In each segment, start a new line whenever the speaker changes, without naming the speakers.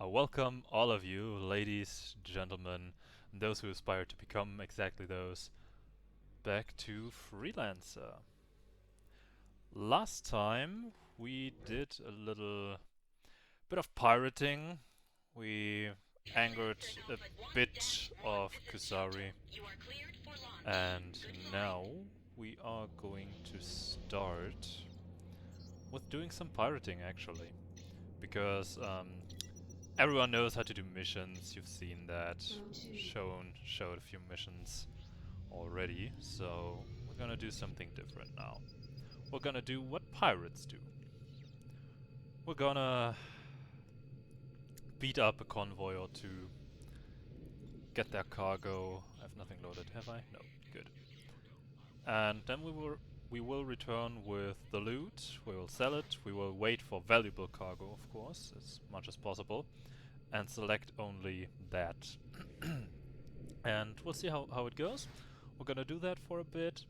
I welcome all of you, ladies, gentlemen, and those who aspire to become exactly those, back to Freelancer. Last time we did a little bit of pirating. We angered a bit of Kusari, and now we are going to start with doing some pirating actually. Because everyone knows how to do missions. You've seen that showed a few missions already. So we're gonna do something different now. We're gonna do what pirates do. We're gonna beat up a convoy or two, get their cargo. I have nothing loaded, have I? No, good. And then we will return with the loot. We will sell it. We will wait for valuable cargo, of course, as much as possible, and select only that. And we'll see how it goes. We're gonna do that for a bit,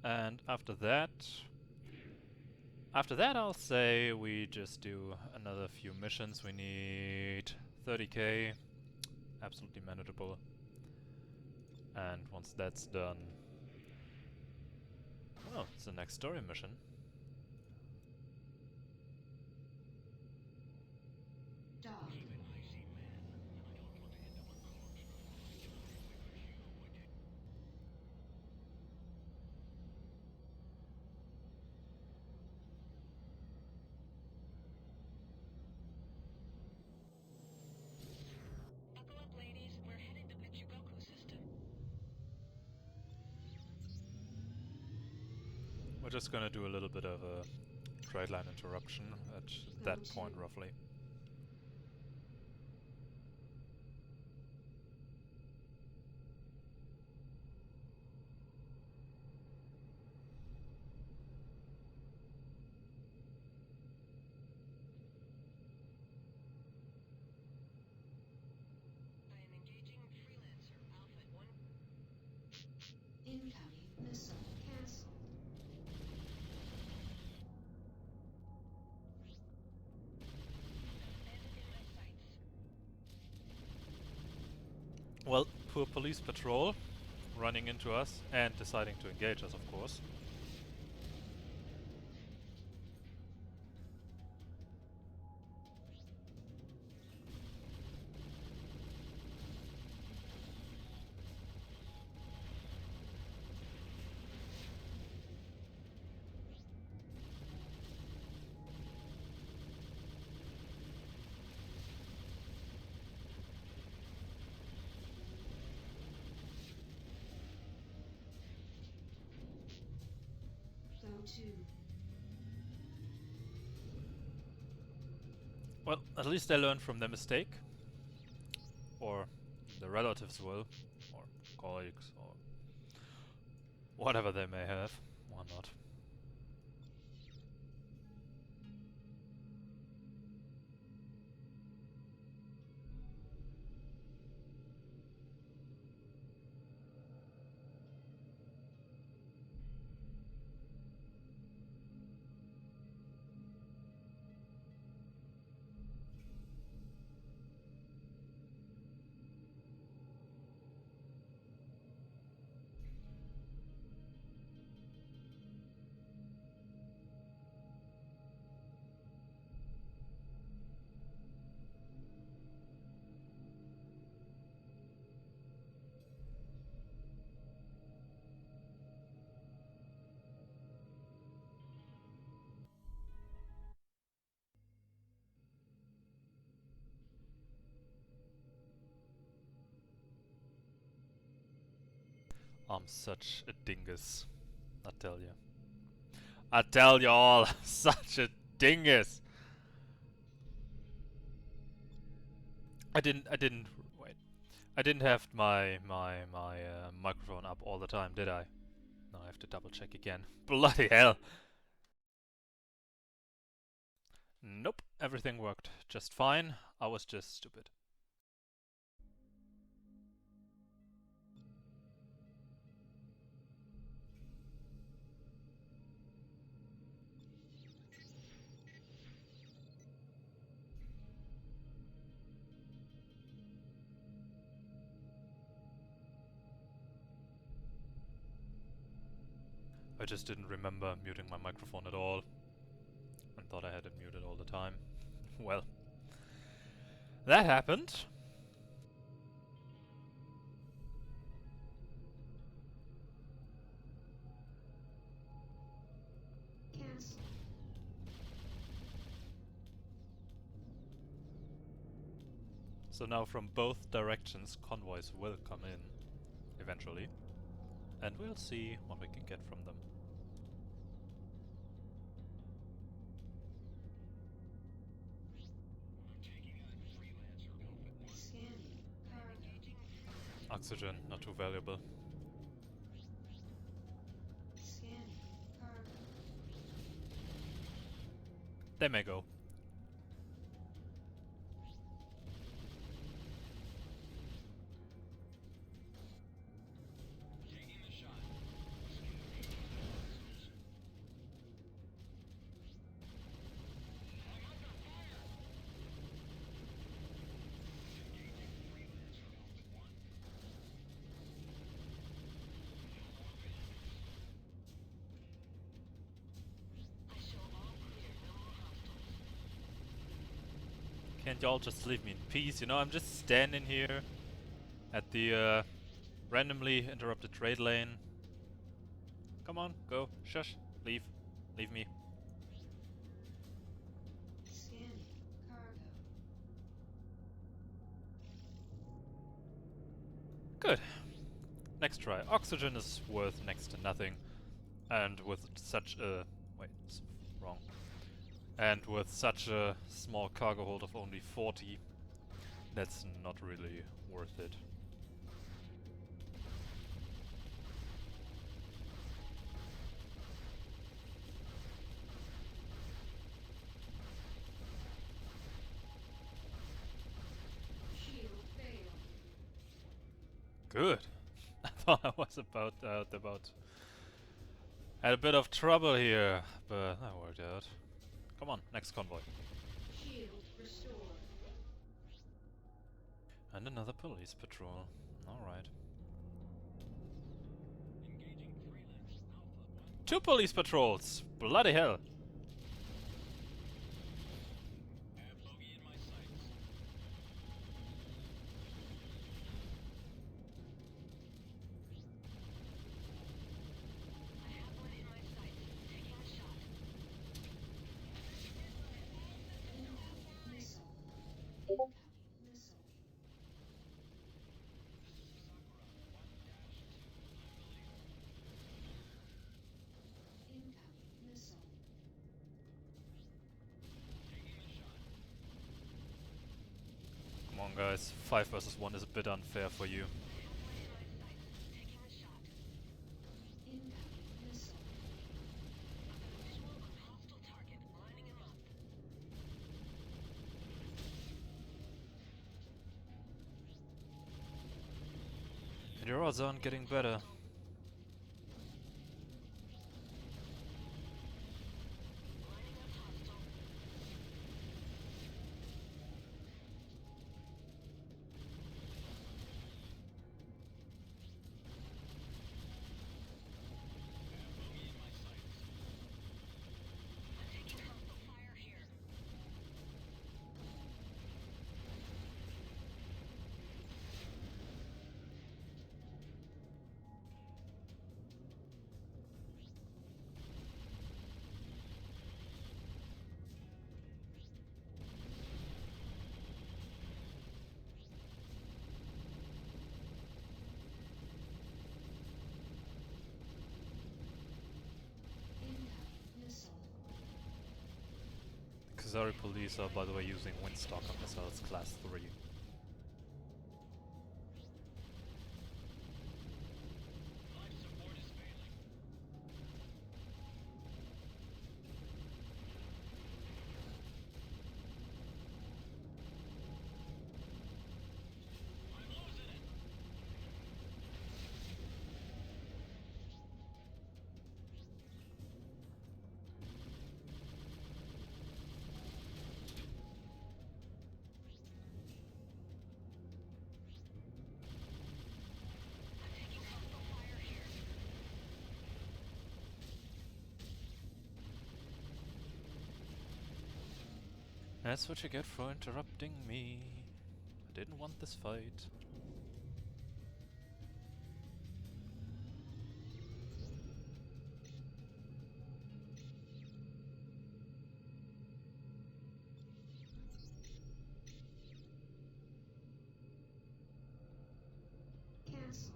and after that I'll say we just do another few missions. We need 30k, absolutely manageable. And once that's done, oh, it's the next story mission.
Dog.
Buckle up, ladies. We're headed to the Chugoku system.
We're just gonna do a little bit of a trade line interruption at that point roughly.
I am engaging Freelancer Alpha 1.
Incoming missile cancelled.
Bandit in my sights.
Well, poor police patrol running into us and deciding to engage us, of course.
Flow 2.
Well, at least they learned from their mistake. Or their relatives will. Or colleagues, or whatever they may have. Why not? I'm such a dingus. I tell you. I tell you all, such a dingus. I didn't wait. I didn't have my microphone up all the time, did I? Now I have to double check again. Bloody hell. Nope, everything worked just fine. I was just stupid. I just didn't remember muting my microphone at all and thought I had it muted all the time. Well, that happened.
Cancel.
So now from both directions convoys will come in eventually, and we'll see what we can get from them.
Scanning. Cargo.
Oxygen, not too valuable.
Scanning. Cargo.
They may go. Can't y'all just leave me in peace? You know, I'm just standing here at the randomly interrupted trade lane. Come on, go. Shush. Leave. Leave me.
Scanning. Cargo.
Good. Next try. Oxygen is worth next to nothing. And with such a... wait, it's wrong. And with such a small cargo hold of only 40, that's not really worth it.
Shield failed.
Good. I thought I was had a bit of trouble here, but that worked out. Come on, next convoy.
Shield restored.
And another police patrol. Alright. Two police patrols! Bloody hell!
Missile. Incoming missile. Incoming missile.
Come on guys, 5 versus 1 is a bit unfair for you.
Incoming missile.
And your odds aren't getting better.
Incoming missile.
Kusari police are, by the way, using Windstalker missiles class 3. That's what you get for interrupting me. I didn't want this fight.
Cancelled.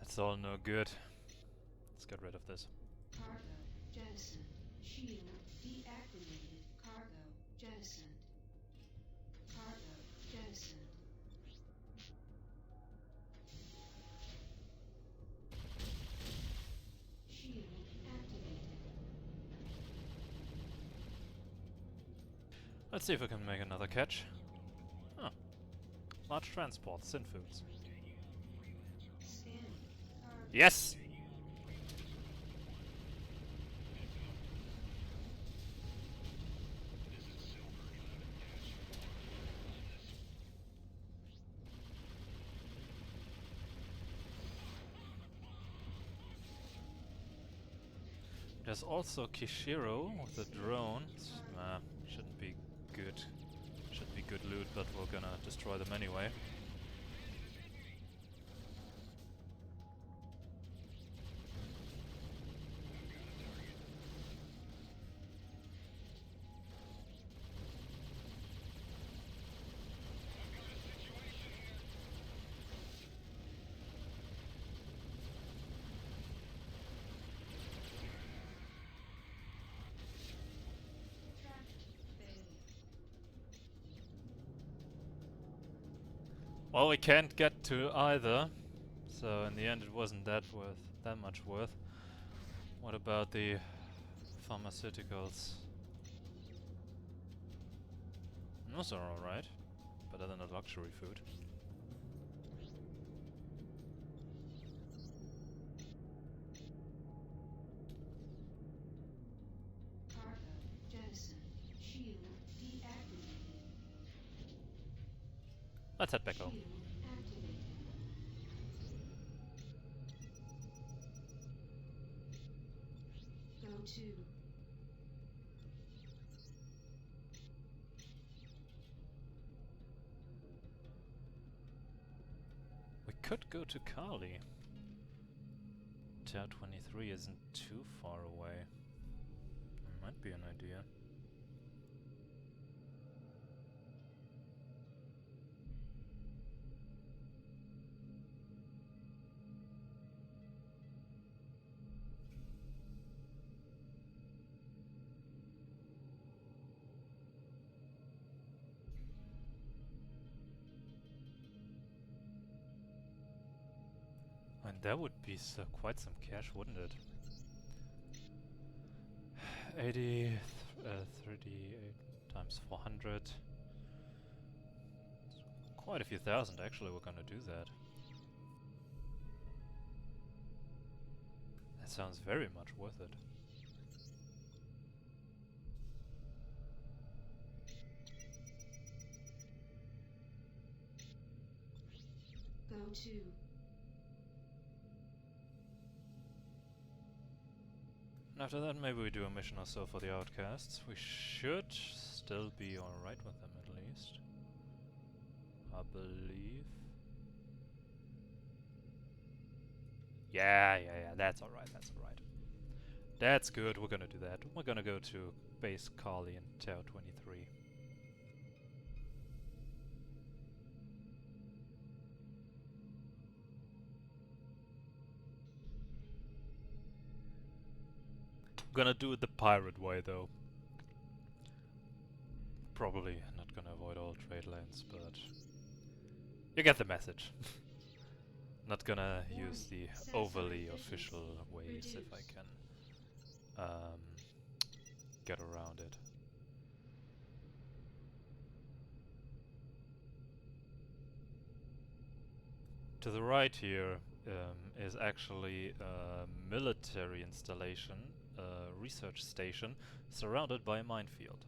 That's all no good. Let's get rid of this.
Cargo jettisoned. Shield deactivated. Cargo jettisoned. Cargo jettisoned. Shield activated.
Let's see if we can make another catch. Huh. Large transport, synfoods.
Scanning. Cargo.
Yes! There's also Kishiro with a drone. Shouldn't be good. Shouldn't be good loot, but we're gonna destroy them anyway. Well, we can't get to either, so in the end it wasn't that much worth. What about the pharmaceuticals? Those are alright. Better than a luxury food.
Cargo jettisoned. Shield deactivated.
Let's head back home.
Shield activated. Go to.
We could go to Kali. Tower 23 isn't too far away. Might be an idea. And that would be quite some cash, wouldn't it? 38 times 400. Quite a few thousand, actually, we're gonna do that. That sounds very much worth it.
Go to.
And after that, maybe we do a mission or so for the outcasts. We should still be alright with them, at least. I believe. Yeah, that's alright, that's alright. That's good, we're gonna do that. We're gonna go to base Kali in Tower 23. Gonna do it the pirate way, though. Probably not gonna avoid all trade lanes, but you get the message. Not gonna use the overly official ways if I can get around it. To the right here is actually a military installation, a research station, surrounded by a minefield.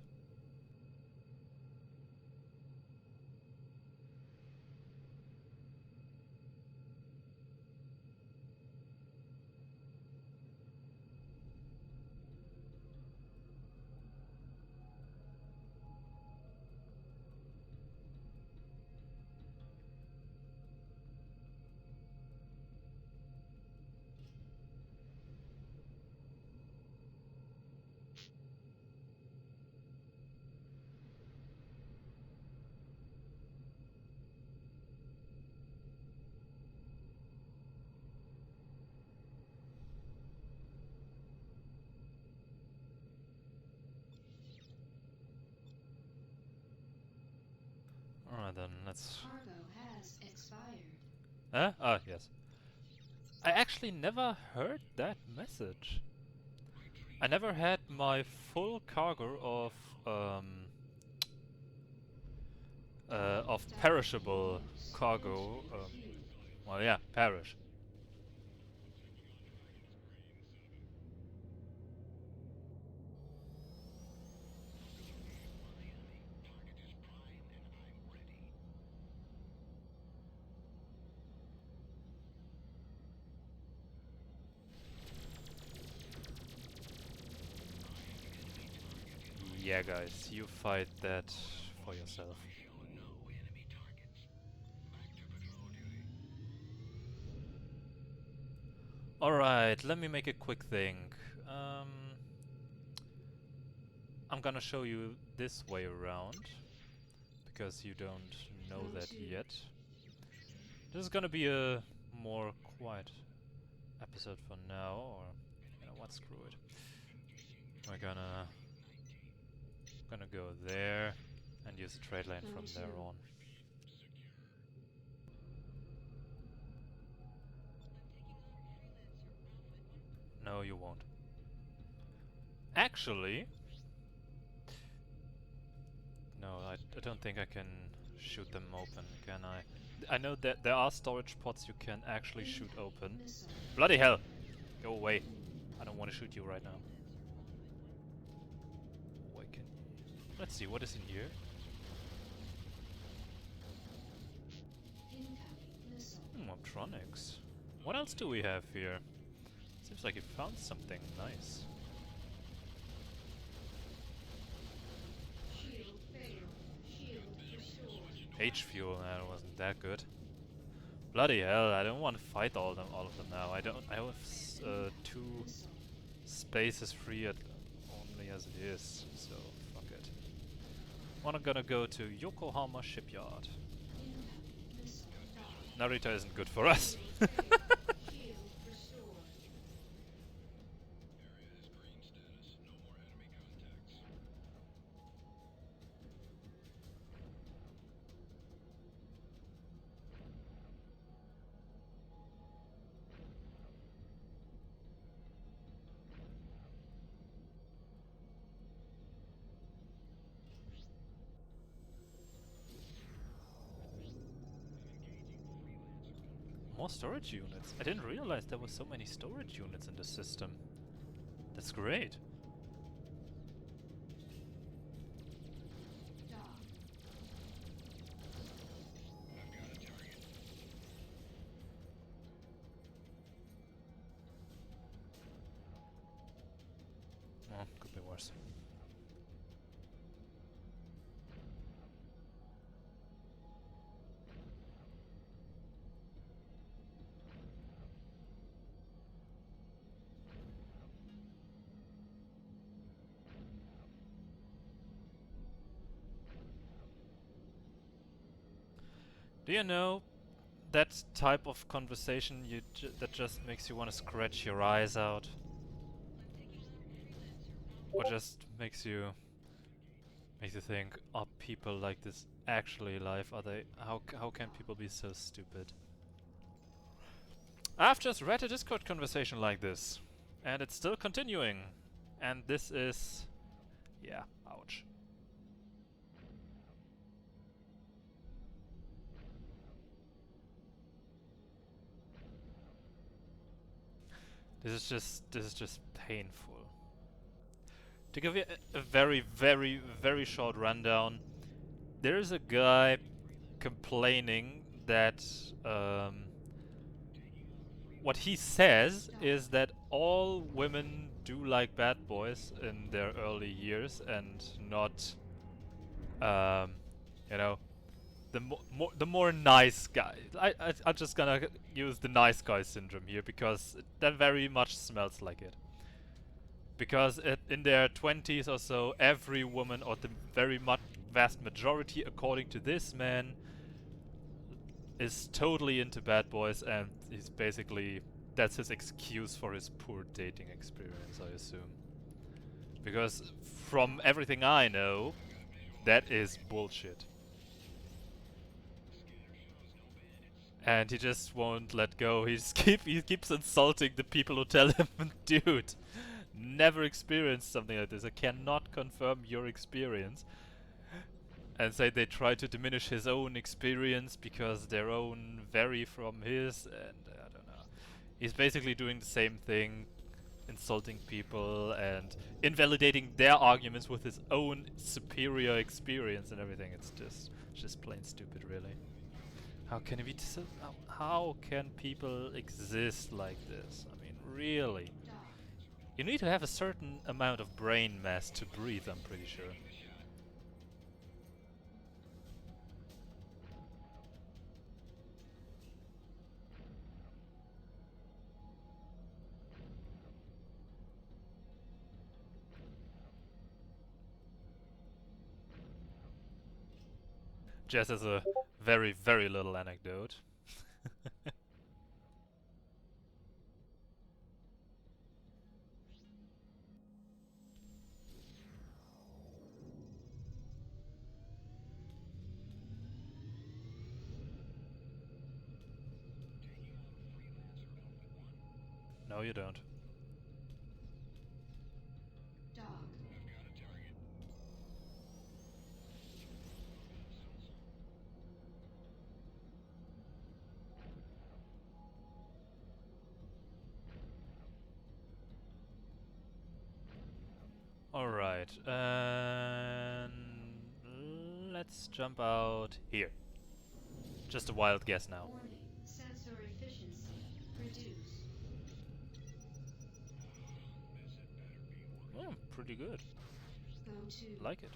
Alright then, let's...
Cargo has expired.
Huh? Ah, yes. I actually never heard that message. I never had my full cargo of perishable cargo, well yeah, perish. Yeah guys, you fight that for yourself. Alright, let me make a quick thing. I'm gonna show you this way around, because you don't know that yet. This is gonna be a more quiet episode for now, or you know what, screw it. We're gonna go there and use the trade lane from there on. No, you won't. Actually, no, I don't think I can shoot them open, can I? I know that there are storage pods you can actually shoot open. Bloody hell! Go away. I don't want to shoot you right now. Oh, I can... Let's see, what is in here? Optronics. What else do we have here? Seems like you found something nice. H-fuel, that wasn't that good. Bloody hell, I don't want to fight all of them now. I have 2 spaces free only as it is, so fuck it. I'm gonna go to Yokohama Shipyard. Narita isn't good for us. More storage units. I didn't realize there were so many storage units in the system. That's great. Oh, could be worse. Do you know that type of conversation that just makes you want to scratch your eyes out? Or just makes you think, are people like this actually alive? Are they? How can people be so stupid? I've just read a Discord conversation like this, and it's still continuing. And this is, yeah, ouch. This is just painful. To give you a very, very, very short rundown, there is a guy complaining that what he says is that all women do like bad boys in their early years and not, you know, the more nice guy. I'm just gonna use the nice guy syndrome here because that very much smells like it. Because in their 20s or so, every woman, or the vast majority, according to this man, is totally into bad boys, and he's basically, that's his excuse for his poor dating experience, I assume. Because from everything I know, that is bullshit. And he just won't let go. He keeps insulting the people who tell him, dude, never experienced something like this. I cannot confirm your experience. And say they try to diminish his own experience because their own vary from his, and I don't know. He's basically doing the same thing, insulting people and invalidating their arguments with his own superior experience and everything. It's just plain stupid, really. How can it be so? How can people exist like this? I mean, really?
Dock.
You need to have a certain amount of brain mass to breathe, I'm pretty sure. Just as a very, very little anecdote.
Taking on Freelancer Alpha 1.
No, you don't.
Dock.
I've got a target.
Alright, and let's jump out here. Just a wild guess now.
Warning. Sensor efficiency reduced.
This had better be one.
Oh, pretty good.
Go to.
Like it.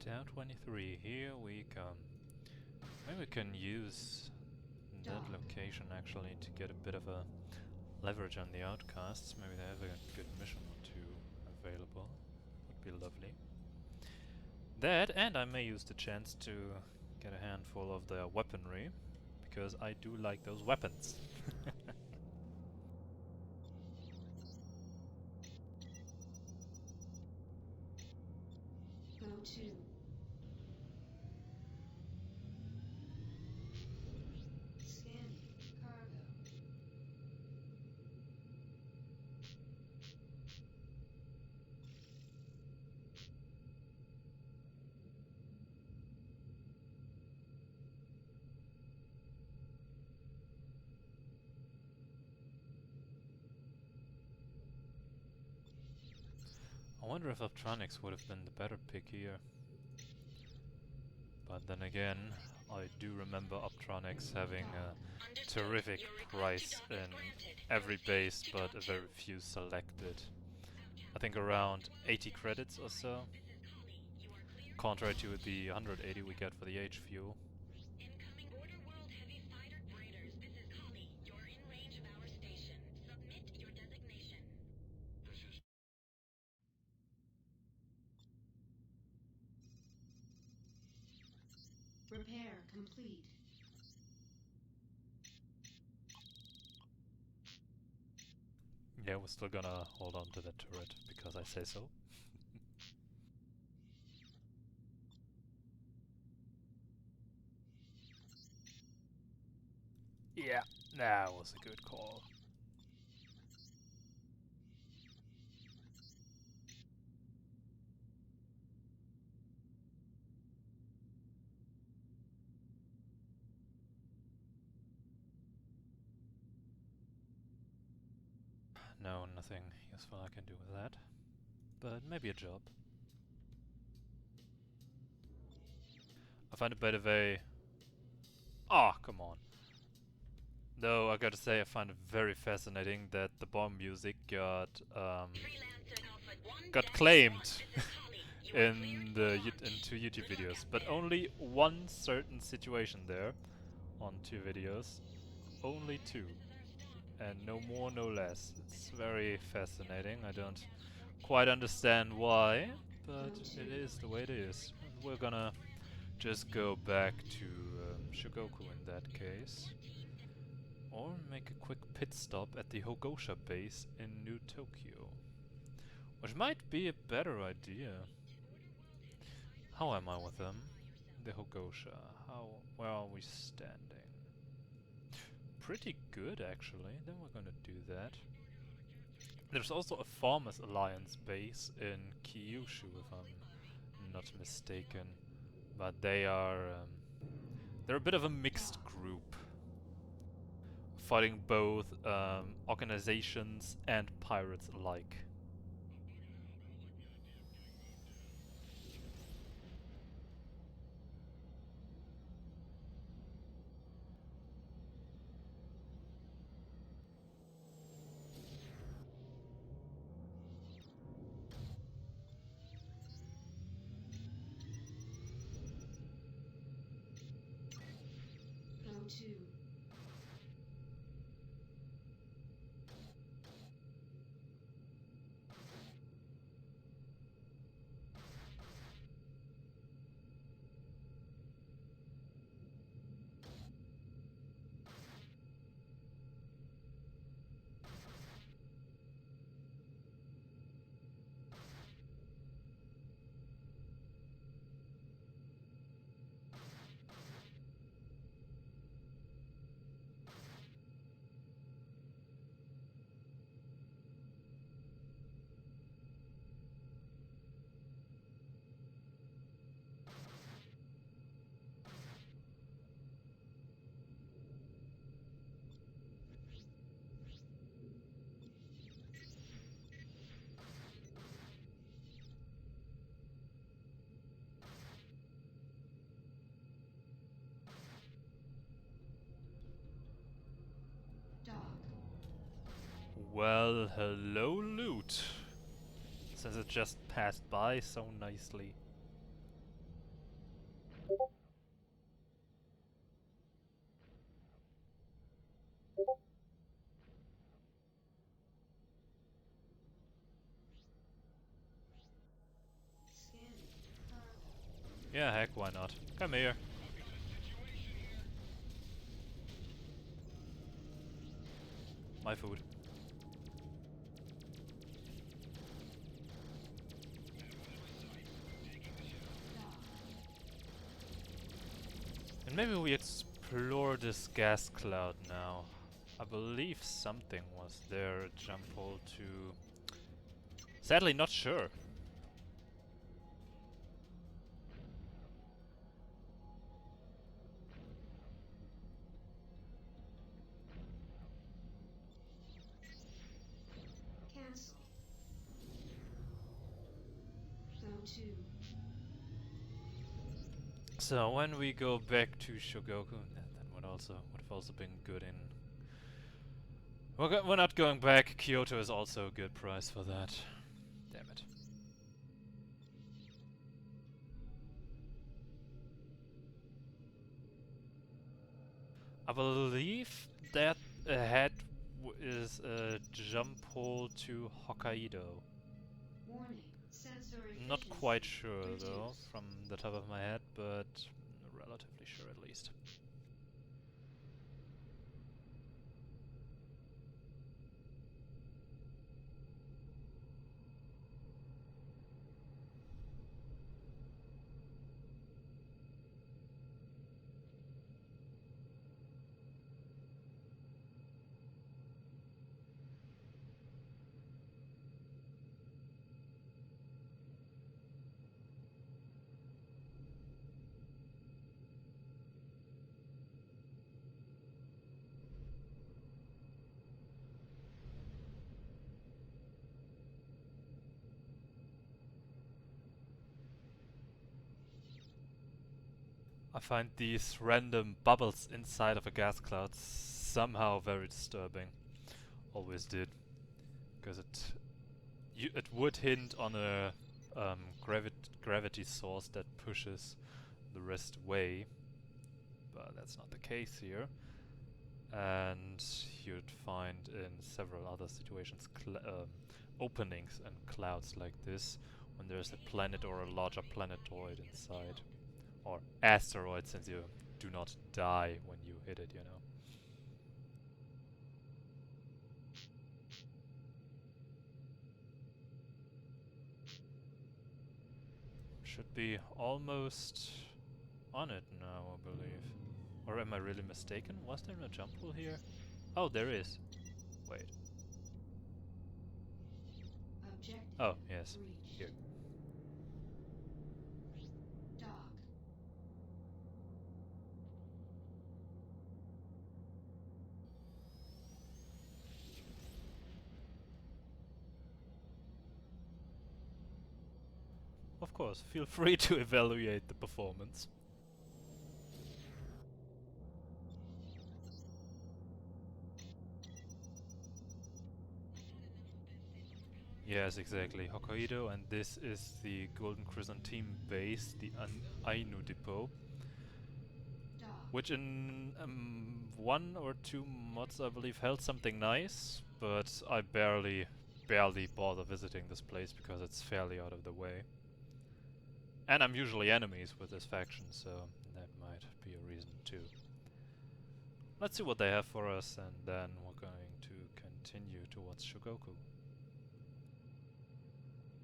Down 23, here we come. Maybe we can use that location actually to get a bit of a leverage on the outcasts. Maybe they have a good mission or two available. Would be lovely. That, and I may use the chance to get a handful of their weaponry, because I do like those weapons.
Go to. Scanning. Cargo.
I wonder if Optronics would have been the better pick here. But then again, I do remember Optronics having a terrific price in every base, but a very few selected. I think around 80 credits or so, contrary to the 180 we get for the H fuel.
Incoming Border World Heavy Fighter Freighters. This is Holly. You're in range of our station. Submit your designation. This is
Repair complete.
Yeah, we're still gonna hold on to that turret, because I say so. Yeah, that was a good call. No, nothing useful I can do with that. But maybe a job. find it by the way... Ah, come on. Though I gotta say I find it very fascinating that the bomb music got claimed in the in 2 YouTube videos, but only one certain situation there on 2 videos, only 2, and no more, no less. It's very fascinating. I don't quite understand why, but it is the way it is. We're gonna just go back to Shogoku in that case. Or make a quick pit stop at the Hogosha base in New Tokyo. Which might be a better idea. How am I with them? The Hogosha. Where are we standing? Pretty good actually. Then we're gonna do that. There's also a Farmers Alliance base in Kyushu if I'm not mistaken. But they are... they're a bit of a mixed group. Fighting both organizations and pirates alike.
Go to. Dock.
Well, hello loot. Since it just passed by so nicely.
Scanning. Cargo.
Yeah, heck, why not? Come here. My food.
Dock.
And maybe we explore this gas cloud now. I believe something was there, a jump hole to... Sadly not sure.
Cancel. Go to.
So when we go back to Shogoku, that would have also been good in... We're not going back. Kyoto is also a good price for that. Damn it. I believe that ahead is a jump hole to Hokkaido.
Warning. Sensor
Not
efficiency
quite sure though,
reduced.
from the top of my head, but relatively sure at least. I find these random bubbles inside of a gas cloud somehow very disturbing. Always did. Because it would hint on a gravity source that pushes the rest away. But that's not the case here. And you'd find in several other situations openings and clouds like this when there's a planet or a larger planetoid inside. Or asteroid, since you do not die when you hit it, you know. Should be almost on it now, I believe. Or am I really mistaken? Was there no jump pool here? Oh, there is. Wait.
Objective
Oh, yes.
reached.
Here.
Dock.
Of course, feel free to evaluate the performance. Yes, exactly. Hokkaido, and this is the Golden Chrysanthemum base, the Ainu depot,
Dock.
which in one or two mods I believe held something nice, but I barely bother visiting this place because it's fairly out of the way. And I'm usually enemies with this faction, so that might be a reason too. Let's see what they have for us, and then we're going to continue towards Shogoku.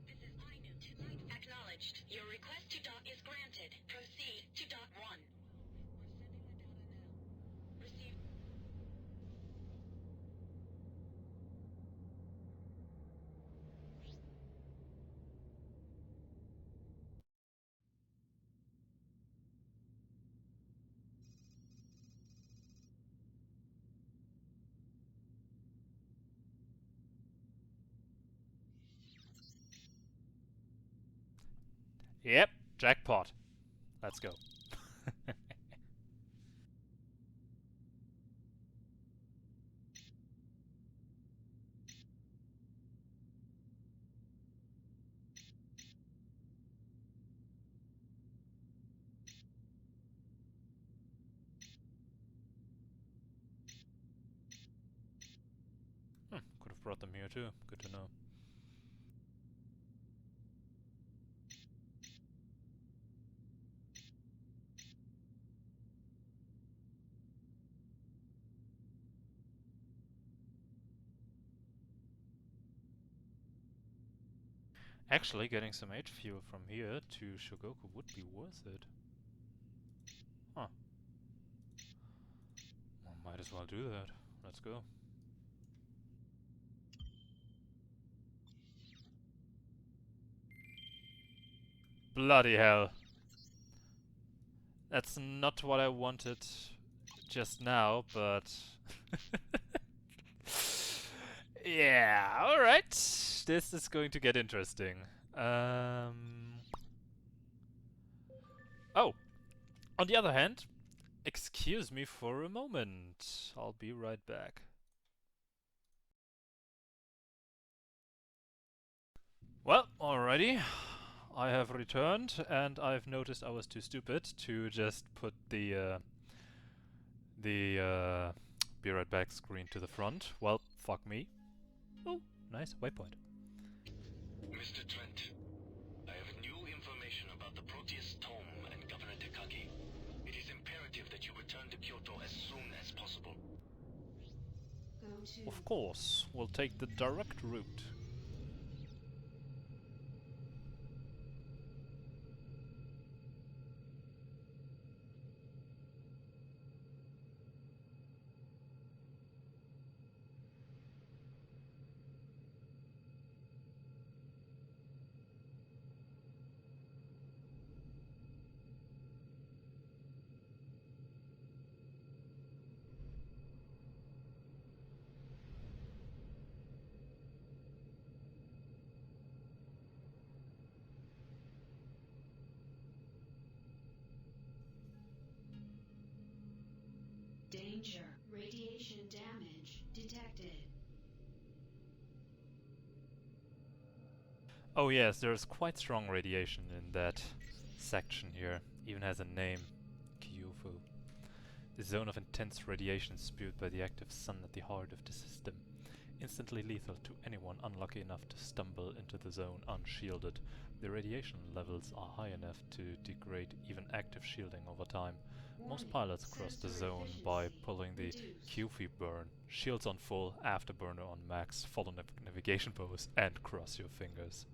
This is Ainu 2. Acknowledged. Your request to dock is granted. Proceed to dock 1. We're sending the data now. Receive.
Yep, jackpot. Let's go. Could have brought them here too. Good to know. Actually, getting some H fuel from here to Shogoku would be worth it. Huh. Well, might as well do that. Let's go. Bloody hell. That's not what I wanted just now, but... yeah, alright. This is going to get interesting. Oh, on the other hand, excuse me for a moment. I'll be right back. Well, alrighty. I have returned, and I've noticed I was too stupid to just put the be right back screen to the front. Well, fuck me. Oh, nice waypoint.
Mr. Trent, I have new information about the Proteus Tome and Governor Takagi. It is imperative that you return to Kyoto as soon as possible.
Go to
Of course, we'll take the direct route.
Danger. Radiation damage detected.
Oh yes, there's quite strong radiation in that section here. Even has a name. Kyufu. The zone of intense radiation spewed by the active sun at the heart of the system. Instantly lethal to anyone unlucky enough to stumble into the zone unshielded. The radiation levels are high enough to degrade even active shielding over time. Most pilots cross the zone by pulling the QFI burn. Shields on full, afterburner on max, follow navigation pose and cross your fingers.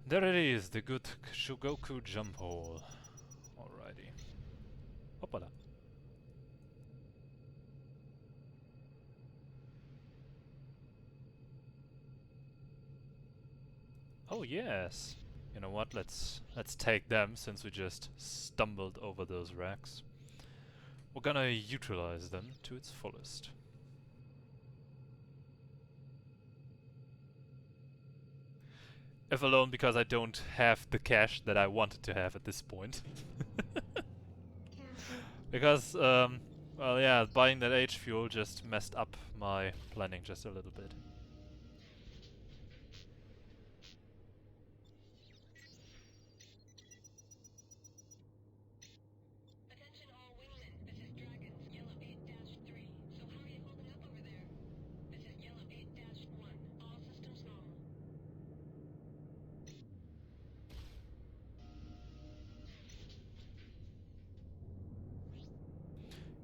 There it is, the good Shugoku jump hole. Alrighty. Hoppala. Oh yes. You know what? Let's take them since we just stumbled over those racks. We're gonna utilize them to its fullest. If alone because I don't have the cash that I wanted to have at this point. Because, well yeah, buying that H fuel just messed up my planning just a little bit.
Attention all wingmen. This is Dragons, Yellow 8-3. So how are you holding up over there? This is Yellow 8-1. All systems normal.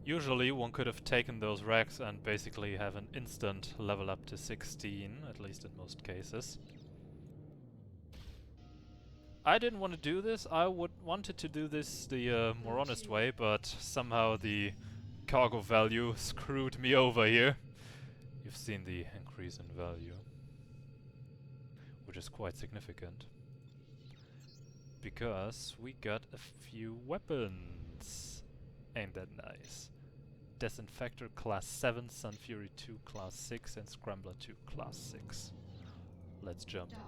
Usually one could have taken those racks and basically have an instant level up to 16, at least in most cases. I didn't want to do this. I wanted to do this the more honest way, but somehow the cargo value screwed me over here. You've seen the increase in value, which is quite significant. Because we got a few weapons. Ain't that nice? Disinfector class 7, Sun Fury 2 class 6 and Scrambler 2 class 6. Let's jump.
Dock.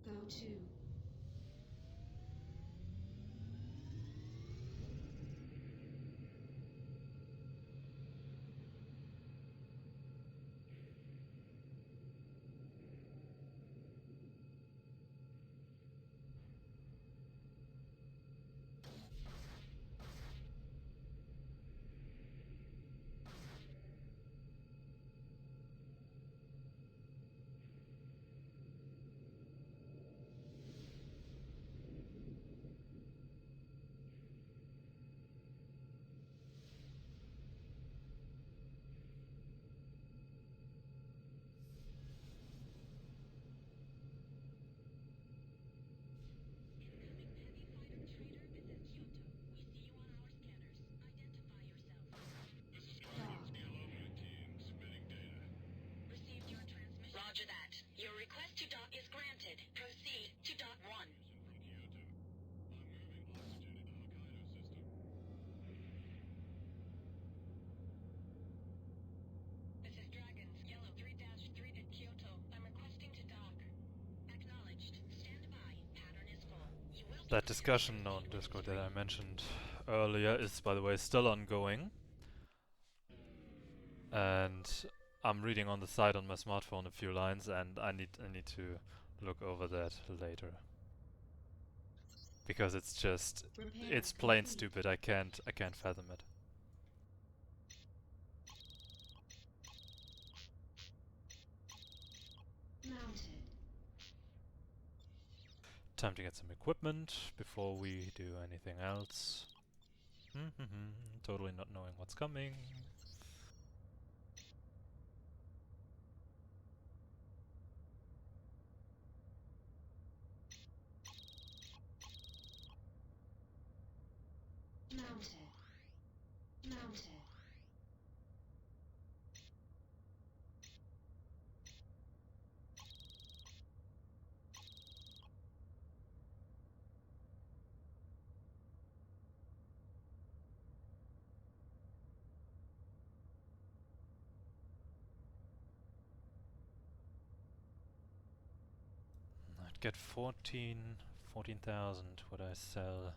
Go to.
Roger that. Your request to dock is granted. Proceed to dock 1. This is Dragons, Yellow 3-3 to Kyoto. I'm requesting to dock. Acknowledged. Stand by. Pattern is full. You will be
That discussion on Discord that I mentioned earlier is, by the way, still ongoing. And I'm reading on the side on my smartphone a few lines, and I need to look over that later. Because it's just, it's plain stupid. I can't fathom it.
Mounted.
time to get some equipment before we do anything else. Totally not knowing what's coming.
Mounted. Mounted.
I'd get 14,000 would I sell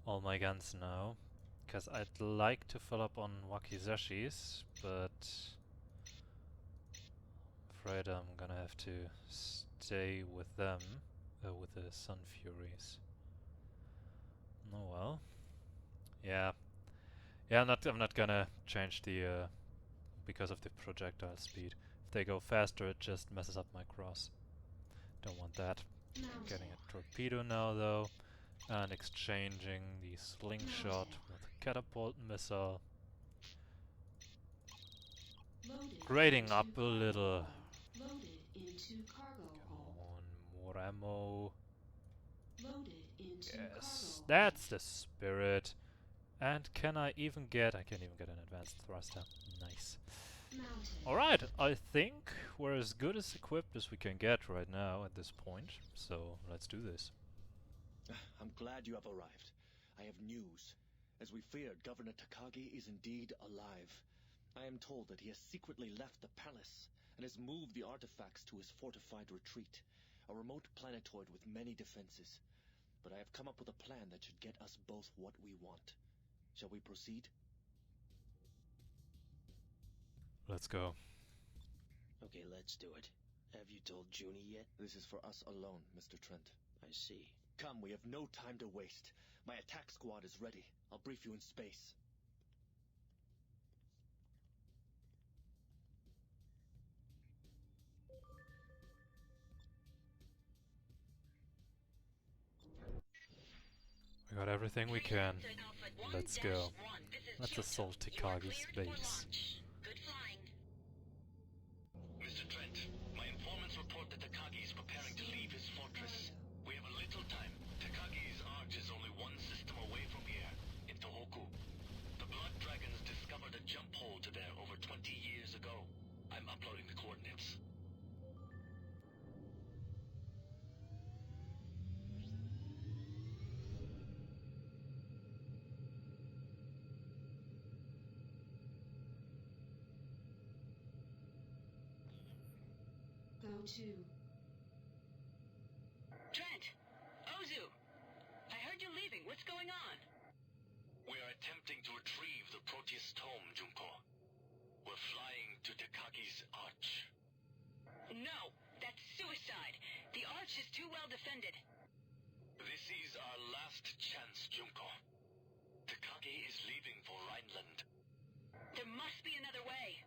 all my guns now. Because I'd like to fill up on Wakizashis, but afraid I'm gonna have to stay with them, with the Sun Furies. Oh well. Yeah. Yeah, I'm not gonna change the because of the projectile speed. If they go faster, it just messes up my cross. Don't want that.
Mounted.
Getting a torpedo now though, and exchanging the slingshot with a catapult missile.
Loaded
Grading
into
up a
cargo
little.
hold. Loaded into cargo hold.
On more ammo.
Loaded into cargo
Yes,
hold.
that's the spirit. And can I even get... I can't even get an advanced thruster. Nice.
Mounted.
Alright, I think we're as good as equipped as we can get right now at this point. So, let's do this.
I'm glad you have arrived. I have news. As we feared, Governor Takagi is indeed alive. I am told that he has secretly left the palace and has moved the artifacts to his fortified retreat, a remote planetoid with many defenses. But I have come up with a plan that should get us both what we want. Shall we proceed?
Let's go.
Okay, let's do it. Have you told Journy yet?
This is for us alone, Mr. Trent.
I see.
Come, we have no time to waste. My attack squad is ready. I'll brief you in space.
We got everything we can. Let's go. Let's assault Takagi's base.
Good flying.
Mr. Trent, my informants report that Takagi is preparing to leave his fortress. We have a little time. Takagi's arch is only one system away from here, in Tohoku. The Blood Dragons discovered a jump hole to there over 20 years ago. I'm uploading the coordinates.
Go to.
Trent! Ozu! I heard you're leaving. What's going on?
We are attempting to retrieve the Proteus tome, Junko. We're flying to Takagi's arch.
No! That's suicide! The arch is too well defended.
This is our last chance, Junko. Takagi is leaving for Rheinland.
There must be another way.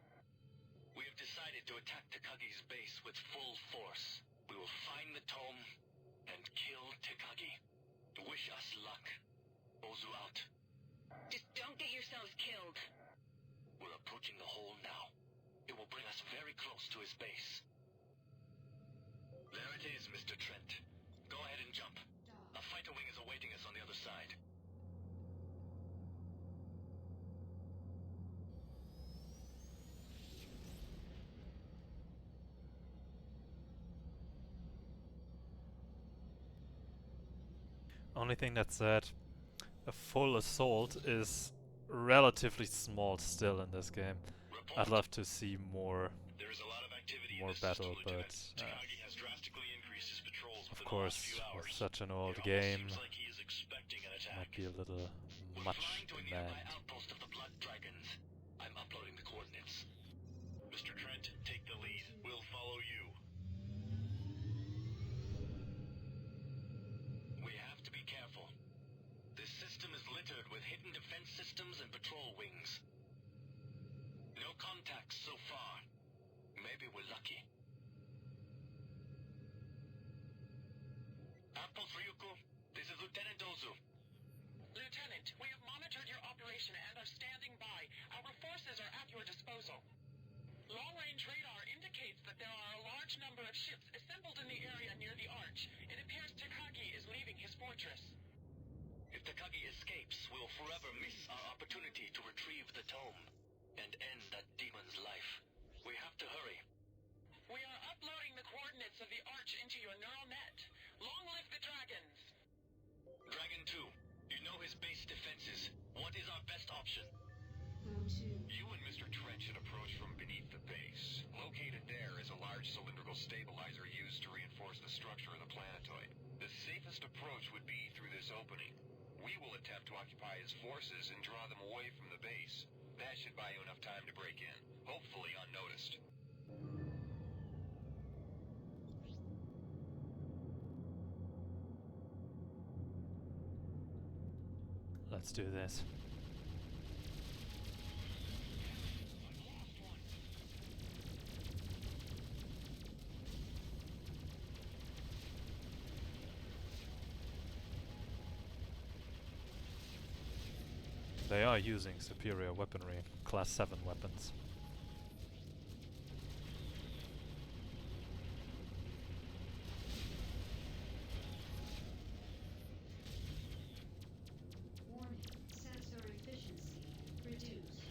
We have decided to attack Takagi's base with full force. We will find the tome and kill Takagi. Wish us luck. Ozu out.
Just don't get yourselves killed.
We're approaching the hole now. It will bring us very close to his base. There it is, Mr. Trent. Go ahead and jump. A fighter wing is awaiting us on the other side.
Only thing that said, a full assault is relatively small still in this game. I'd love to see more
There is a lot of activity
more
in this
battle,
system,
but
Lieutenant. Takagi has drastically increased his patrols
of
within the last
course,
few
with
hours.
such an old
It almost
game,
seems like he is expecting an attack.
might be a little
We're
much
flying to a nearby
demand.
outpost of the Blood Dragons. I'm uploading the coordinates. Mr. Trent, take the lead. We'll follow you. We have to be careful. This system is littered with hidden defense systems and patrol wings. No contacts so far. Maybe we're lucky. Outpost
information and are standing by. Our forces are at your disposal. Long-range radar indicates that there are a large number of ships assembled in the area near the Arch. It appears Takagi is leaving his fortress.
If Takagi escapes, we'll forever miss our opportunity to retrieve the tome and end that demon's life. We have to hurry.
We are uploading the coordinates of the Arch into your neural net. Long live the dragons!
Dragon 2, you know his base defenses. What is our best option?
Go to
You and Mr. Trent should approach from beneath the base. Located there is a large cylindrical stabilizer used to reinforce the structure of the planetoid. The safest approach would be through this opening. We will attempt to occupy his forces and draw them away from the base. That should buy you enough time to break in, hopefully unnoticed.
Let's do this. They are using superior weaponry, class 7 weapons.
warning. Sensor efficiency reduced.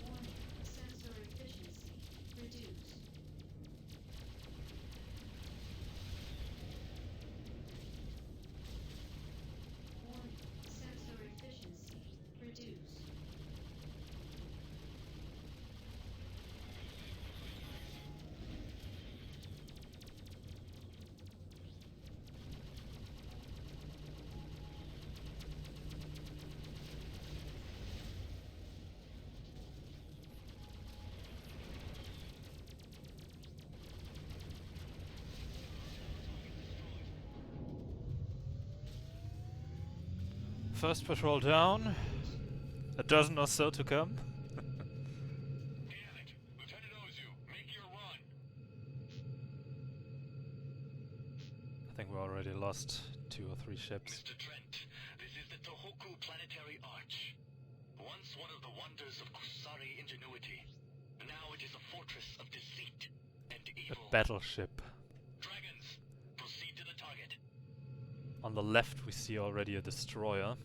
Warning. Sensor efficiency reduced. Warning. Sensor efficiency reduced.
First patrol down. A dozen or so to come.
Damn it! Lieutenant Ozu, make your run!
I think we already lost 2 or 3 ships.
Mr. Trent, this is the Tohoku Planetary Arch. Once one of the wonders of Kusari ingenuity. Now it is a fortress of deceit and
A
evil.
battleship.
Dragons, proceed to the target.
On the left we see already a destroyer.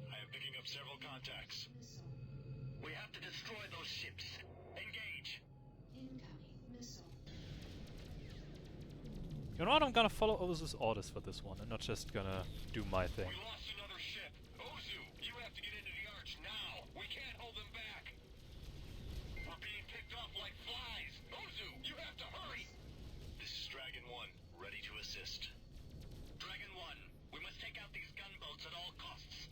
I am picking up several contacts.
Missile.
We have to destroy those ships. Engage.
Incoming missile.
You know what, I'm gonna follow Ozu's orders for this one and not just gonna do my thing.
We lost another ship. Ozu, you have to get into the Arch now. We can't hold them back. We're being picked off like flies. Ozu, you have to hurry. This is Dragon 1, ready to assist.
Dragon 1, we must take out these gunboats at all costs.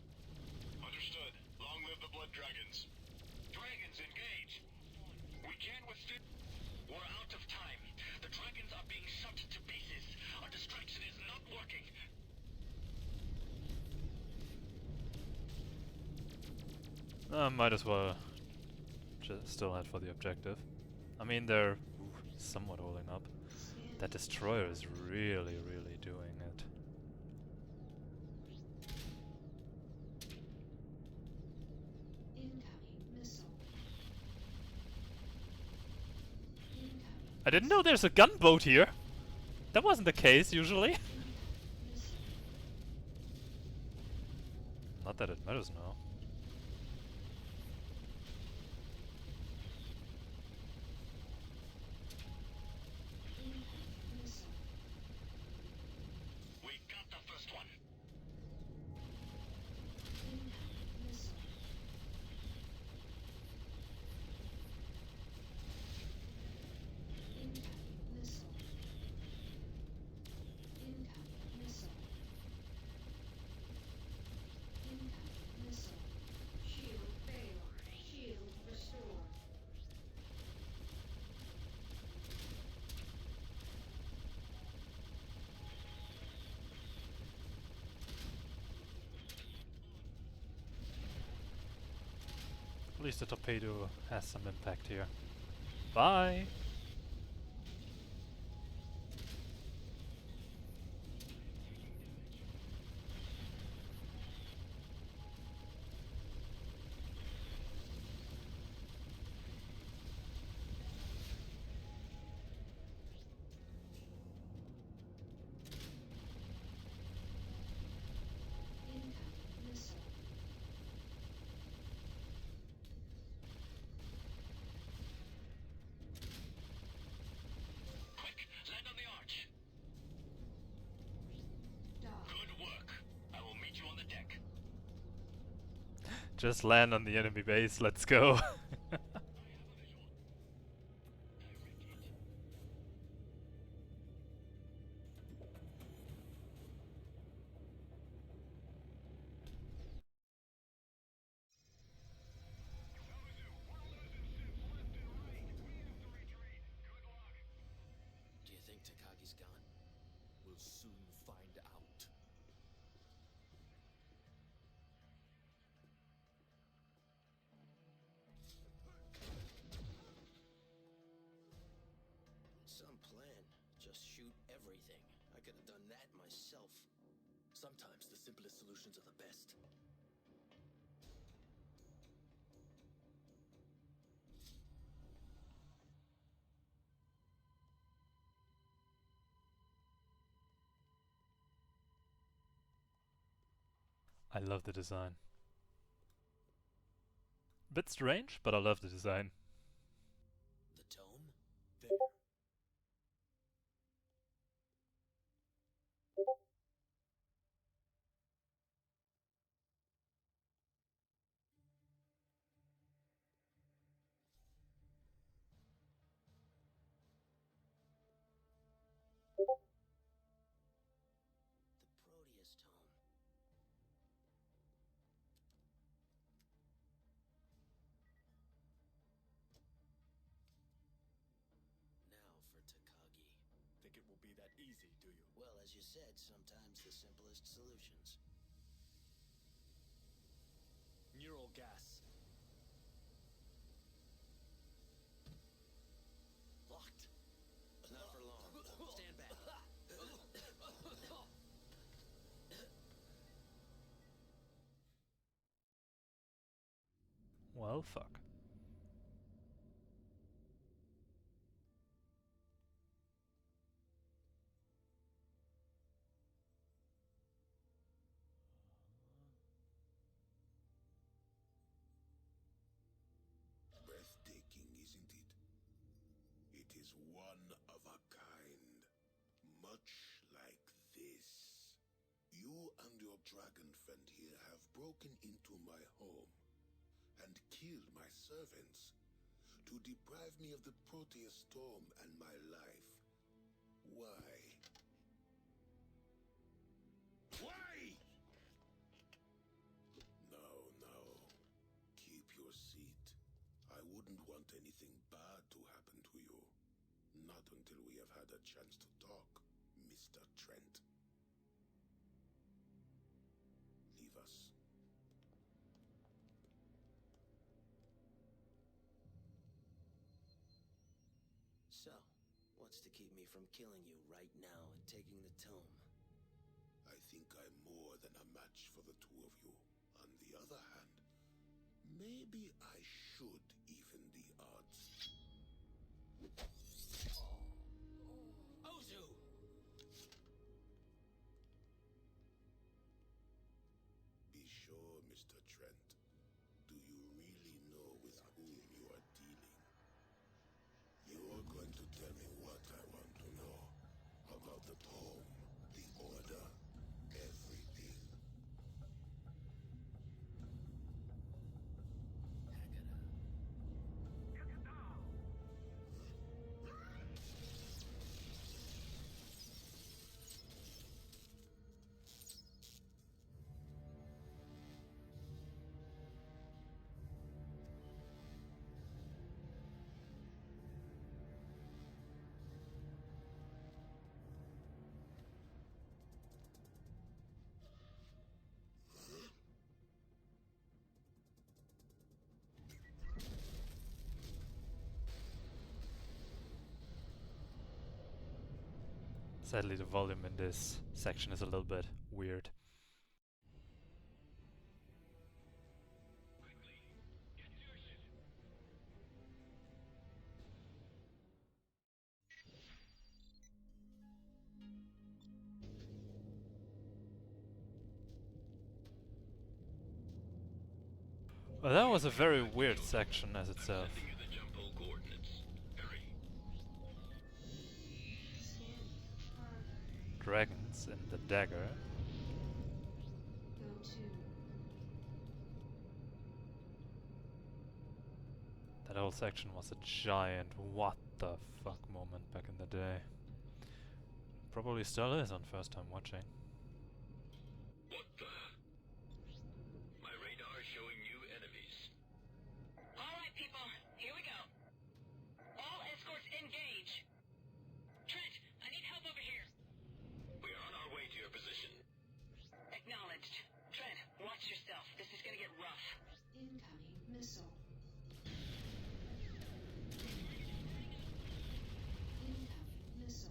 Understood. Long live the Blood Dragons. Dragons, engage. We can't withstand...
We're out of time. The dragons are being shot to pieces. Our distraction is not working.
Might as well just still head for the objective. I mean, they're somewhat holding up. That destroyer is really, really doing it.
Incoming missile. Incoming
I didn't know there's a gunboat here! That wasn't the case usually.
missile.
Not that it matters now.
Incoming missile.
We got the first one.
Incoming missile. Incoming missile. Incoming missile. Incoming missile. Shield failed. Shield restored.
At least the torpedo has some impact here. Bye! Just land on the enemy base, let's go.
Do you think Takagi's gone?
We'll soon find out.
Some plan. Just shoot everything. I could have done that myself.
Sometimes the simplest solutions are the best.
I love the design. Bit strange, but I love the design.
The tome?
There.
The Proteus tome. Now for Takagi.
Think it will be that easy, do you?
Well, as you said, sometimes the simplest solutions.
Neural gas. Locked.
Not for long. Stand back.
Well, fuck.
Breathtaking, isn't it? It is one of a kind, much like this. You and your dragon friend here have broken into my home and killed my servants to deprive me of the Proteus storm and my life. Why? Why? No, no. Keep your seat. I wouldn't want anything bad to happen to you. Not until we have had a chance to talk, Mr. Trent. Leave us.
So, what's to keep me from killing you right now and taking the tome?
I think I'm more than a match for the two of you. On the other hand, maybe I should even the odds.
Ozu!
Be sure, Mr. Trent. Do you really know with whom you are dealing? You're going to tell me what I want to know. About the tome, the order, everything.
Sadly, the volume in this section is a little bit weird. Well, that was a very weird section as itself.
Sending you the jump pole coordinates. Hurry.
Scanning. Target.
Dragons and the dagger.
Go to.
That whole section was a giant what the fuck moment back in the day. Probably still is on first time watching.
What the? My radar showing new enemies.
Alright, people, here we go. All escorts engage. Trent, I need help over here.
We are on our way to your position.
Acknowledged. Trent, watch yourself. This is gonna get rough.
Incoming missile. Incoming missile.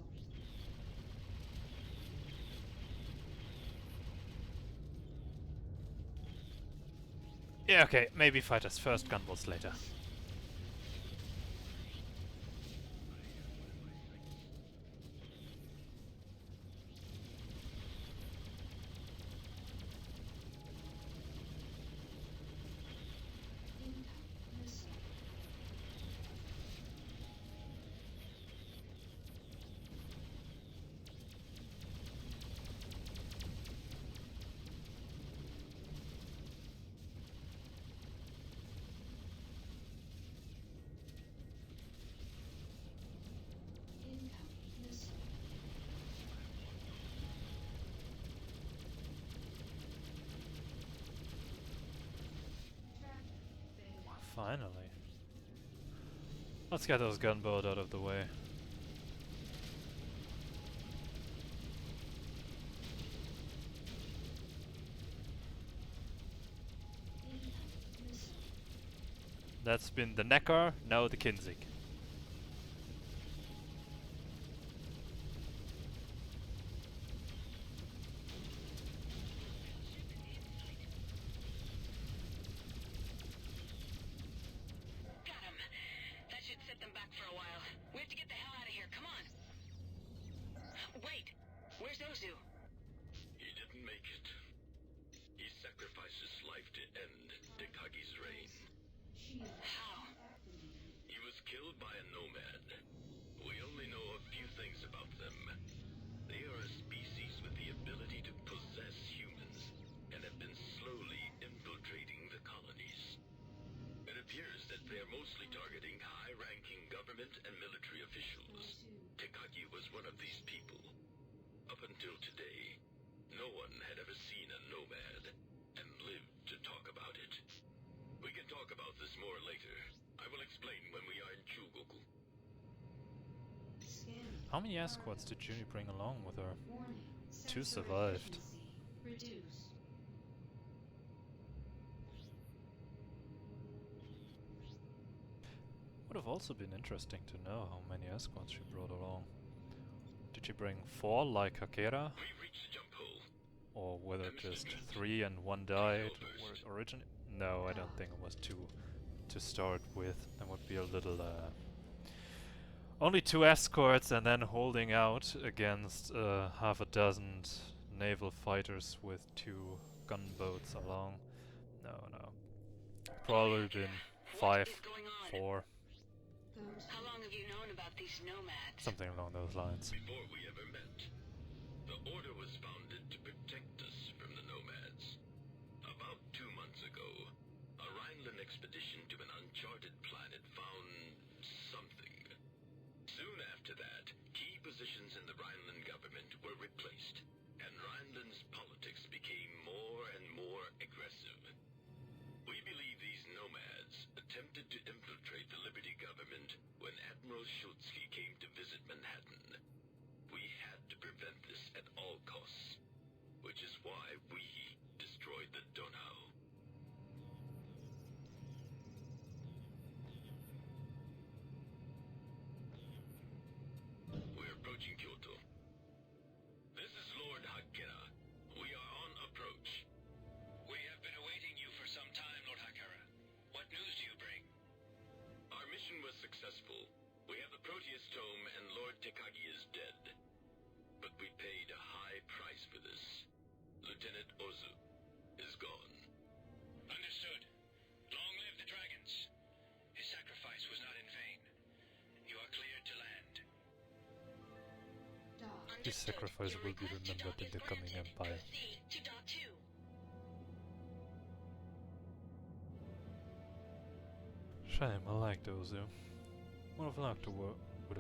Yeah, okay, maybe fighters first, gunboats later.
Incoming missile. Incoming missile. Tracker failed.
Finally. Let's get those gunboat out of the way.
Incoming missile.
That's been the Neckar, now the Kinzig.
Got him. That should set them back for a while. We have to get the hell out of here. Come on. Wait. Where's Ozu?
He didn't make it. He sacrificed his life to end Tekagi's reign.
Shield
How?
activated.
He was killed by a nomad. We only know a few things about them. They are a species with the ability to possess humans and have been slowly infiltrating the colonies. It appears that they are mostly targeting high-ranking government and military officials. Tekagi was one of these people. Up until today, no one had ever seen a nomad and lived to talk about it. We can talk about this more later. I will explain when we are in Chugoku.
Scanning.
How many escorts did Journy bring along with her?
Warning.
Two
Sensor
survived.
efficiency reduced.
Would have also been interesting to know how many escorts she brought along. Did she bring 4 like Hakera?
We've reached the jump hole.
Or whether just 3 and 1 died originally? No, I don't think it was 2 to start with. That would be a little only 2 escorts and then holding out against half a dozen naval fighters with 2 gunboats along. No. Probably been 5,
What is going on?
4,
Go to
How long have you known about these nomads?
something along those lines.
Before we ever met, the Order was founded to protect us from the nomads. About 2 months ago, a Rheinland expedition to an uncharted planet found something. Soon after that, key positions in the Rheinland government were replaced, and Rhineland's politics became more and more aggressive. We believe these nomads attempted to infiltrate the Liberty government when Admiral Schultzky came to visit Manhattan. We had to prevent this at all costs, which is why we destroyed the Donau. We're approaching Kyoto. This is Lord Hakera. We are on approach. We have been awaiting you for some time, Lord Hakera. What news do you bring? Our mission was successful. We have the Proteus Tome and Lord Tekagi is dead. But we paid a high price for this. Lieutenant Ozu is gone. Understood. Long live the dragons. His sacrifice was not in vain. You are cleared to land.
dock.
His sacrifice will be remembered in the coming empire.
Proceed to Dock 2.
Shame, I liked Ozu. Would have loved to work. Would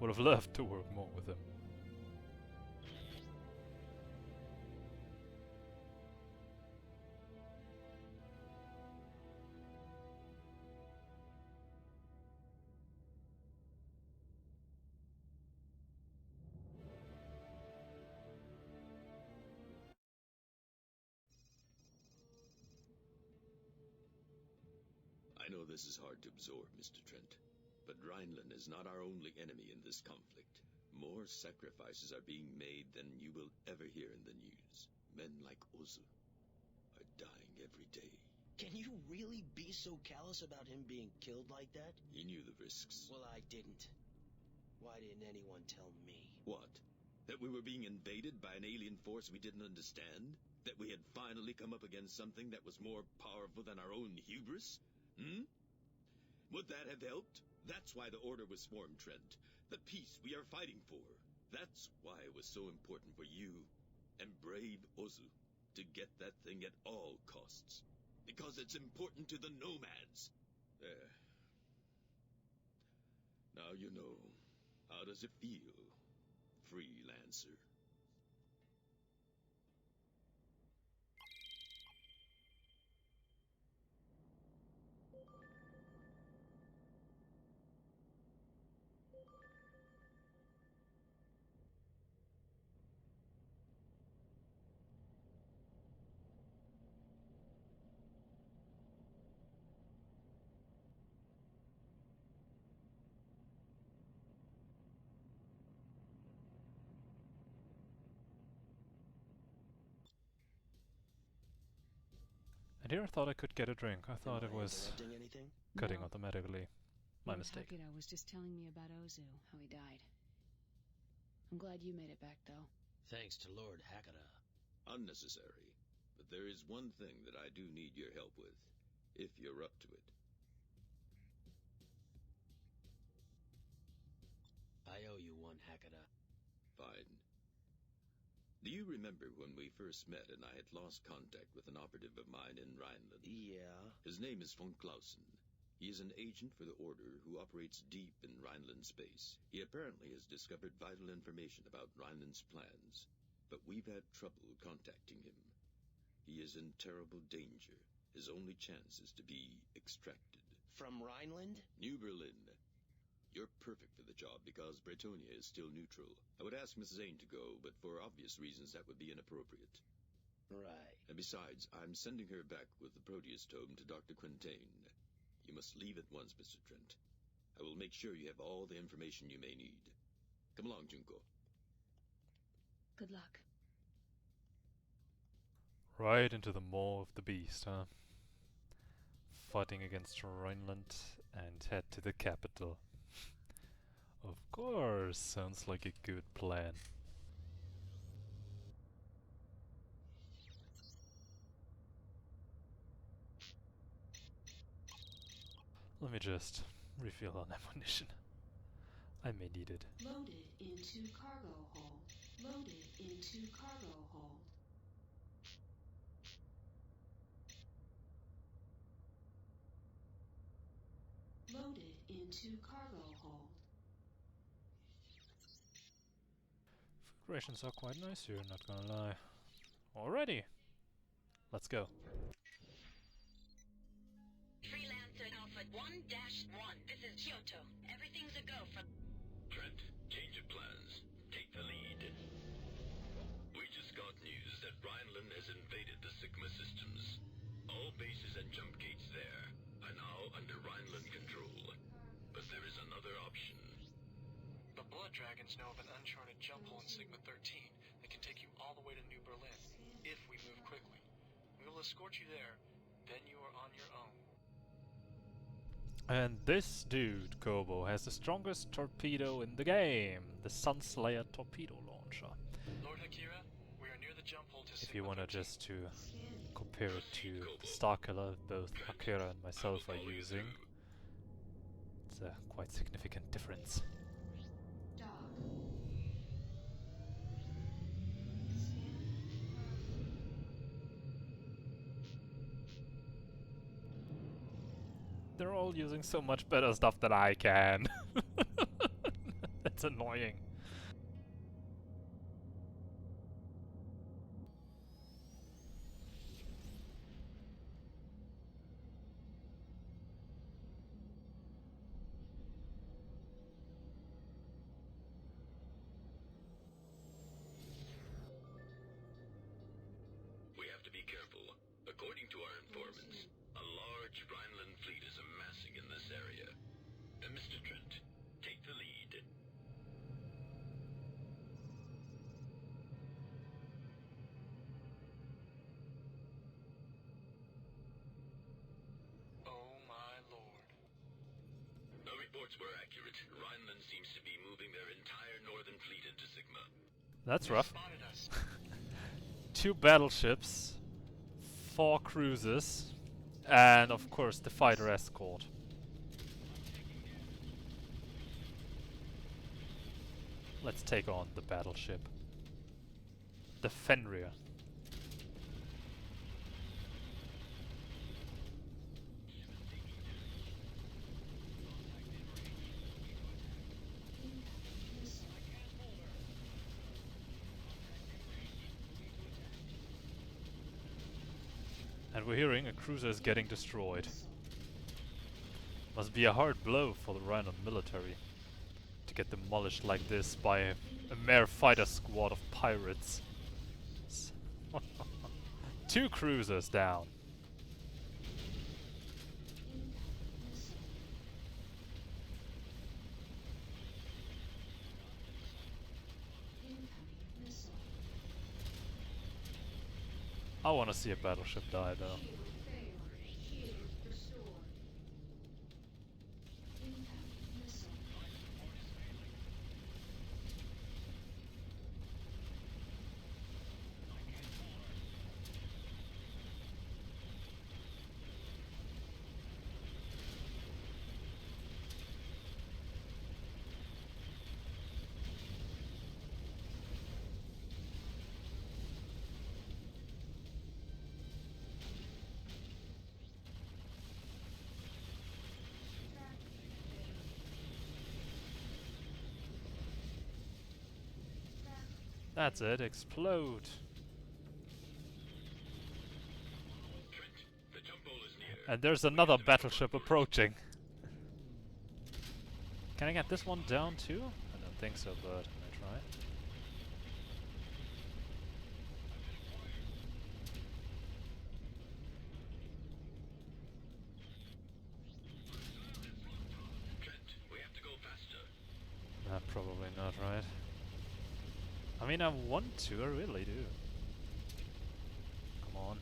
have loved to work more with him.
I know this is hard to absorb, Mr. Trent, but Rheinland is not our only enemy in this conflict. More sacrifices are being made than you will ever hear in the news. Men like Ozu are dying every day.
Can you really be so callous about him being killed like that?
He knew the risks.
Well, I didn't. Why didn't anyone tell me?
What? That we were being invaded by an alien force we didn't understand? That we had finally come up against something that was more powerful than our own hubris? Would that have helped? That's why the order was formed, Trent. The peace we are fighting for. That's why it was so important for you and brave Ozu to get that thing at all costs. Because it's important to the nomads. There. Now you know. How does it feel, Freelancer?
And here I thought I could get a drink. I thought it
Am I
was
interrupting anything?
cutting
No.
automatically. My
Lord
mistake.
Hakeda was just telling me about Ozu, how he died. I'm glad you made it back, though.
Thanks to Lord Hakeda.
Unnecessary. But there is one thing that I do need your help with, if you're up to it.
I owe you one, Hakeda.
Fine. Do you remember when we first met and I had lost contact with an operative of mine in Rheinland?
Yeah.
His name is von Clausen. He is an agent for the Order who operates deep in Rheinland space. He apparently has discovered vital information about Rheinland's plans, but we've had trouble contacting him. He is in terrible danger. His only chance is to be extracted.
From Rheinland?
New Berlin. You're perfect for the job because Bretonia is still neutral. I would ask Mrs. Zane to go, but for obvious reasons that would be inappropriate.
Right.
And besides, I'm sending her back with the Proteus tome to Dr. Quintain. You must leave at once, Mr. Trent. I will make sure you have all the information you may need. Come along, Junko.
Good luck.
Right into the maw of the beast, huh? Fighting against Rheinland and head to the capital. Of course, sounds like a good plan. Let me just refill on ammunition. I may need it.
Loaded into cargo hold. Loaded into cargo hold. Loaded into cargo hold.
Food rations are quite nice here, not gonna lie. Alrighty! Let's go.
Freelancer Alpha 1-1. This is Kyoto. Everything's a go from...
Trent, change of plans. Take the lead. We just got news that Rheinland has invaded the Sigma systems. All bases and jump gates there are now under Rheinland control. But there is another option.
The Blood Dragons know of an uncharted jump hole in Sigma 13 that can take you all the way to New Berlin, if we move quickly. We will escort you there, then you are on your own.
And this dude, Kobo, has the strongest torpedo in the game, the Sunslayer torpedo launcher.
Lord Akira, we are near the jump hole to
If
Sigma
you wanna
13.
just to compare it to the Star Killer both Akira and myself are using, it's a quite significant difference.
Dock.
They're all using so much better stuff than I can. That's annoying.
We have to be careful. According to our informants, a large Rheinland fleet is amassing in this area. Mr. Trent, take the lead.
Oh my lord.
The reports were accurate. Rheinland seems to be moving their entire northern fleet into Sigma.
That's
They
rough.
spotted us.
2 battleships, 4 cruisers, and of course the fighter escort. Let's take on the battleship. The Fenrir. And we're hearing a cruiser is getting destroyed. Must be a hard blow for the Rheinland military to get demolished like this by a mere fighter squad of pirates. 2 cruisers down. I want to see a battleship die though. That's it, explode.
Trent, the jump hole is near.
And there's another battleship approaching. Can I get this one down too? I don't think so, but I'm gonna try.
Trent, we have to go faster.
Probably not, right? I mean, I want to, I really do. Come on.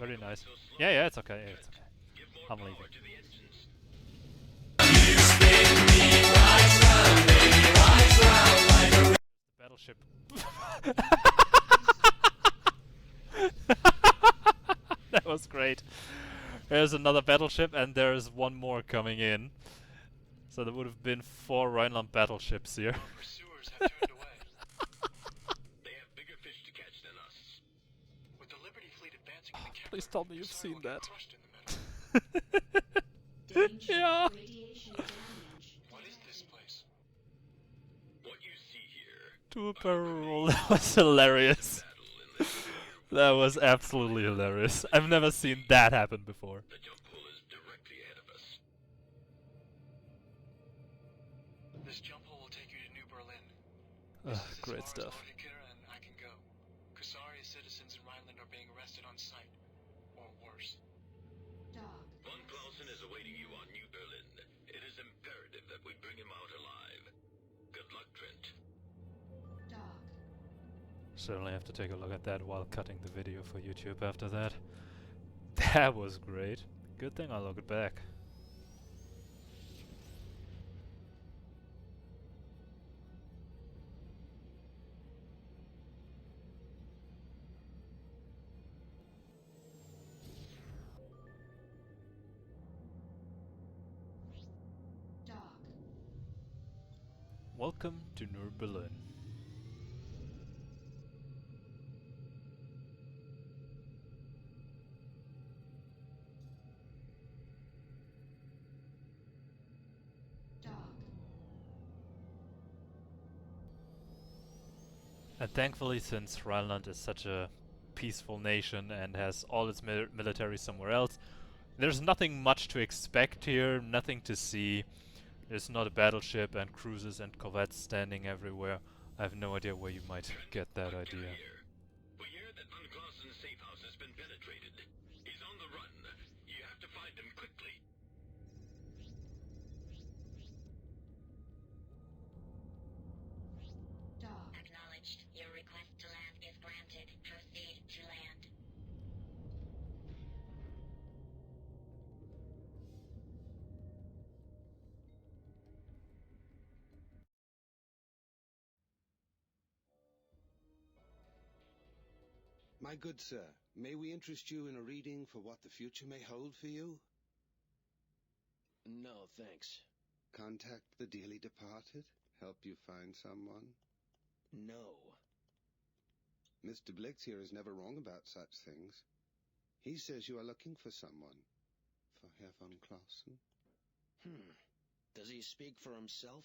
Very nice. Yeah, yeah, it's okay, it's okay. I'm leaving. The battleship. That was great. There's another battleship and there's one more coming in. So there would have been 4 Rheinland battleships here.
Pursuers have turned away.
They have bigger fish to catch than us.
With the Liberty fleet advancing in the Kepler,
Please tell me you've
Kusari
seen
will get
that.
crushed in the middle.
Yeah.
What is this place?
What you see here.
To a barrel. That was hilarious. That was absolutely hilarious. I've never seen that happen before.
The jump hole is directly ahead of us.
This jump hole will take you to New Berlin.
Great stuff.
And I can go. Kusari citizens in Rheinland are being arrested on sight, or worse.
Von Clausen is awaiting you on New Berlin. It is imperative that we bring him out alive. Good luck, Trent.
Certainly have to take a look at that while cutting the video for YouTube after that. That was great. Good thing I looked back. Welcome to New Berlin. And thankfully, since Rheinland is such a peaceful nation and has all its military somewhere else, there's nothing much to expect here, nothing to see. There's not a battleship and cruisers and corvettes standing everywhere. I have no idea where you might get that idea.
We hear that Von Clausen's safe house has been penetrated. He's on the run. You have to find him quickly.
Acknowledged. Your request to land is granted. Proceed to land.
My good sir, may we interest you in a reading for what the future may hold for you?
No, thanks.
Contact the dearly departed? Help you find someone?
No.
Mr. Blix here is never wrong about such things. He says you are looking for someone. For Herr von Clausen?
Does he speak for himself?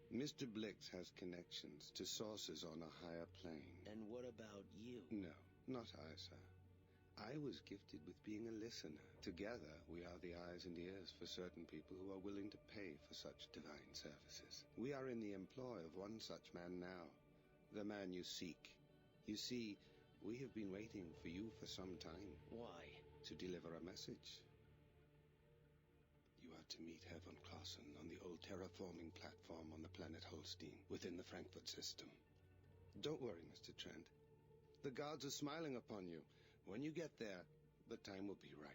Mr. Blix has connections to sources on a higher plane.
And what about you?
No, not I, sir. I was gifted with being a listener. Together, we are the eyes and ears for certain people who are willing to pay for such divine services. We are in the employ of one such man now, the man you seek. You see, we have been waiting for you for some time.
Why?
To deliver a message. You are to meet Herr von Clausen on the old terraforming platform on the planet Holstein, within the Frankfurt system. Don't worry, Mr. Trent. The gods are smiling upon you. When you get there, the time will be right.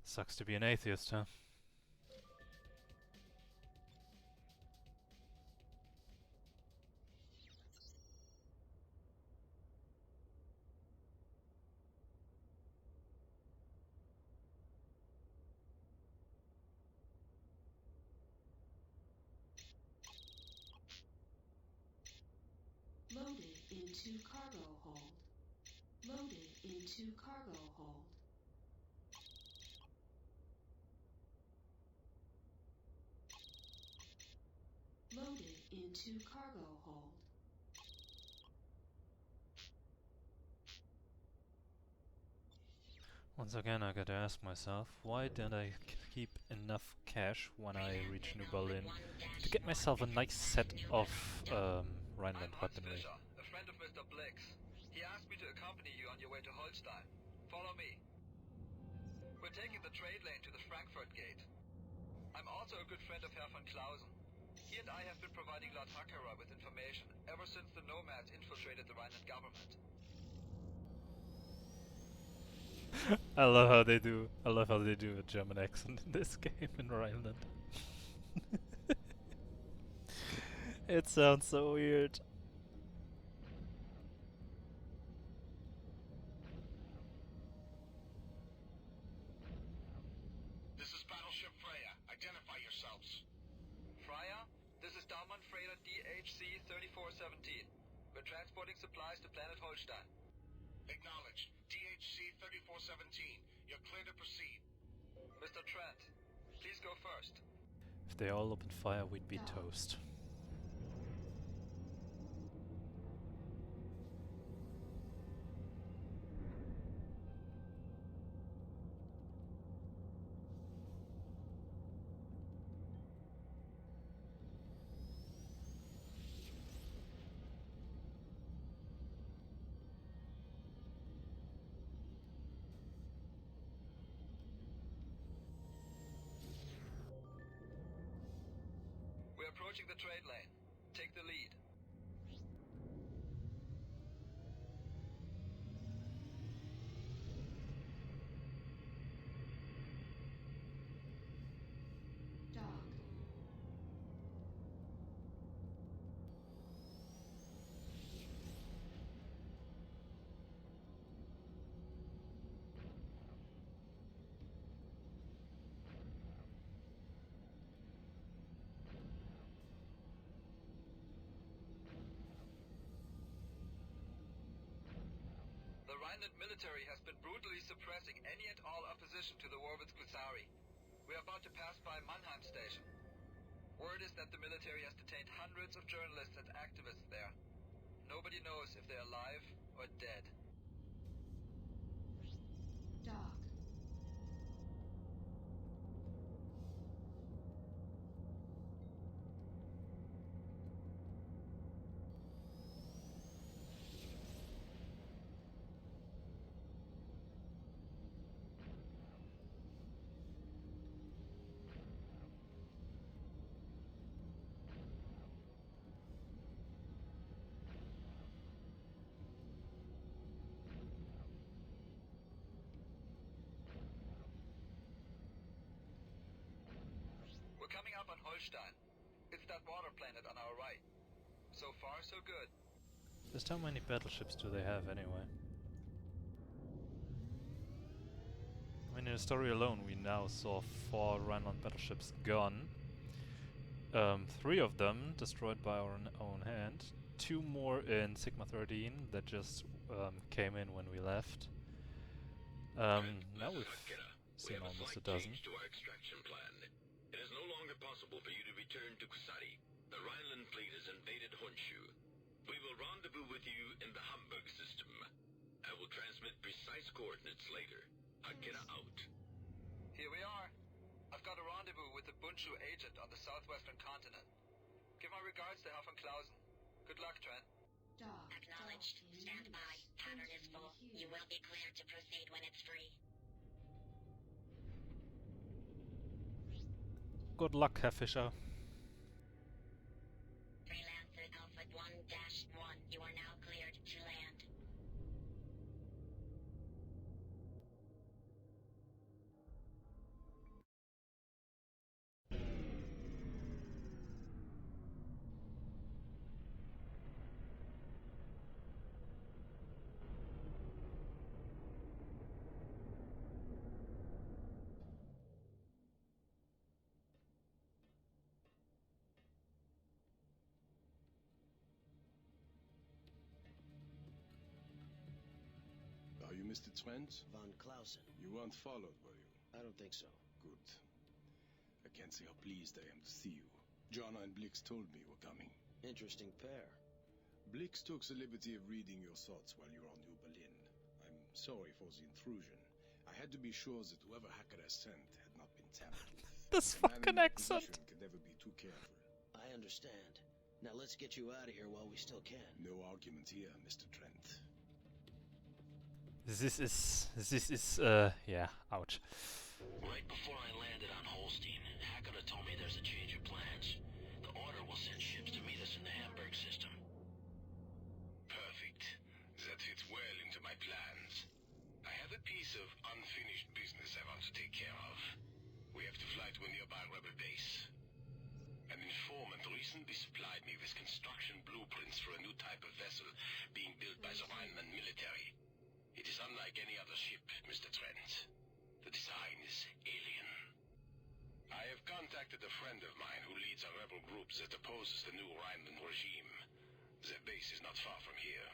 Sucks to be an atheist, huh?
Loaded into cargo hold. Loaded into cargo hold. Loaded into cargo hold.
Once again, I gotta ask myself, why didn't I keep enough cash when I reach New Berlin to get myself a nice set of Rheinland weaponry?
A friend of Mr. Blix. He asked me to accompany you on your way to Holstein. Follow me. We're taking the trade lane to the Frankfurt gate. I'm also a good friend of Herr von Clausen. He and I have been providing Lord Hakara with information ever since the nomads infiltrated the Rheinland government.
I love how they do a German accent in this game in Rheinland. It sounds so weird.
This is Battleship Freya. Identify yourselves.
Freya, this is Daumann Freighter DHC 3417. We're transporting supplies to planet Holstein.
Acknowledged. DHC 3417. You're clear to proceed.
Mr. Trent, please go first.
If they all opened fire, we'd be toast.
We're approaching the trade lane. Take the lead.
Dock.
Rheinland military has been brutally suppressing any and all opposition to the war with Kusari. We are about to pass by Mannheim station. Word is that the military has detained hundreds of journalists and activists there. Nobody knows if they're alive or dead.
Doc.
We're coming up on Holstein. It's that water planet on our right. So far, so good.
Just how many battleships do they have anyway? I mean, in the story alone, we now saw 4 Rheinland battleships gone. 3 of them destroyed by our own hand. 2 more in Sigma 13 that just came in when we left. Now we've seen almost a dozen.
To our extraction plan. It is no longer possible for you to return to Kusari. The Rheinland fleet has invaded Honshu. We will rendezvous with you in the Hamburg system. I will transmit precise coordinates later. Akira out.
Here we are. I've got a rendezvous with the Bundschu agent on the southwestern continent. Give my regards to Herr von Clausen. Good luck, Trent.
Doc.
Acknowledged. Stand by. Pattern is full. You will be cleared to proceed when it's free.
Good luck, Herr Fischer.
Freelancer Alpha 1-1. You are now cleared to land.
Are you Mr. Trent?
Von Clausen.
You weren't followed, were you?
I don't think so.
Good. I can't say how pleased I am to see you. Journy and Blix told me you were coming.
Interesting pair.
Blix took the liberty of reading your thoughts while you were on New Berlin. I'm sorry for the intrusion. I had to be sure that whoever Hacker has sent had not been tampered with.
This
A man in
fucking
my
accent!
position can never be too careful.
I understand. Now let's get you out of here while we still can.
No argument here, Mr. Trent.
This is, yeah, ouch.
Right before I landed on Holstein, Hacker told me there's a change of plans. The Order will send ships to meet us in the Hamburg system.
Perfect. That fits well into my plans. I have a piece of unfinished business I want to take care of. We have to fly to a nearby rebel base. An informant recently supplied me with construction blueprints for a new type of vessel being built by the Rheinland military. It is unlike any other ship, Mr. Trent. The design is alien. I have contacted a friend of mine who leads a rebel group that opposes the new Rheinland regime. Their base is not far from here.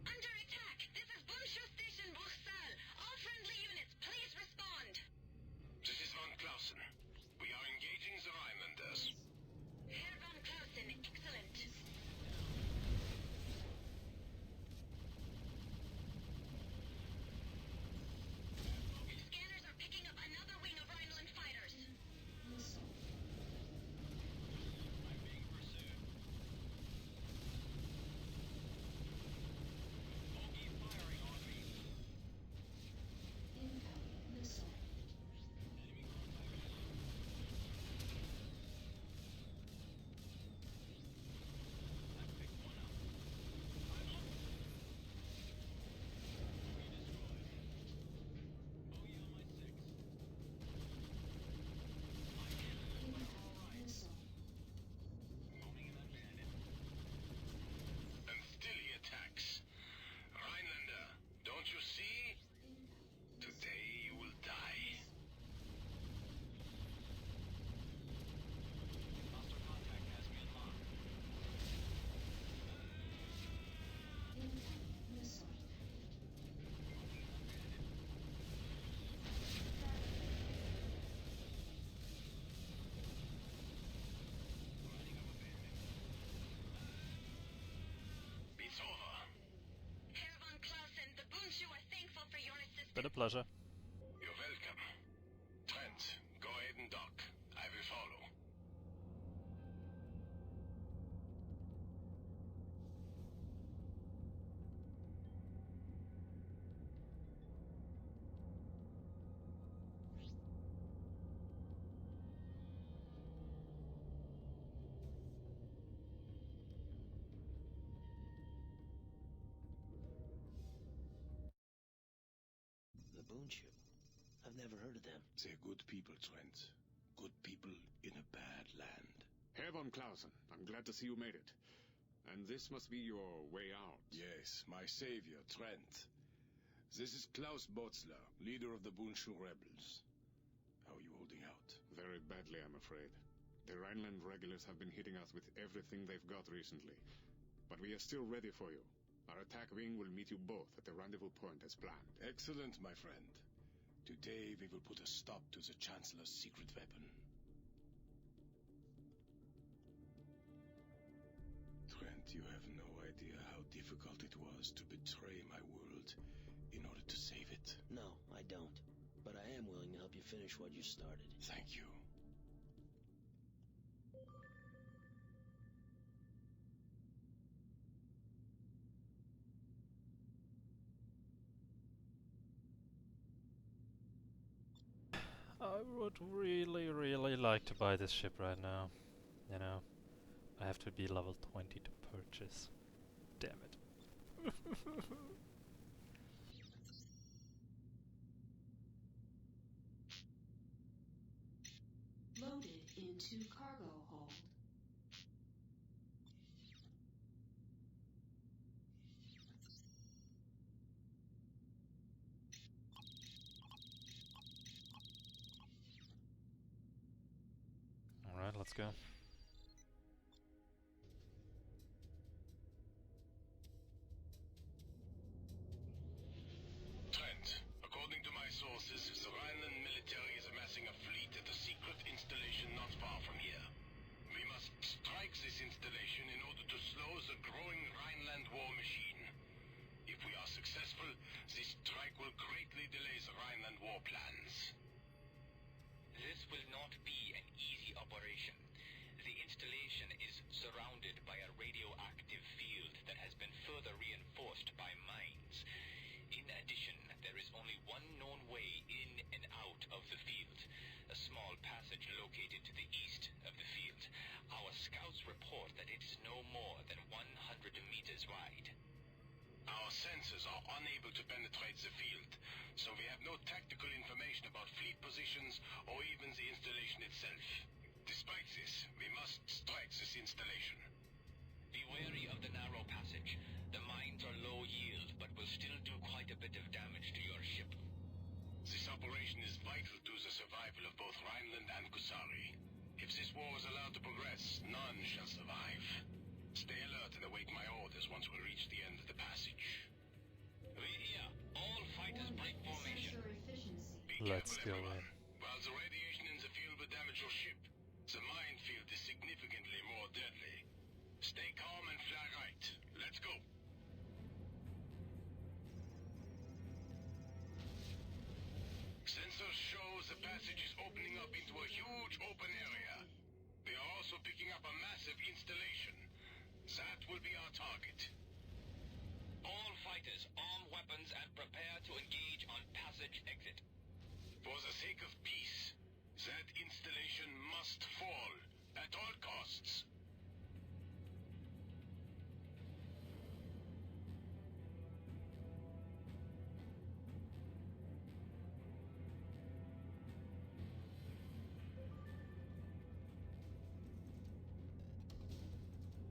Under attack! This is Bundschu Station, Bruxelles. All friendly units, please respond.
This is von Clausen. We are engaging the Rhinelanders.
pleasure.
You're welcome. Trent, go ahead and dock. I will follow.
The Boon Ship. I've never heard of them.
They're good people, Trent. Good people in a bad land.
Herr von Clausen, I'm glad to see you made it. And this must be your way out.
Yes, my savior, Trent. This is Klaus Botzler, leader of the Bunshu rebels. How are you holding out?
Very badly, I'm afraid. The Rheinland regulars have been hitting us with everything they've got recently. But we are still ready for you. Our attack wing will meet you both at the rendezvous point as planned.
Excellent, my friend. Today we will put a stop to the Chancellor's secret weapon. Trent, you have no idea how difficult it was to betray my world in order to save it.
No, I don't. But I am willing to help you finish what you started.
Thank you.
I would really, really like to buy this ship right now. You know, I have to be level 20 to purchase. Damn it.
Loaded into cargo hold.
Alright, let's go.
Trent, according to my sources, the Rheinland military is amassing a fleet at a secret installation not far from here. We must strike this installation in order to slow the growing Rhineland war machine. If we are successful, this strike will greatly delay the Rhineland war plans.
This will not be an easy operation. The installation is surrounded by a radioactive field that has been further reinforced by mines. In addition, there is only one known way in and out of the field, a small passage located to the east of the field. Our scouts report that it is no more than 100 meters wide.
Our sensors are unable to penetrate the field, so we have no tactical information about fleet positions or even the installation itself. Despite this, we must strike this installation.
Be wary of the narrow passage. The mines are low yield, but will still do quite a bit of damage to your ship.
This operation is vital to the survival of both Rheinland and Kusari. If this war is allowed to progress, none shall survive. Stay alert and await my orders once we reach the end of the passage.
We hear. All fighters break formation.
Let's go in.
While the radiation in the field will damage your ship, the minefield is significantly more deadly. Stay calm and fly right. Let's go. Sensors show the passage is opening up into a huge open area. They are also picking up a massive installation. That will be our target.
All fighters, arm weapons and prepare to engage on passage exit.
For the sake of peace, that installation must fall at all costs.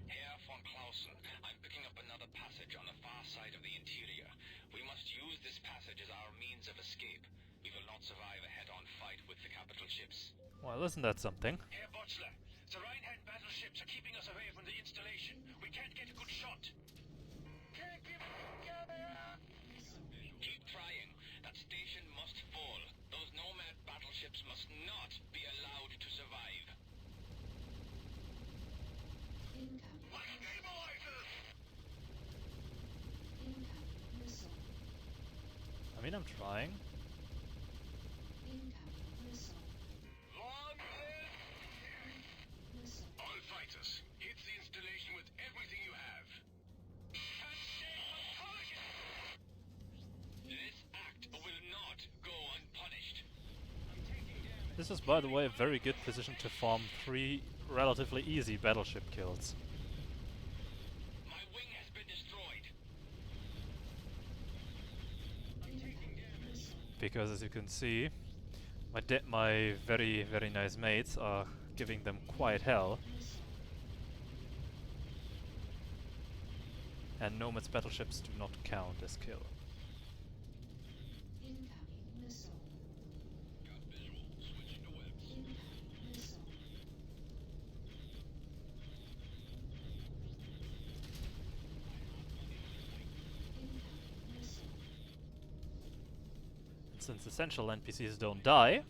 Herr von Clausen, I'm picking up another passage on the far side of the interior. We must use this passage as our means of escape. We will not survive a head-on fight with the capital ships.
Well, isn't that something?
Herr Botzler, the Rheinland battleships are keeping us away from the installation. We can't get a good shot. Can't keep together.
Keep trying. That station must fall. Those nomad battleships must not be allowed to survive.
I mean, I'm trying. This is, by the way, a very good position to farm 3 relatively easy battleship kills.
My wing has been destroyed.
Because as you can see, my very, very nice mates are giving them quite hell. And Nomad's battleships do not count as kill. Since essential NPCs don't die,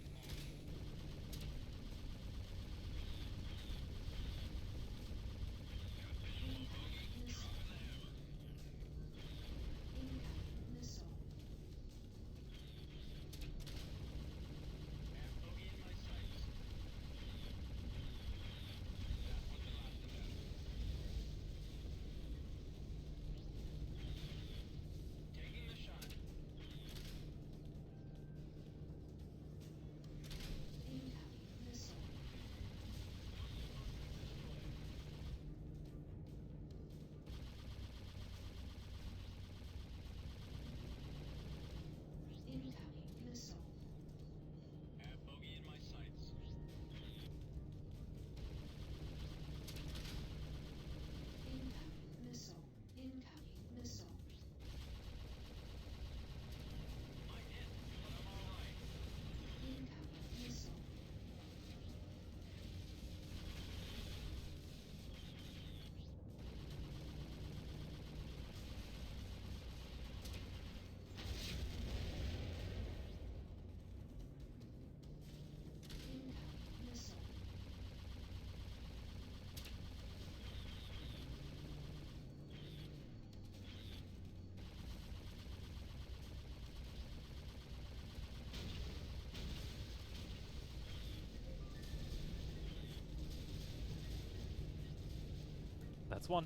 that's one.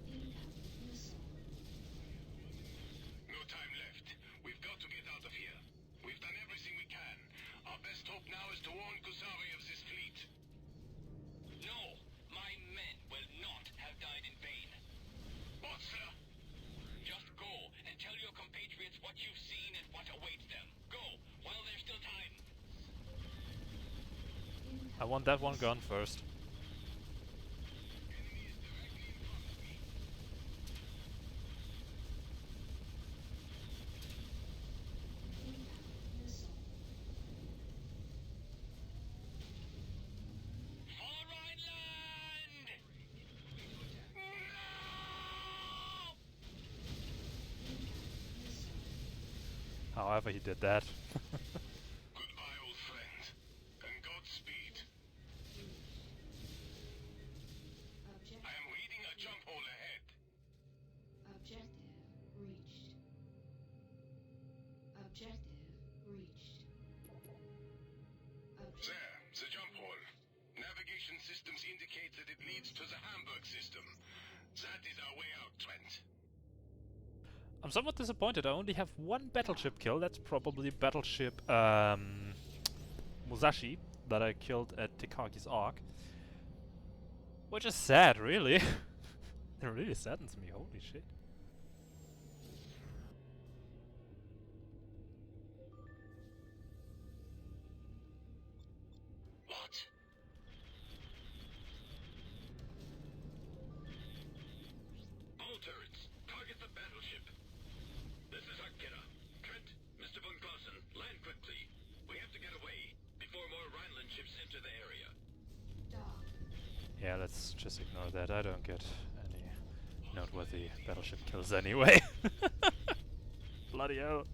No time left. We've got to get out of here. We've done everything we can. Our best hope now is to warn Kusari of this fleet.
No, my men will not have died in vain.
What, sir?
Just go and tell your compatriots what you've seen and what awaits them. Go, while there's still time.
I want that one gone first. However he did that.
Goodbye, old friend. And Godspeed. I am reading a jump hole ahead.
Objective reached. Objective reached.
There, the jump hole. Navigation systems indicate that it leads to the Hamburg system. That is our way out, Trent.
I'm somewhat disappointed. I only have 1 battleship kill. That's probably battleship Musashi that I killed at Tekaki's Ark. Which is sad, really. It really saddens me. Holy shit.
What?
All turrets, target the battleship. This is Akira. Trent, Mr. von Clausen, land quickly. We have to get away before more Rheinland ships enter the area.
Yeah, let's just ignore that. I don't get any noteworthy battleship kills anyway. Bloody hell.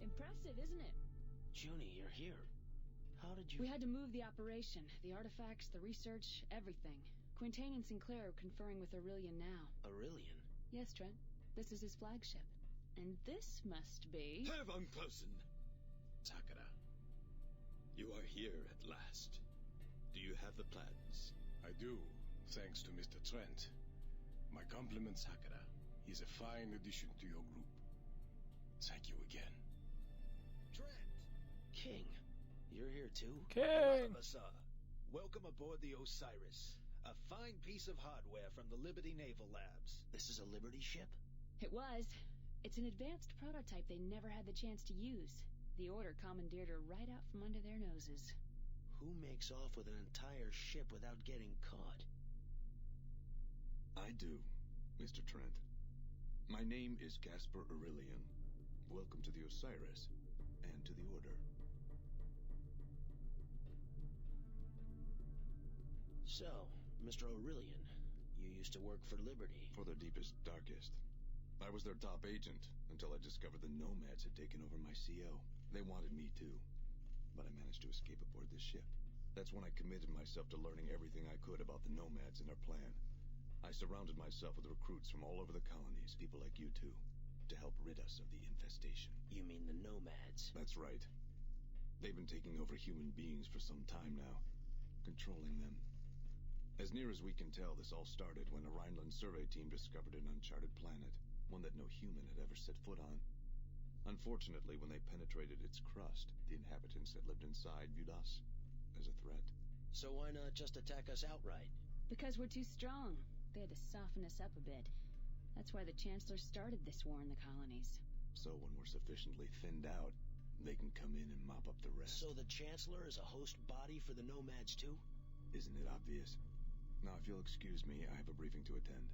Impressive, isn't it?
Journy, you're here. How did you...
We had to move the operation, the artifacts, the research, everything. Quintain and Sinclair are conferring with Aurelian now.
Aurelian?
Yes, Trent. This is his flagship. And this must be...
Herr von Clausen!
Takara.
You are here at last. Do you have the plans?
I do, thanks to Mr. Trent. My compliments, Hakata. He's a fine addition to your group. Thank you again.
Trent! King, you're here too?
King!
A lot of us are. Welcome aboard the Osiris. A fine piece of hardware from the Liberty Naval Labs. This is a Liberty ship?
It was. It's an advanced prototype they never had the chance to use. The Order commandeered her right out from under their noses.
Who makes off with an entire ship without getting caught?
I do, Mr. Trent. My name is Casper Aurelian. Welcome to the Osiris, and to the Order.
So, Mr. Aurelian, you used to work for Liberty.
For their deepest, darkest. I was their top agent, until I discovered the Nomads had taken over my CO. They wanted me too, but I managed to escape aboard this ship. That's when I committed myself to learning everything I could about the Nomads and their plan. I surrounded myself with recruits from all over the colonies, people like you two, to help rid us of the infestation.
You mean the Nomads?
That's right. They've been taking over human beings for some time now, controlling them. As near as we can tell, this all started when a Rheinland survey team discovered an uncharted planet, one that no human had ever set foot on. Unfortunately, when they penetrated its crust, the inhabitants that lived inside viewed us as a threat.
So why not just attack us outright?
Because we're too strong. They had to soften us up a bit. That's why the Chancellor started this war in the colonies.
So when we're sufficiently thinned out, they can come in and mop up the rest.
So the Chancellor is a host body for the Nomads too?
Isn't it obvious? Now, if you'll excuse me, I have a briefing to attend.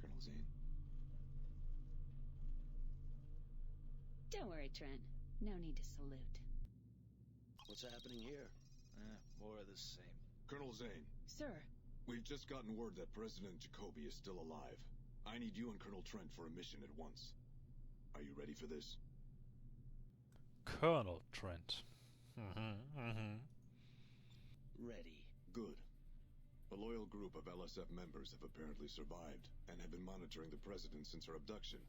Colonel Zane.
Don't worry, Trent. No need to salute.
What's happening here?
More of the same.
Colonel Zane.
Sir.
We've just gotten word that President Jacoby is still alive. I need you and Colonel Trent for a mission at once. Are you ready for this?
Colonel Trent.
Ready.
Good. A loyal group of LSF members have apparently survived and have been monitoring the President since her abduction.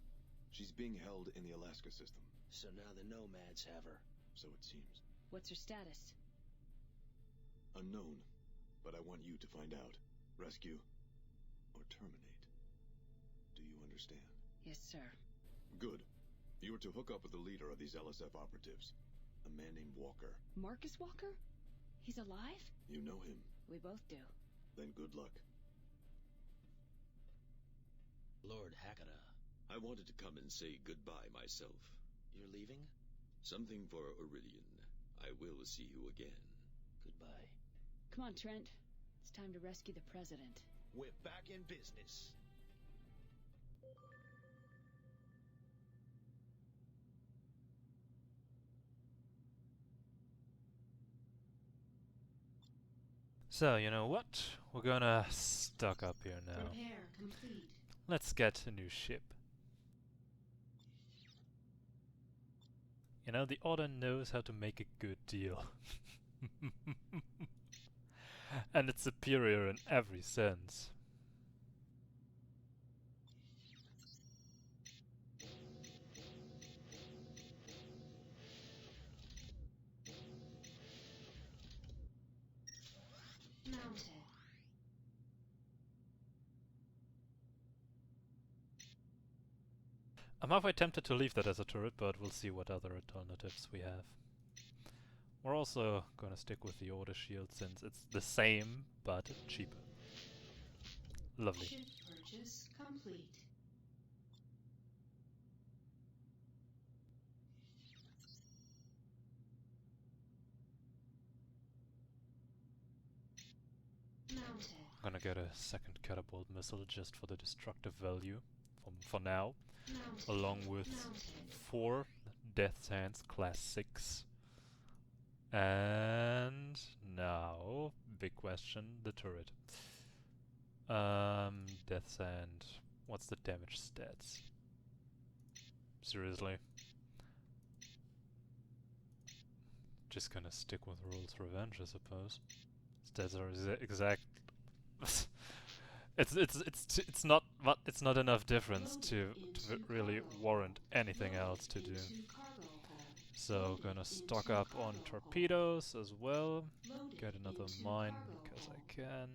She's being held in the Alaska system.
So now the Nomads have her.
So it seems.
What's her status?
Unknown. But I want you to find out. Rescue or terminate. Do you understand?
Yes, sir.
Good. You are to hook up with the leader of these LSF operatives. A man named Walker.
Marcus Walker? He's alive?
You know him.
We both do.
Then good luck.
Lord Hakata.
I wanted to come and say goodbye myself.
You're leaving?
Something for Aurelian. I will see you again.
Goodbye.
Come on, Trent. It's time to rescue the President.
We're back in business.
So, you know what? We're gonna stock up here now.
Repair complete.
Let's get a new ship. You know, the Order knows how to make a good deal. And it's superior in every sense.
Mounted.
I'm halfway tempted to leave that as a turret, but we'll see what other alternatives we have. We're also gonna stick with the Order shield since it's the same, but cheaper. Lovely.
Ship purchase complete. Mounted.
I'm gonna get a second catapult missile just for the destructive value for now.
Mounted.
Along with
Mounted.
4 Death's Hands Class 6. And now, big question, the turret. Death's Hand. What's the damage stats? Seriously? Just gonna stick with Rolls Revenge, I suppose. Stats are exact. It's not enough difference to really warrant anything else to do. So gonna stock up on torpedoes as well. Get another mine because I can.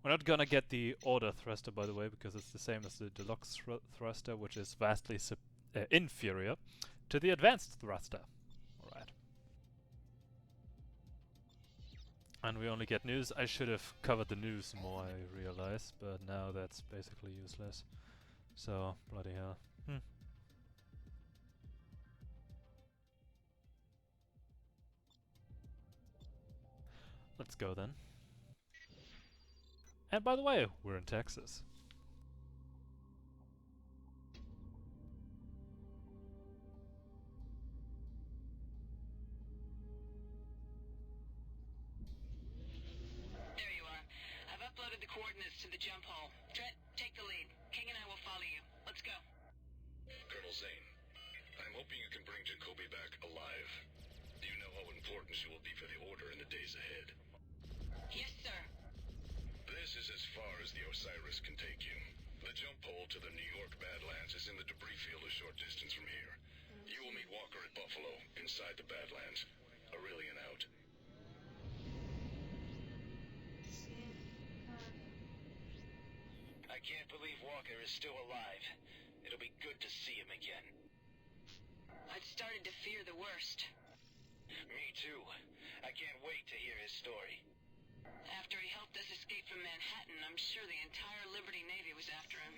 We're not gonna get the order thruster, by the way, because it's the same as the deluxe thruster, which is vastly inferior to the advanced thruster. Alright. And we only get news. I should have covered the news more, I realize, but now that's basically useless. So, bloody hell. Let's go then. And by the way, we're in Texas.
There you are. I've uploaded the coordinates to the jump hole. Trent, take the lead. King and I will follow you. Let's go.
Colonel Zane, I'm hoping you can bring Jacoby back alive. Do you know how important she will be for the Order in the days ahead?
Yes, sir.
This is as far as the Osiris can take you. The jump hole to the New York Badlands is in the debris field a short distance from here. You will meet Walker at Buffalo, inside the Badlands. Aurelian out.
I can't believe Walker is still alive. It'll be good to see him again.
I'd started to fear the worst.
Me too. I can't wait to hear his story.
After he helped us escape from Manhattan, I'm sure the entire Liberty Navy was after him.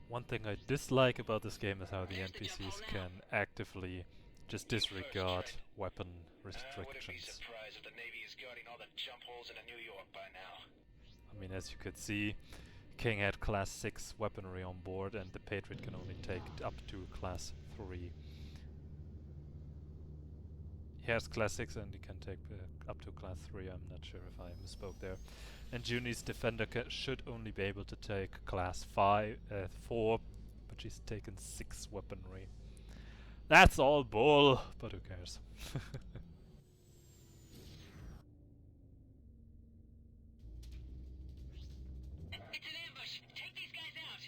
One thing I dislike about this game is how the NPCs can actively just disregard weapon
I wouldn't be
restrictions.
surprised if the Navy is guarding all the jump holes in New York by now.
I mean, as you could see, King had class 6 weaponry on board and the Patriot can only take up to class 3. He has class 6 and he can take up to class 3, I'm not sure if I misspoke there. And Journey's defender should only be able to take class 4, but she's taken 6 weaponry. That's all bull, but who cares?
It's an ambush. Take these guys out.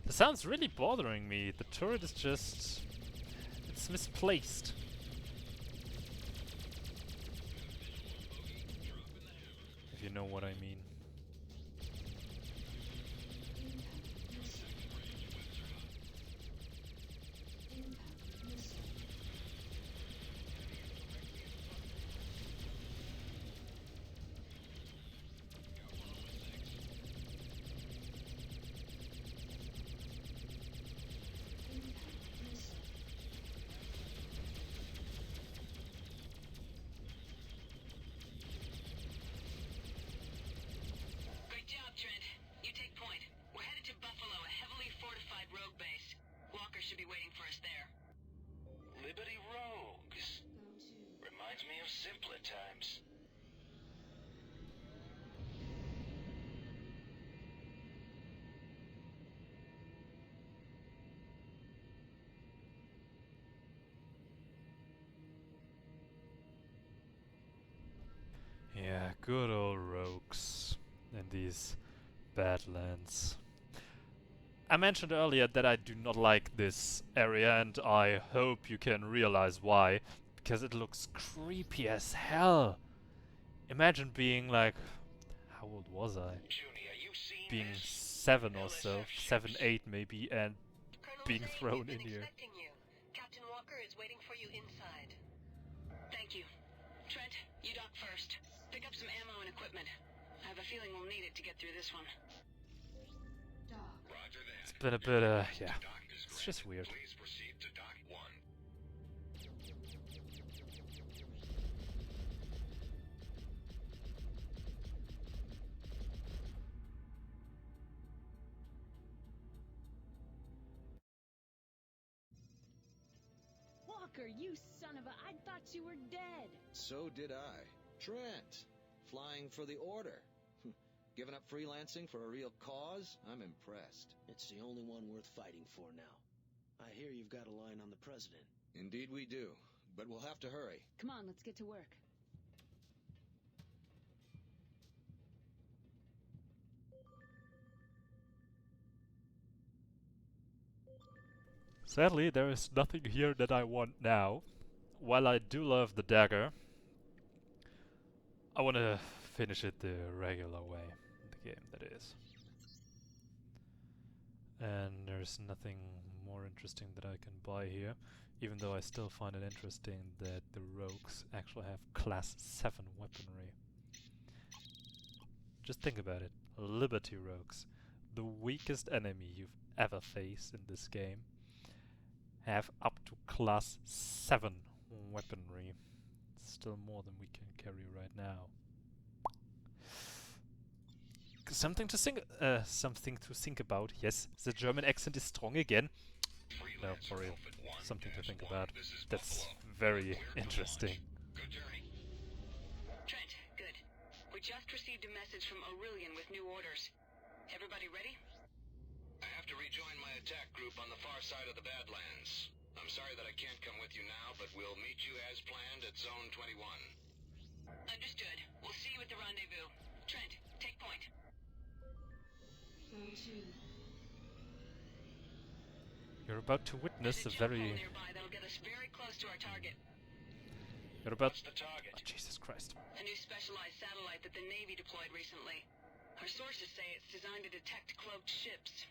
The sound's really bothering me. The turret is just... it's misplaced. If you know what I mean.
Great job, Trent. You take point. We're headed to Buffalo, a heavily fortified rogue base. Walker should be waiting for us there.
Liberty Rogues. Reminds me of simpler times.
Yeah, good old rogues in these Badlands. I mentioned earlier that I do not like this area and I hope you can realize why. Because it looks creepy as hell. Imagine being like... how old was I?
Journey, are you seeing
Being
this?
7 or so, 7, 8 maybe, and
Colonel
being
Zane,
thrown
we've
in
been
here.
expecting you. Captain Walker is waiting for you inside. Thank you. Trent, you dock first. Pick up some ammo and equipment. I have a feeling we'll need it to get through this one.
Roger that.
It's been a bit, yeah. It's just weird.
Please proceed to dock 1.
Walker, you son of a... I thought you were dead.
So did I. Trent, flying for the Order. Giving up freelancing for a real cause? I'm impressed.
It's the only one worth fighting for now. I hear you've got a line on the president.
Indeed we do, but we'll have to hurry.
Come on, let's get to work.
Sadly, there is nothing here that I want now. While I do love the dagger, I want to finish it the regular way. The game, that is. And there's nothing more interesting that I can buy here, even though I still find it interesting that the rogues actually have class 7 weaponry. Just think about it. Liberty rogues, the weakest enemy you've ever faced in this game, have up to class 7 weaponry. Still more than we can carry right now. Something to think about. Yes, the German accent is strong again. No, for real. Something to think about. That's very interesting.
Good journey. Trent, good. We just received a message from Aurelian with new orders. Everybody ready?
I have to rejoin my attack group on the far side of the Badlands. I'm sorry that I can't come with you now, but we'll meet you as planned at Zone 21.
Understood. We'll see you at the rendezvous. Trent, take point.
You're about to witness a very...
That'll get us very close to our target.
You're about...
What's the target?
Oh, Jesus Christ.
A new specialized satellite that the Navy deployed recently. Our sources say it's designed to detect cloaked ships.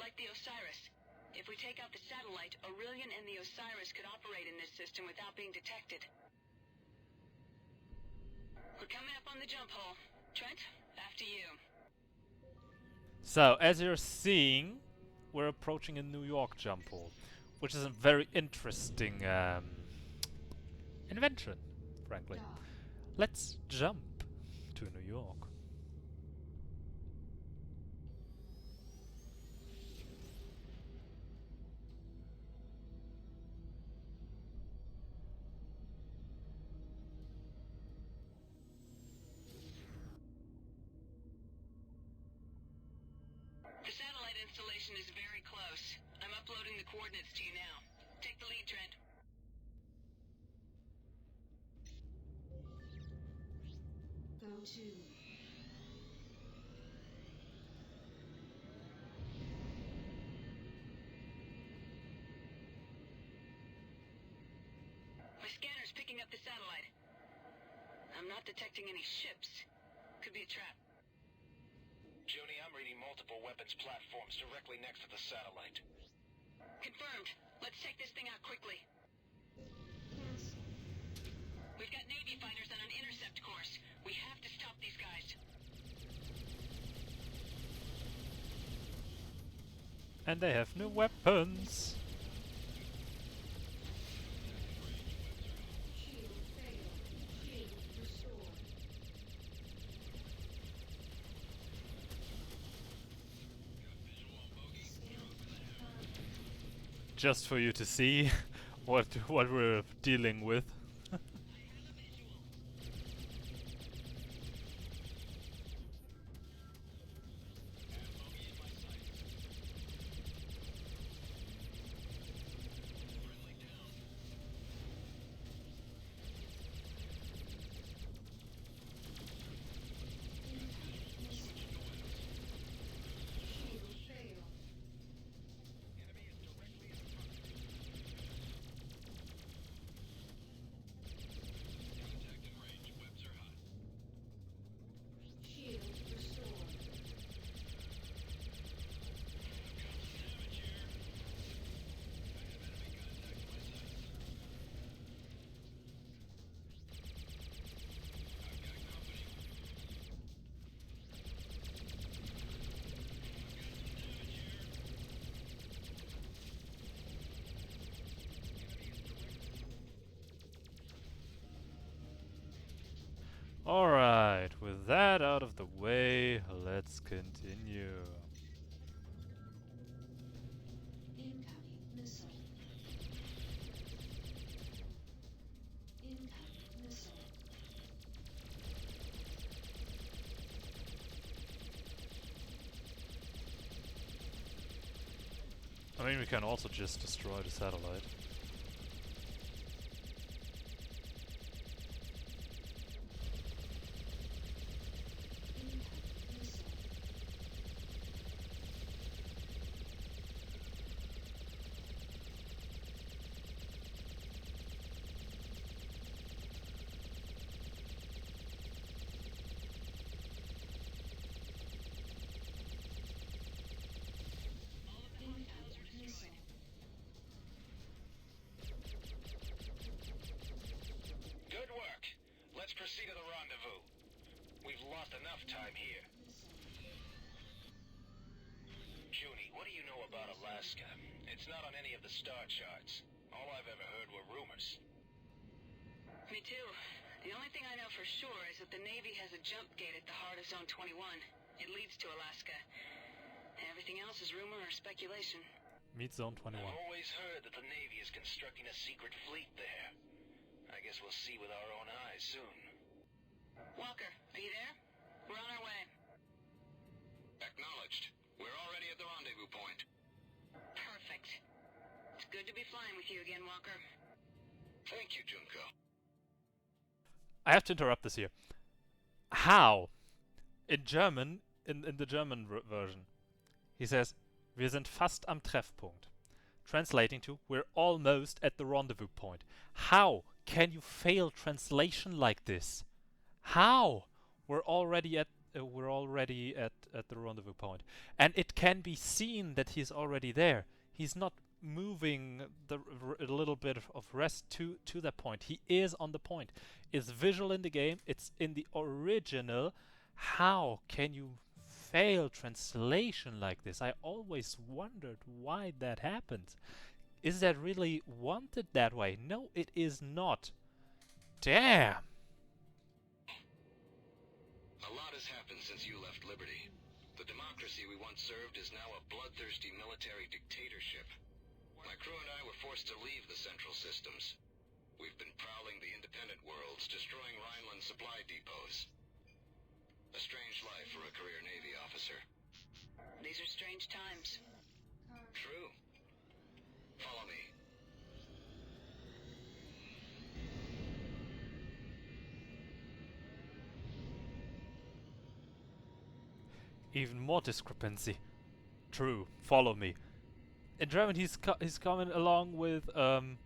Like the Osiris. If we take out the satellite, Aurelian and the Osiris could operate in this system without being detected. We're coming up on the jump hole. Trent, after you.
So, as you're seeing, we're approaching a New York jump hole, which is a very interesting invention, frankly. Let's jump to New York.
The satellite installation is very close. I'm uploading the coordinates to you now. Take the lead, Trent.
Go to.
My scanner's picking up the satellite. I'm not detecting any ships. Could be a trap.
Journey, I'm reading multiple weapons platforms directly next to the satellite.
Confirmed. Let's take this thing out quickly. We've got Navy fighters on an intercept course. We have to stop these guys.
And they have new weapons. Just for you to see what we're dealing with. Alright, with that out of the way, let's continue.
Incoming missile. Incoming missile.
I mean, we can also just destroy the satellite.
Good work. Let's proceed to the rendezvous. We've lost enough time here. Journy, what do you know about Alaska? It's not on any of the star charts. All I've ever heard were rumors.
Me too. The only thing I know for sure is that the Navy has a jump gate at the heart of Zone 21. It leads to Alaska. Everything else is rumor or speculation.
Meet Zone 21.
I've always heard that the Navy is constructing a secret fleet there. I guess we'll see with our own eyes soon.
Walker, are you there? We're on our way.
Acknowledged. We're already at the rendezvous point.
Perfect. It's good to be flying with you again, Walker.
Thank you, Junko.
I have to interrupt this here. How? In German, in the German version, he says, "Wir sind fast am Treffpunkt." Translating to, "We're almost at the rendezvous point." How can you fail translation like this? How? We're already at the rendezvous point, and it can be seen that he's already there. He's not moving a little bit of rest to that point. He is on the point. It's visual in the game. It's in the original. How can you fail translation like this? I always wondered why that happens. Is that really wanted that way? No, it is not. Damn.
A lot has happened since you left Liberty. The democracy we once served is now a bloodthirsty military dictatorship. My crew and I were forced to leave the central systems. We've been prowling the independent worlds, destroying Rheinland supply depots. A strange life for a career Navy officer.
These are strange times.
True. Follow me.
Even more discrepancy. True. Follow me. In German, he's coming along with, wir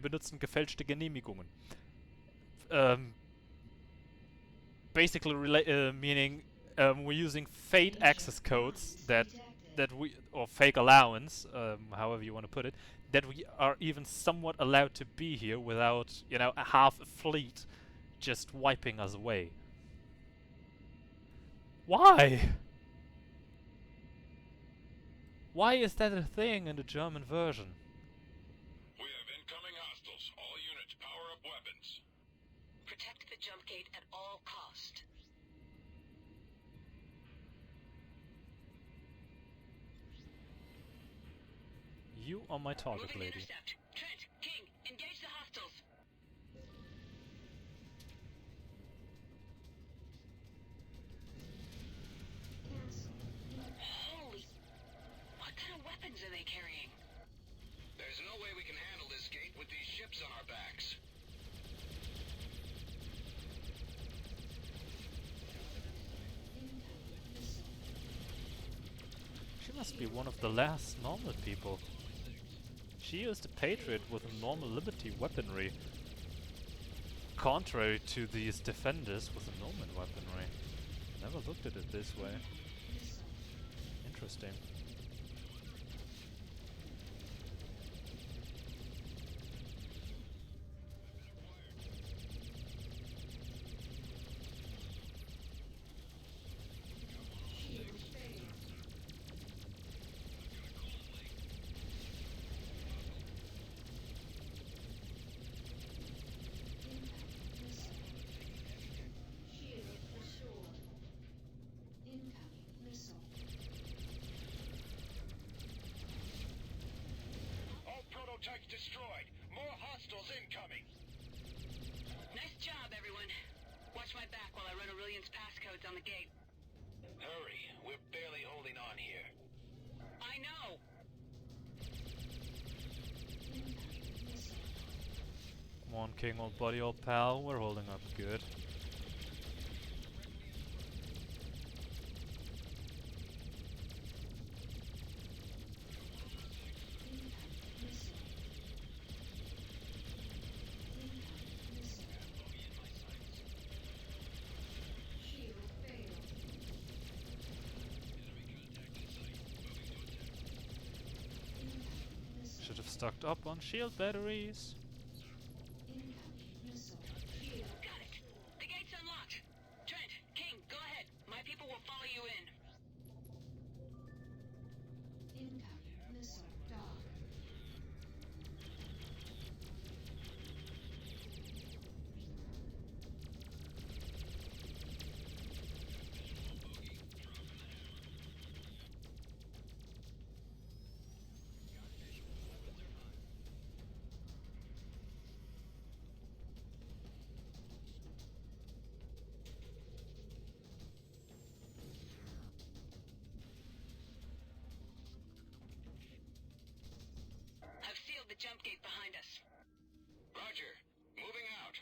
benutzen gefälschte Genehmigungen. Basically, meaning we're using fake access codes that we, or fake allowance, however you want to put it, that we are even somewhat allowed to be here without, you know, half a fleet just wiping us away. Why? Why is that a thing in the German version?
We have incoming hostiles. All units, power up weapons.
Protect the jump gate at all cost.
You are my target,
Moving
lady.
intercept. Trent, King, engage the hostiles. Holy... What kind of weapons are they carrying?
There's no way we can handle this gate with these ships on our backs.
She must be one of the last normal people. She used a Patriot with a normal Liberty weaponry, contrary to these defenders with a Norman weaponry. Never looked at it this way. Interesting.
Prototypes destroyed. More hostiles incoming.
Nice job, everyone. Watch my back while I run Aurelian's passcodes on the gate.
Hurry. We're barely holding on here.
I know.
Come on, King, old buddy, old pal. We're holding up good. Should have stocked up on shield batteries.
Got it. The gate's unlocked. Trent, King, go ahead. My people will follow you in.
Incoming missile dock.
I've sealed the jump gate behind us.
Roger. Moving out.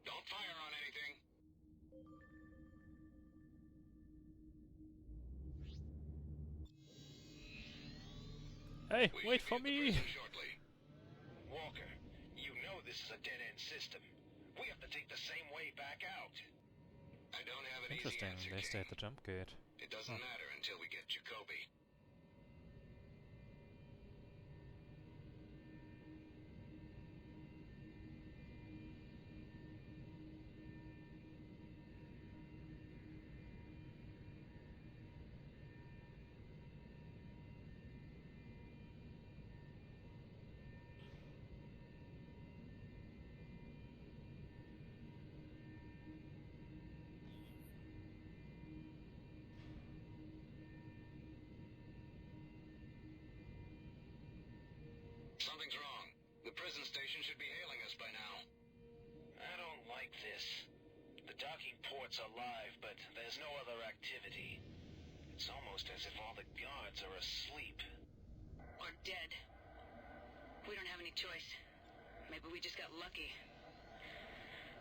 Don't fire on anything.
Hey,
We
wait
should
for
be at the
me!
prison shortly. Walker, you know this is a dead-end system. We have to take the same way back out. I don't have an easy
Interesting,
answer,
they stay
King.
at the jump gate.
It doesn't matter until we get Jacoby. Something's wrong. The prison station should be hailing us by now. I don't like this. The docking port's alive, but there's no other activity. It's almost as if all the guards are asleep.
Or dead. We don't have any choice. Maybe we just got lucky.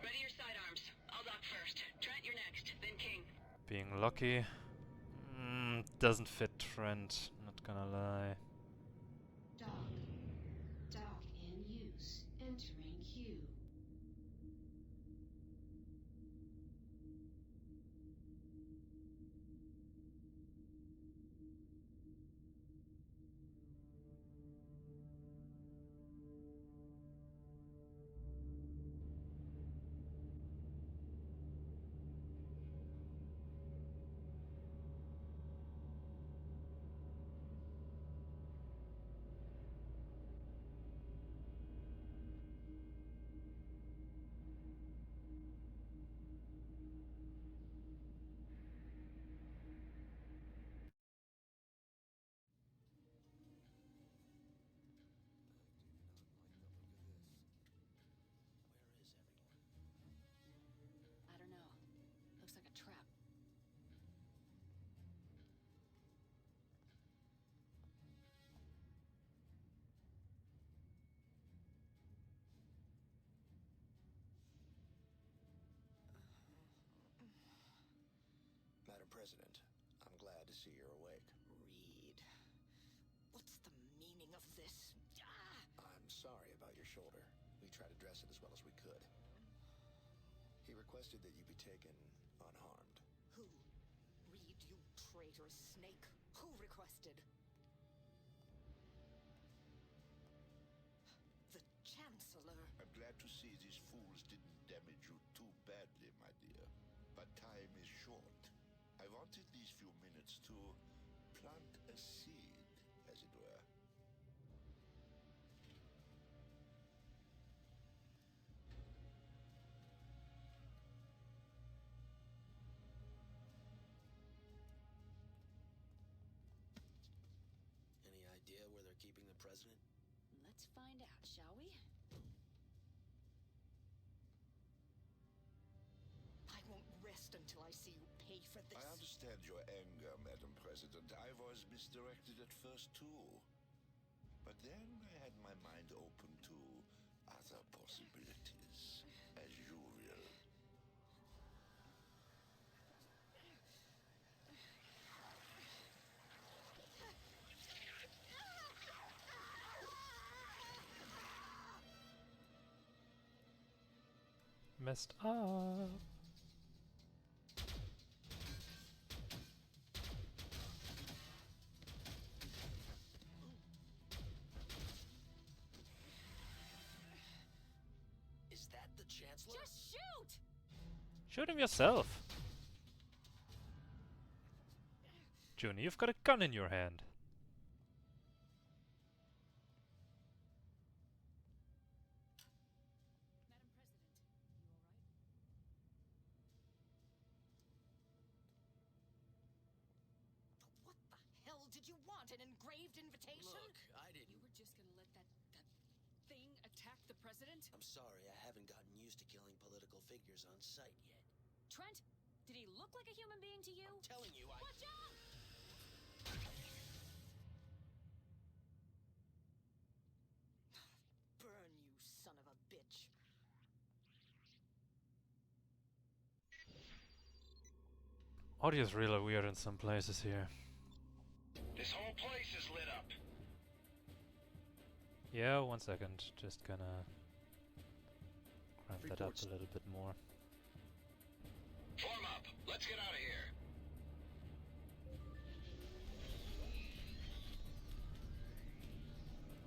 Ready your sidearms. I'll dock first. Trent, you're next. Then King.
Being lucky doesn't fit Trent, not gonna lie.
Dock. Dock in use. Entering queue. I don't know. Looks like a trap.
Madam President, I'm glad to see you're awake.
Reed. What's the meaning of this?
I'm sorry about your shoulder. We tried to dress it as well as we could. He requested that you be taken unharmed.
Who? Reed, you traitorous snake. Who requested? The Chancellor.
I'm glad to see these fools didn't damage you too badly, my dear. But time is short. I wanted these few minutes to plant a seed, as it were.
Any idea where they're keeping the president?
Let's find out, shall we?
I won't rest rest until I see you pay for this.
I understand your anger, Madam President. I was misdirected at first, too. But then I had my mind open to other possibilities, as usual.
Messed up.
Is that the Chancellor?
Just shoot!
Shoot him yourself. Journy, you've got a gun in your hand.
Did you want an engraved invitation?
Look, I didn't...
You were just gonna let that thing attack the president?
I'm sorry, I haven't gotten used to killing political figures on sight yet.
Trent, did he look like a human being to you?
I'm telling you,
Watch out!
Burn, you son of a bitch.
Audio's really weird in some places here.
This whole place is lit up.
Yeah, 1 second. Just gonna crank that up a little bit more.
Form up. Let's get out of here.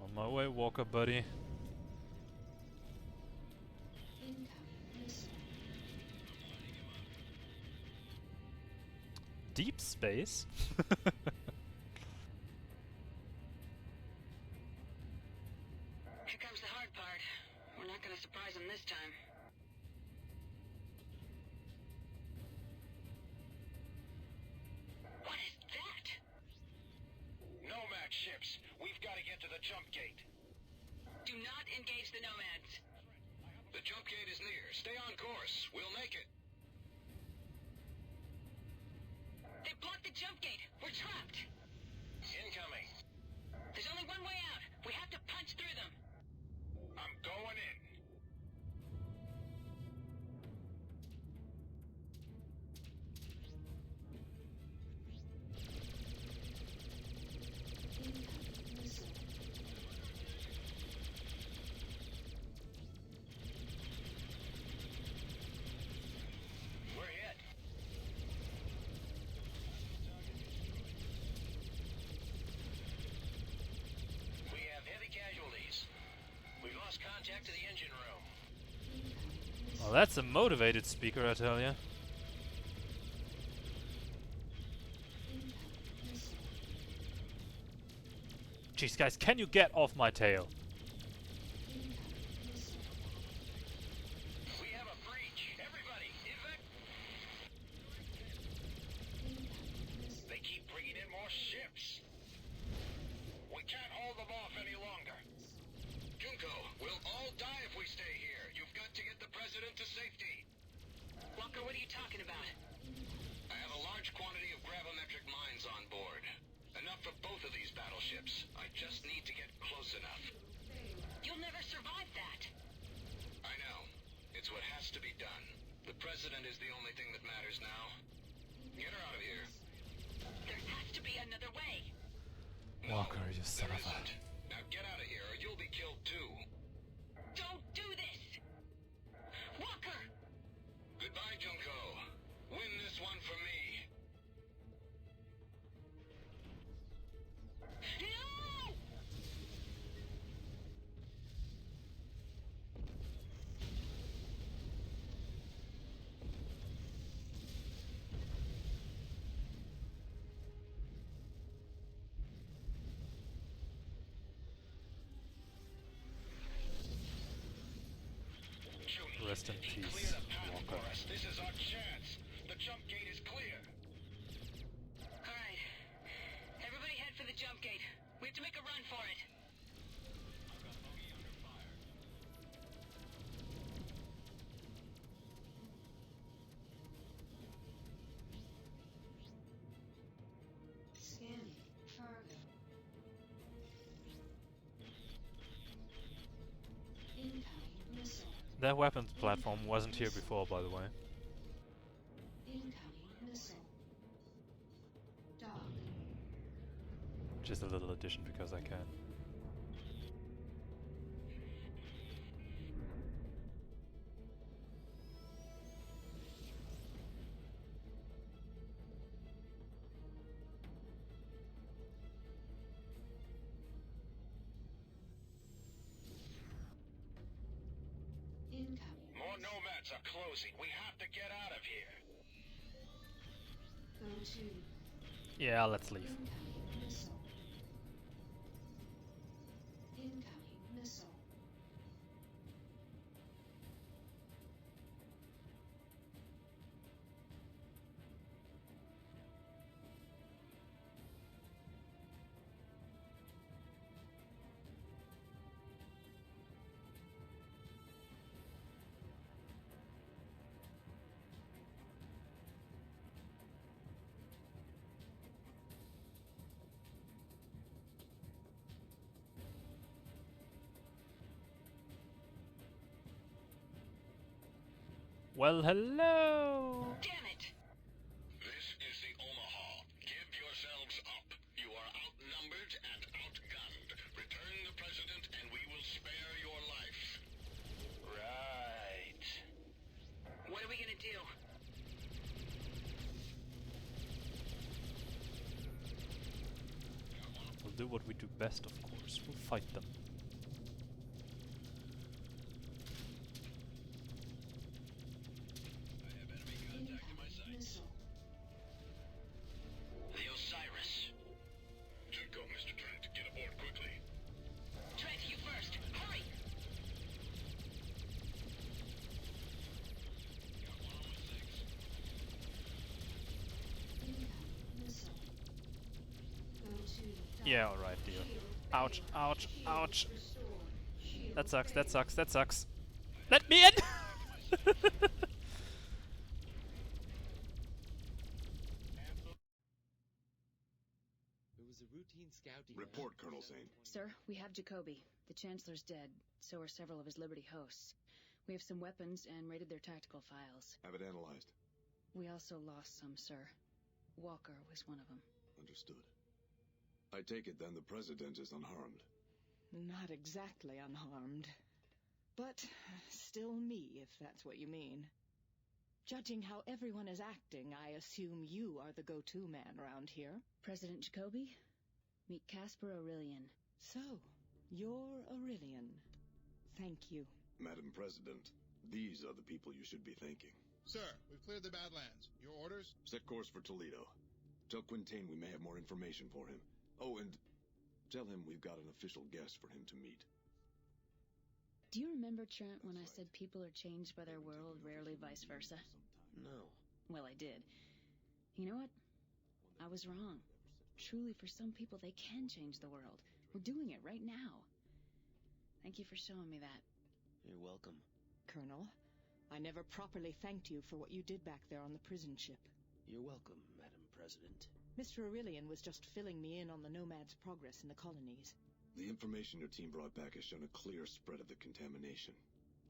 On my way, Walker buddy. Deep space?
Here comes the hard part. We're not gonna surprise him this time. What is that?
Nomad ships. We've got to get to the jump gate.
Do not engage the nomads.
The jump gate is near. Stay on course. We'll make it.
They blocked the jump gate. We're trapped.
Incoming.
There's only one way out. We have to punch through them.
I'm going in. We're hit. We have heavy casualties. We've lost contact to the engine room.
Well, that's a motivated speaker, I tell ya. Jeez, guys, can you get off my tail?
We have a breach. Everybody, they keep bringing in more ships. We can't hold them off any longer. Junko, we'll all die if we stay here. You've got to get the president to safety.
Walker, what are you talking about?
I have a large quantity of gravimetric mines on board. Enough for both of these battleships. I just need to get close enough.
You'll never survive that.
I know. It's what has to be done. The president is the only thing that matters now. Get her out of here.
There has to be another way.
Walker, you son of a...
Now get out of here or you'll be killed too.
Don't do this! Walker!
Goodbye, Junko. Win this one for me.
No!
Rest in
Clear
peace,
the path
Walker.
for us. This is our chance. The jump gate is clear.
All right. Everybody head for the jump gate. We have to make a run for it.
Their weapons platform wasn't here before, by the way.
Incoming missile. Dock.
Just a little addition because I can.
More nomads are closing. We have to get out of here.
Go to.
Yeah, let's leave.
Incoming missile. Incoming missile.
Well, hello!
Damn it!
This is the Omaha. Give yourselves up. You are outnumbered and outgunned. Return the president and we will spare your life.
Right.
What are we gonna do?
We'll do what we do best, of course. We'll fight them.
Missile.
The Osiris. Good go, Mr. Trent. Get aboard quickly.
Trent, you first. Hurry!
Incoming missile. Go to.
Yeah, alright, deal. Ouch, ouch, ouch. That sucks, that sucks, that sucks. Let me in!
Report, Colonel Zane.
Sir, we have Jacoby. The Chancellor's dead. So are several of his Liberty hosts. We have some weapons and raided their tactical files.
Have it analyzed.
We also lost some, sir. Walker was one of them.
Understood. I take it then the President is unharmed.
Not exactly unharmed. But still me, if that's what you mean. Judging how everyone is acting, I assume you are the go-to man around here.
President Jacoby? Meet Casper Aurelian.
So, you're Aurelian. Thank you.
Madam President, these are the people you should be thanking.
Sir, we've cleared the Badlands. Your orders?
Set course for Toledo. Tell Quintain we may have more information for him. Oh, and tell him we've got an official guest for him to meet.
Do you remember, Trent, when I said people are changed by their world, rarely vice versa?
No.
Well, I did. You know what? I was wrong. Truly, for some people, they can change the world. We're doing it right now. Thank you for showing me that.
You're welcome.
Colonel, I never properly thanked you for what you did back there on the prison ship.
You're welcome, Madam President.
Mr. Aurelian was just filling me in on the Nomads' progress in the colonies.
The information your team brought back has shown a clear spread of the contamination.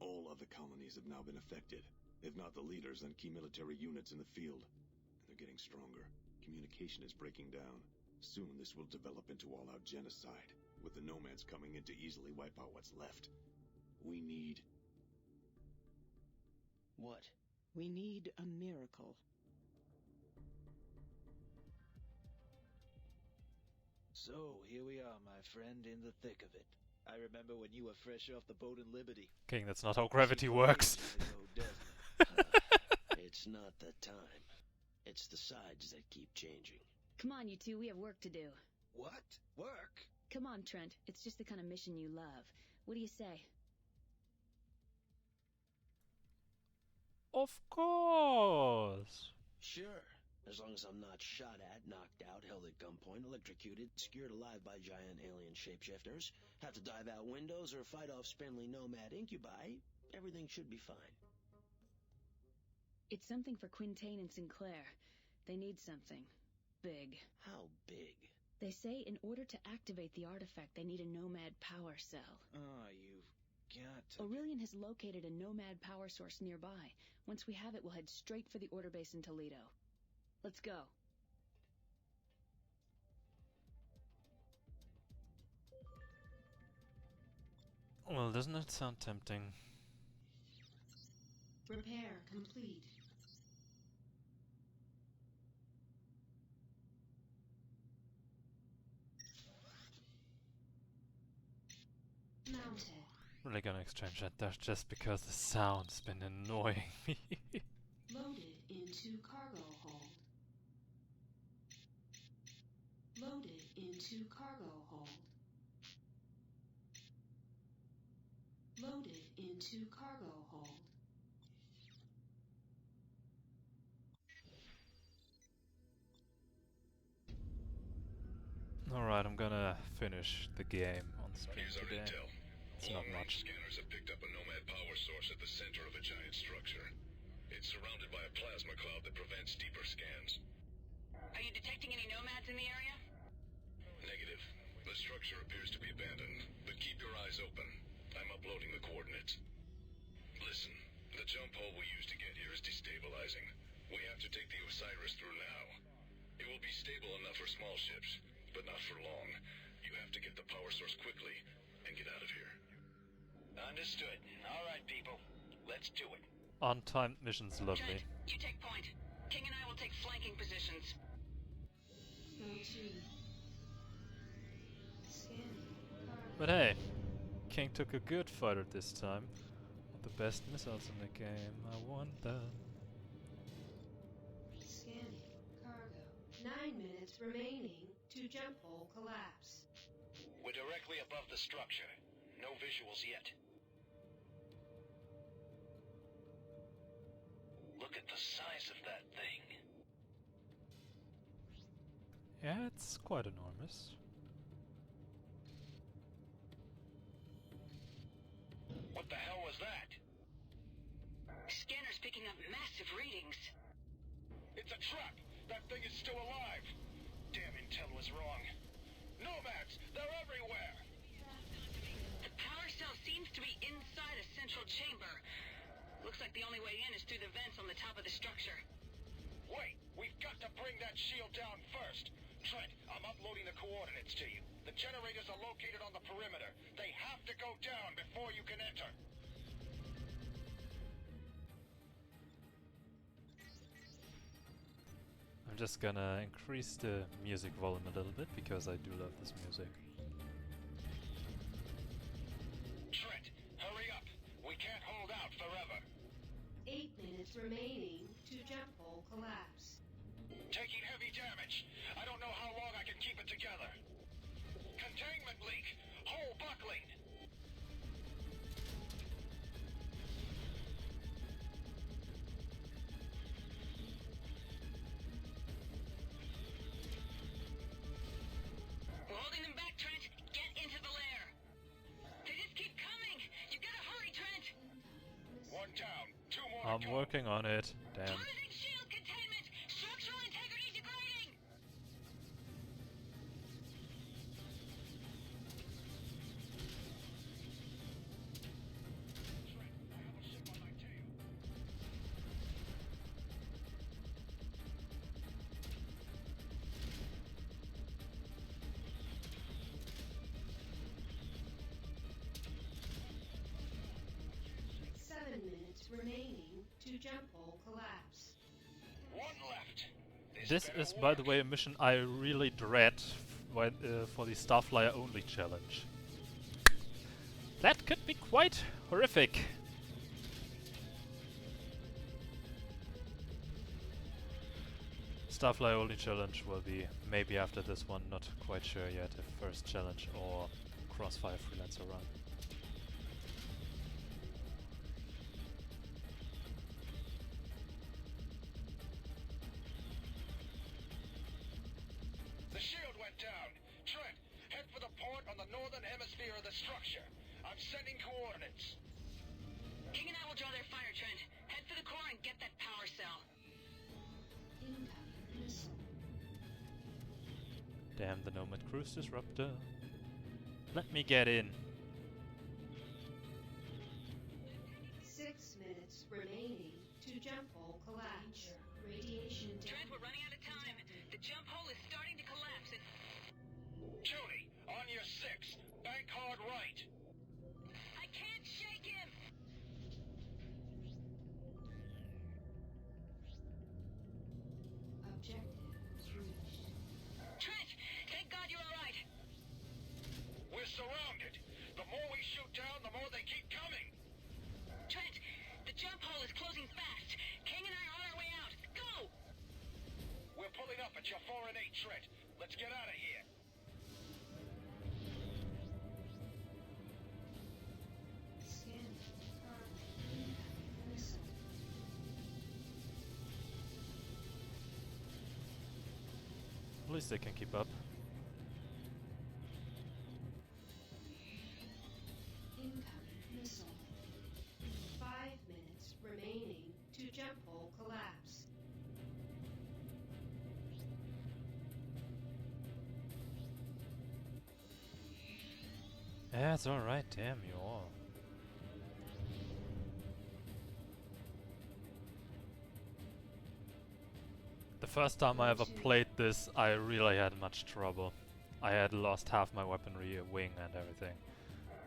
All other colonies have now been affected. If not the leaders, then key military units in the field. And they're getting stronger. Communication is breaking down. Soon this will develop into all-out genocide, with the Nomads coming in to easily wipe out what's left. We need...
What?
We need a miracle.
So, here we are, my friend, in the thick of it. I remember when you were fresh off the boat in Liberty.
King, that's not how gravity works.
It's not the time. It's the sides that keep changing.
Come on, you two, we have work to do.
What? Work?
Come on, Trent. It's just the kind of mission you love. What do you say?
Of course!
Sure. As long as I'm not shot at, knocked out, held at gunpoint, electrocuted, skewered alive by giant alien shapeshifters, have to dive out windows or fight off spindly nomad incubi, everything should be fine.
It's something for Quintain and Sinclair. They need something. Big.
How big?
They say in order to activate the artifact, they need a nomad power cell.
Oh, you've got
Aurelian has located a nomad power source nearby. Once we have it, we'll head straight for the order base in Toledo. Let's go.
Well, doesn't it sound tempting?
Repair complete. Mounted.
Really gonna exchange that dash just because the sound's been annoying me.
Loaded into cargo hold. Loaded into cargo hold. Loaded into cargo hold.
Alright, I'm gonna finish the game on stream
Here's our
today.
intel.
It's not
Long-range
much.
scanners have picked up a nomad power source at the center of a giant structure. It's surrounded by a plasma cloud that prevents deeper scans.
Are you detecting any nomads in the area?
Negative. The structure appears to be abandoned, but keep your eyes open. I'm uploading the coordinates. Listen, the jump hole we used to get here is destabilizing. We have to take the Osiris through now. It will be stable enough for small ships, but not for long. You have to get the power source quickly and get out of here.
Understood. All right, people. Let's do it.
On-timed mission's lovely.
Trent, you take point. King and I will take flanking positions.
But hey, King took a good fighter this time. With the best missiles in the game. I want them.
Scanning. Cargo. 9 minutes remaining to jump hole collapse.
We're directly above the structure. No visuals yet. Look at the size of that thing.
Yeah, it's quite enormous.
What the hell was that?
Scanner's picking up massive readings.
It's a trap! That thing is still alive! Damn intel was wrong. Nomads! They're everywhere!
The power cell seems to be inside a central chamber. Looks like the only way in is through the vents on the top of the structure.
Wait! We've got to bring that shield down first! Trent, I'm uploading the coordinates to you. The generators are located on the perimeter. They have to go down before you can enter.
I'm just gonna increase the music volume a little bit because I do love this music.
Trent, hurry up! We can't hold out forever.
8 minutes remaining to jump hole collapse.
Taking heavy damage. I don't know how long I can keep it together. Containment leak! Hole buckling!
We're holding them back, Trent. Get into the lair. They just keep coming. You gotta hurry, Trent.
One down. 2 more
I'm
to go.
working on it. Damn.
Plummeting shield containment. Structural integrity degrading.
Remaining to jump hole collapse.
One left.
This is, by the way, a mission I really dread for the Starflyer only challenge. That could be quite horrific. Starflyer only challenge will be maybe after this one, not quite sure yet if first challenge or Crossfire Freelancer run.
The shield went down. Trent, head for the port on the northern hemisphere of the structure. I'm sending coordinates.
King and I will draw their fire, Trent. Head for the core and get that power cell.
Incoming missile.
Damn the Nomad Cruise Disruptor. Let me get in.
6 minutes remaining to jump hole collapse. Radiation
Trent, we're running out of time. The jump hole is starting to collapse and...
Journy, on your 6. Bank hard right.
I can't shake him!
Objective reached.
Trent, thank God you're alright.
We're surrounded. The more we shoot down, the more they keep coming.
Trent, the jump hole is closing fast. King and I are on our way out. Go!
We're pulling up at your 4 and 8, Trent. Let's get out of here.
Scan. Missile.
At least they can keep up.
Incoming missile. 5 minutes remaining to jump hole collapse.
Yeah, it's alright, damn you all. The first time I ever played this, I really had much trouble. I had lost half my weaponry, a wing and everything.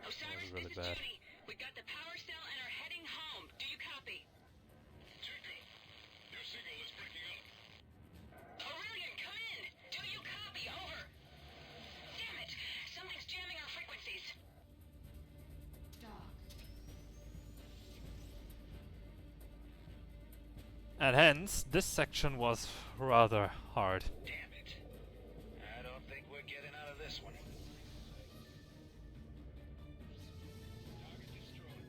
It was really bad.
We got the power cell and are heading home. Do you copy?
Jacob, your signal is breaking up.
Aurelian, come in! Do you copy? Over! Damn it! Something's jamming our frequencies.
Dock.
And hence, this section was rather hard.
Damn it. I don't think we're getting out of this one. Target destroyed.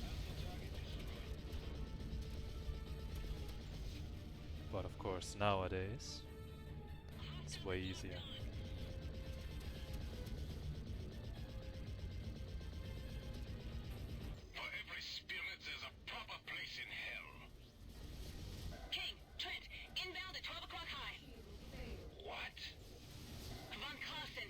Alpha target destroyed.
But of course, nowadays, it's way easier.
For every spirit, there's a proper place in hell.
King, Trent, inbound at 12 o'clock high.
What?
Von Clausen.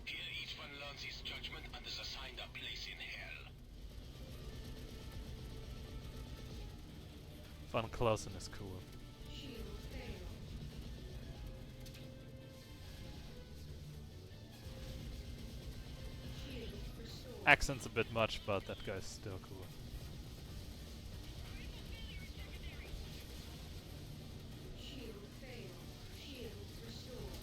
Here each one learns his judgment and is assigned a place in hell.
Von Clausen is cool.
Shield failed. Shield restored.
Accent's a bit much, but that guy's still cool.
Shield failed. Shield restored.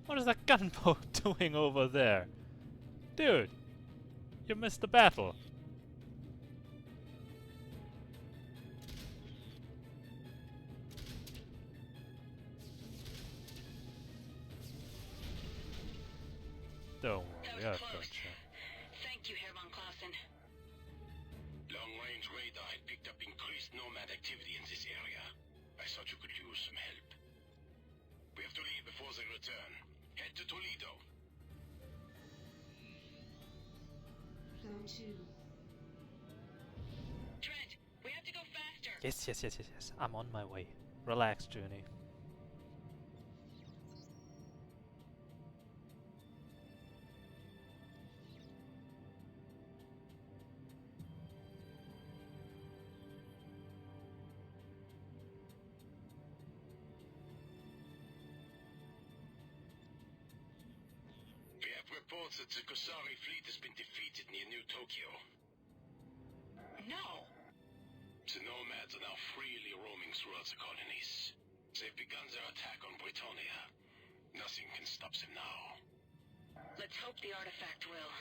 What is that gunboat doing over there? Dude, you missed the battle. Don't worry, I've got you.
Thank you, Herr von Clausen.
Long-range radar had picked up increased nomad activity in this area. I thought you could use some help. We have to leave before they return. Head to Toledo.
Zone 2.
Trent, we have to go faster.
Yes. I'm on my way. Relax, Journey.
reports that the Kusari fleet has been defeated near New Tokyo.
No!
The nomads are now freely roaming throughout the colonies. They've begun their attack on Britonia. Nothing can stop them now.
Let's hope the artifact will.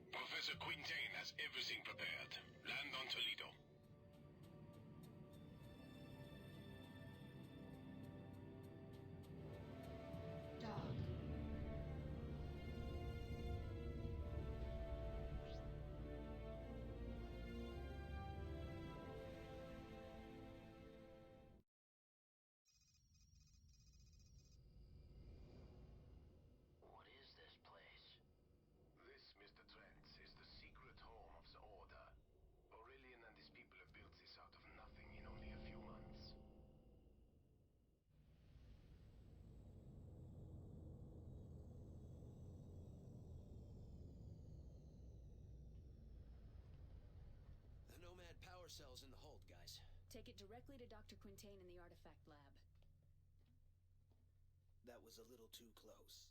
Professor Quintain has everything prepared. Land on Toledo.
Dog.
What is this place? This, Mr. Trent, is the secret home of the Order. Aurelian and his people have built this out of nothing in only a few months.
The Nomad power cell's in the hold, guys.
Take it directly to Dr. Quintain in the artifact lab.
That was a little too close.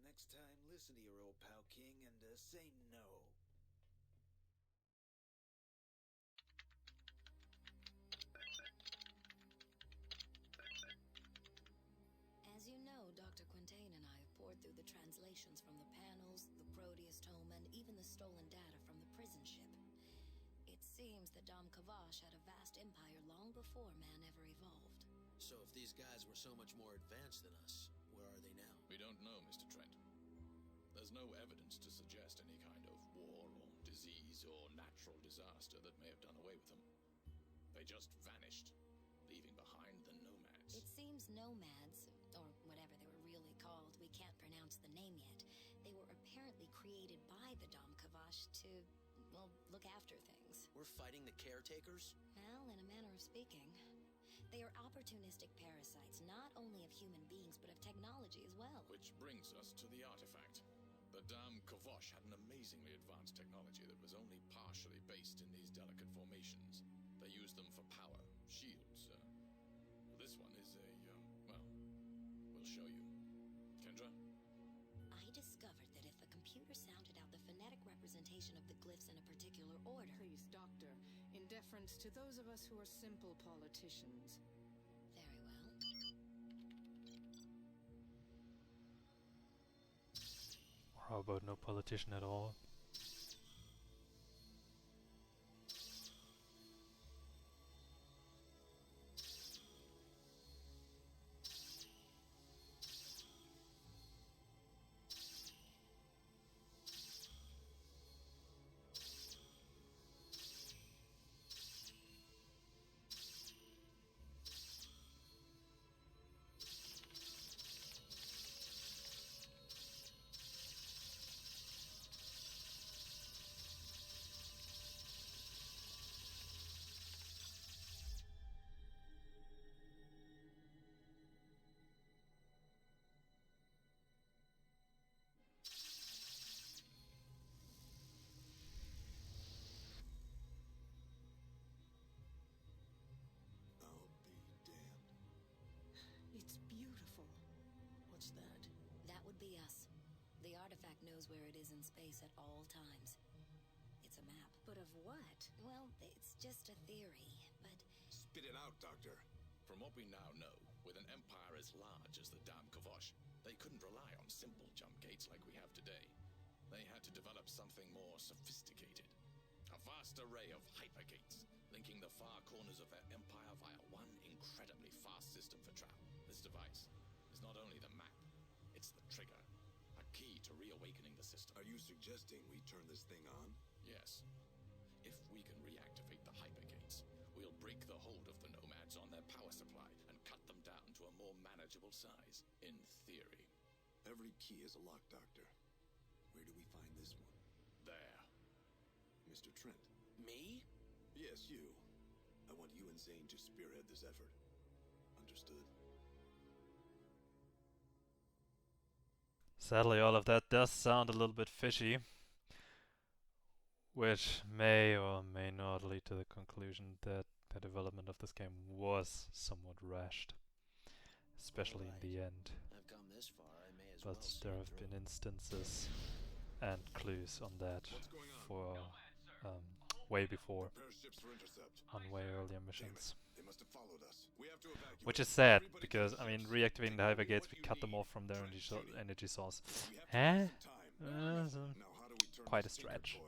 Next time, listen to your old pal King and say no.
As you know, Dr. Quintain and I have poured through the translations from the panels, the Proteus tome, and even the stolen data from the prison ship. It seems that Dom Kavash had a vast empire long before man ever evolved.
So if these guys were so much more advanced than us, where are they now?
We don't know, Mr. Trent. There's no evidence to suggest any kind of war or disease or natural disaster that may have done away with them. They just vanished, leaving behind the nomads.
It seems nomads, or whatever they were really called, we can't pronounce the name yet. They were apparently created by the Dom Kavash to, well, look after things.
We're fighting the caretakers?
Well, in a manner of speaking. They are opportunistic parasites, not only of human beings, but of technology as well.
Which brings us to the artifact. The Dam Kavosh had an amazingly advanced technology that was only partially based in these delicate formations. They used them for power, shields. This one is well, we'll show you. Kendra?
I discovered that if the computer sounded out the phonetic representation of the glyphs in a particular order...
Please, Doctor, in deference to those of us who are simple politicians.
Very well.
Or how about no politician at all?
It's beautiful.
What's that?
That would be us. The artifact knows where it is in space at all times. It's a map.
But of what?
Well, it's just a theory, but...
Spit it out, Doctor. From what we now know, with an empire as large as the Dam Kavosh, they couldn't rely on simple jump gates like we have today. They had to develop something more sophisticated. A vast array of hypergates, linking the far corners of their empire via one incredibly fast system for travel. This device is not only the map, it's the trigger, a key to reawakening the system.
Are you suggesting we turn this thing on?
Yes. If we can reactivate the hypergates, we'll break the hold of the nomads on their power supply and cut them down to a more manageable size, in theory.
Every key is a lock, Doctor. Where do we find this one?
There.
Mr. Trent.
Me?
Yes, you. I want you and Zane to spearhead this effort. Understood?
Sadly, all of that does sound a little bit fishy, which may or may not lead to the conclusion that the development of this game was somewhat rushed, especially in the end.
I've come this far, I may
but there have been instances and clues on that for way before, on way earlier missions. Which is sad, because, I mean, reactivating the Hiver Gates, we cut them off from their energy source. Huh? Quite a stretch.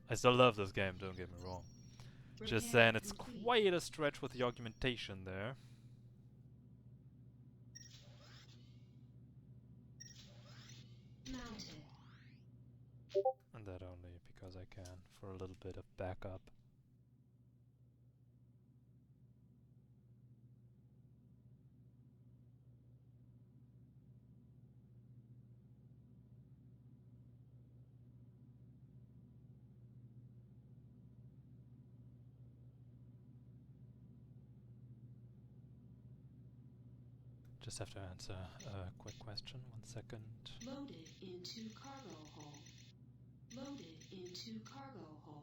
I still love this game, don't get me wrong. Just saying, it's quite a stretch with the augmentation there. And that only because I can, for a little bit of backup. Just have to answer a quick question, 1 second.
Loaded into cargo hold. Loaded into cargo hold.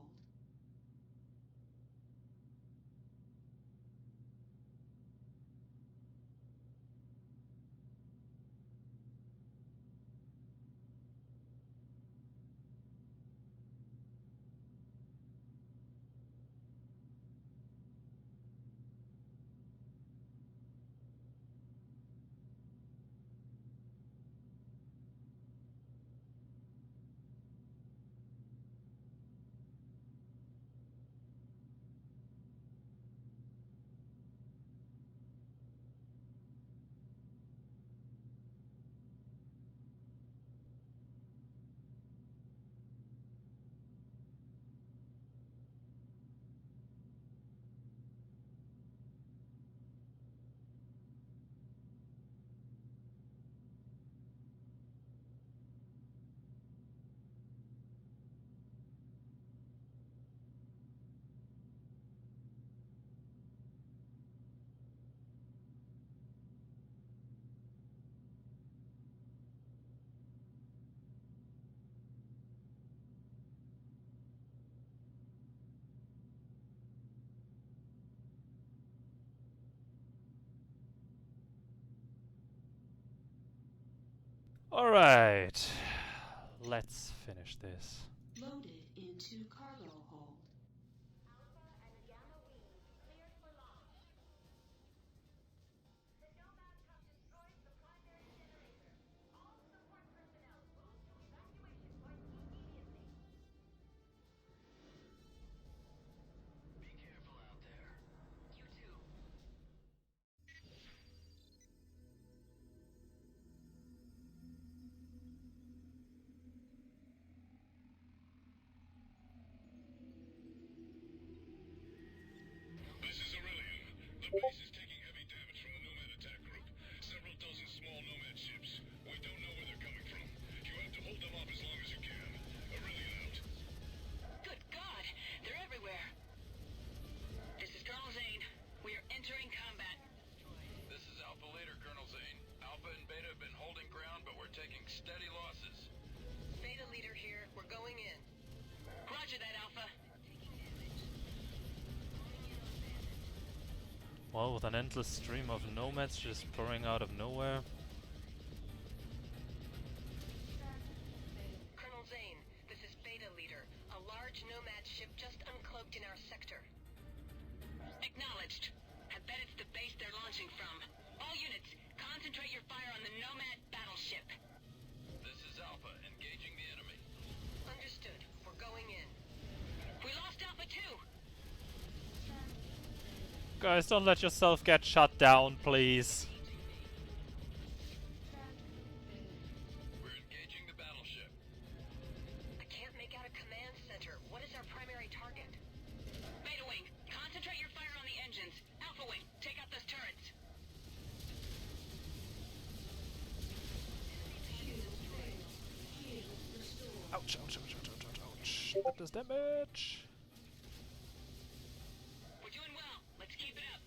Alright, let's finish this.
Loaded into cargo hold.
The base is taking heavy damage from the Nomad attack group. Several dozen small Nomad ships. We don't know where they're coming from. You have to hold them off as long as you can. Aurelian out.
Good God! They're everywhere! This is Colonel Zane. We are entering combat.
This is Alpha Leader, Colonel Zane. Alpha and Beta have been holding ground, but we're taking steady losses.
Beta Leader here. We're going in. Roger that, Alpha.
Well, with an endless stream of nomads just pouring out of nowhere.
Colonel Zane, this is Beta Leader. A large nomad ship just uncloaked in our sector. Acknowledged. I bet it's the base they're launching from. All units, concentrate your fire on the nomad battleship.
This is Alpha, engaging the enemy.
Understood. We're going in. We lost Alpha too!
Guys, don't let yourself get shut down, please.
We're engaging the battleship.
I can't make out a command center. What is our primary target? Beta Wing, concentrate your fire on the engines. Alpha Wing, take out those turrets.
Ouch, ouch, ouch, ouch, ouch, ouch, ouch. That does damage.
We're doing well. Let's keep it up.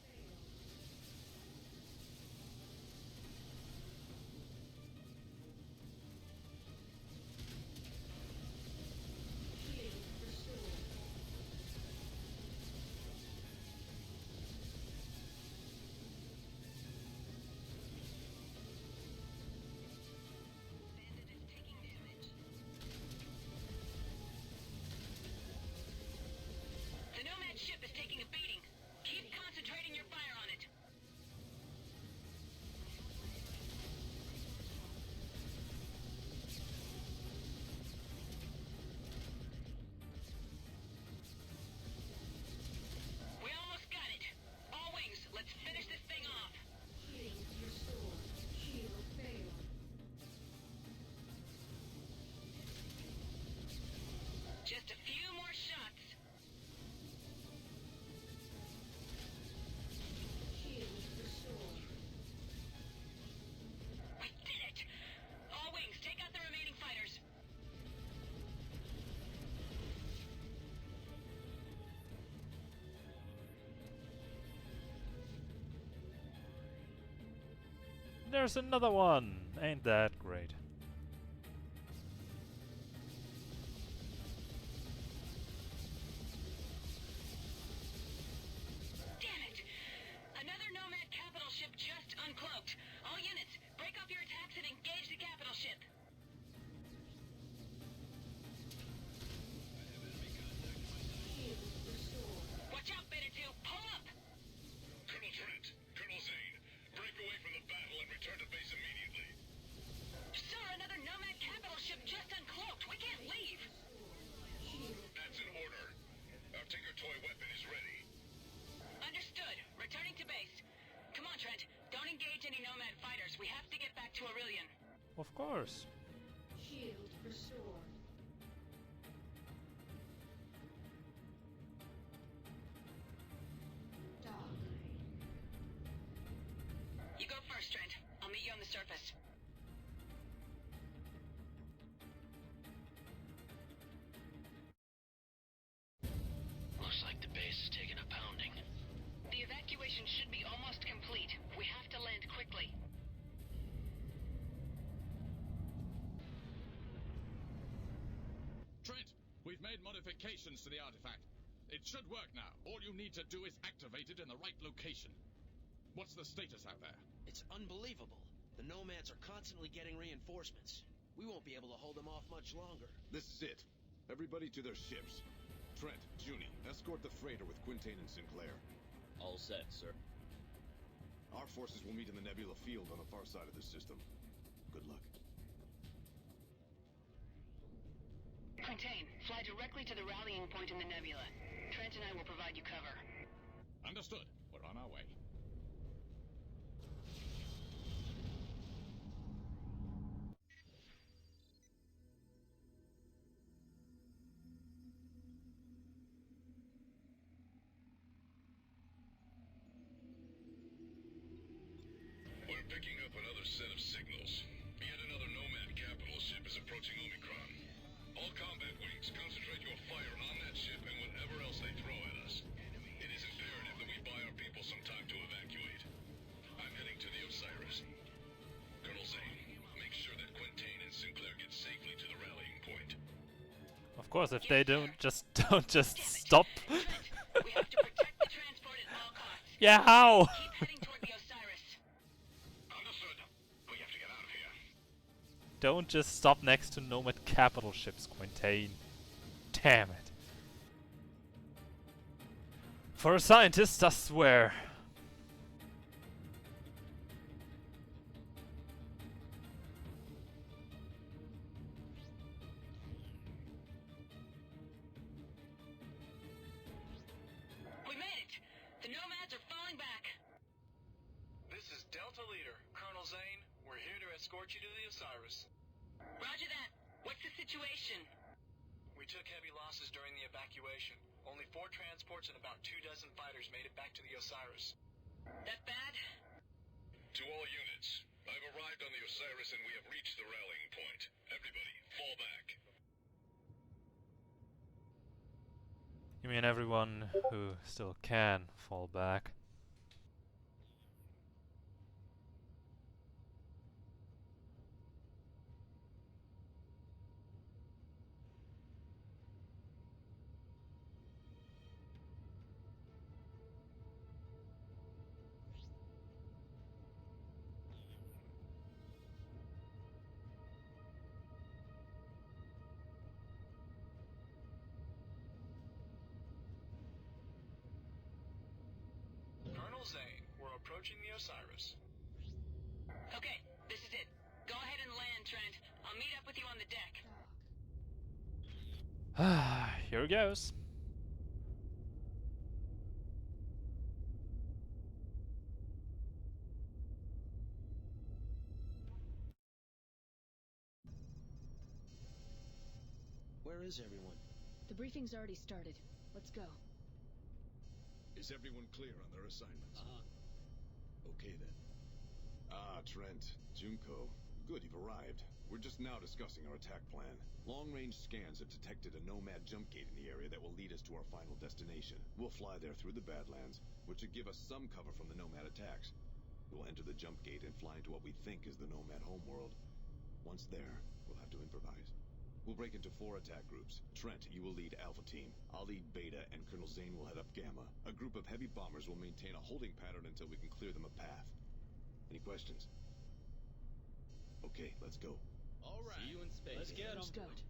there's another one! Ain't that great.
Damn it! Another Nomad capital ship just uncloaked. All units, break off your attacks and engage the capital ship. Watch out, Beta 2! Pull up!
Colonel Trent, Colonel Zane, break away from the battle and return to base immediately.
Sir, another Nomad capital ship just uncloaked. We can't leave.
That's an order. Our Tinker Toy weapon is ready.
Understood. Returning to base. Come on, Trent. Don't engage any Nomad fighters. We have to get back to Aurelian.
Of course.
Shield restored. Dock.
You go first, Trent. I'll meet you on the surface.
Looks like the base is taking a pounding.
The evacuation should be almost complete. We have to land quickly.
Trent, we've made modifications to the artifact. It should work now. All you need to do is activate it in the right location. What's the status out there?
It's unbelievable. The Nomads are constantly getting reinforcements. We won't be able to hold them off much longer.
This is it. Everybody to their ships. Trent, Journy, escort the freighter with Quintain and Sinclair.
All set, sir.
Our forces will meet in the Nebula field on the far side of the system. Good luck.
Quintain, fly directly to the rallying point in the nebula. Trent and I will provide you cover.
Understood. We're on our way.
We're picking up another set of signals. Yet another Nomad capital ship is approaching Omicron. All combat wings, concentrate your fire on that ship and whatever else they throw at us. It is imperative that we buy our people some time to evacuate. I'm heading to the Osiris. Colonel Zane, make sure that Quintain and Sinclair get safely to the rallying point.
Of course, if they don't just stop.
We have to protect the transport at all costs.
Yeah, how?
Keep heading toward the Osiris.
Understood. We have to get out of here.
Don't just stop next to Nomad capital ships, Quintain. Damn it. For a scientist, I swear.
We made it! The Nomads are falling back.
This is Delta Leader, Colonel Zane. We're here to escort you to the Osiris.
Roger that. What's the situation?
We took heavy losses during the evacuation. Only 4 transports and about 24 fighters made it back to the Osiris.
That bad?
To all units, I've arrived on the Osiris and we have reached the rallying point. Everybody, fall back.
You mean everyone who still can fall back?
Colonel Zane, we're approaching the Osiris.
Okay, this is it. Go ahead and land, Trent. I'll meet up with you on the deck.
Here goes.
Where is everyone?
The briefing's already started. Let's go.
Is everyone clear on their assignments? Okay then. Ah, Trent, Junko. Good, you've arrived. We're just now discussing our attack plan. Long-range scans have detected a Nomad jump gate in the area that will lead us to our final destination. We'll fly there through the Badlands, which should give us some cover from the Nomad attacks. We'll enter the jump gate and fly into what we think is the Nomad homeworld. Once there, we'll have to improvise. We'll break into 4 attack groups. Trent, you will lead Alpha Team. I'll lead Beta, and Colonel Zane will head up Gamma. A group of heavy bombers will maintain a holding pattern until we can clear them a path. Any questions? Okay, let's go.
All right.
See you in space.
Let's get 'em.
Good.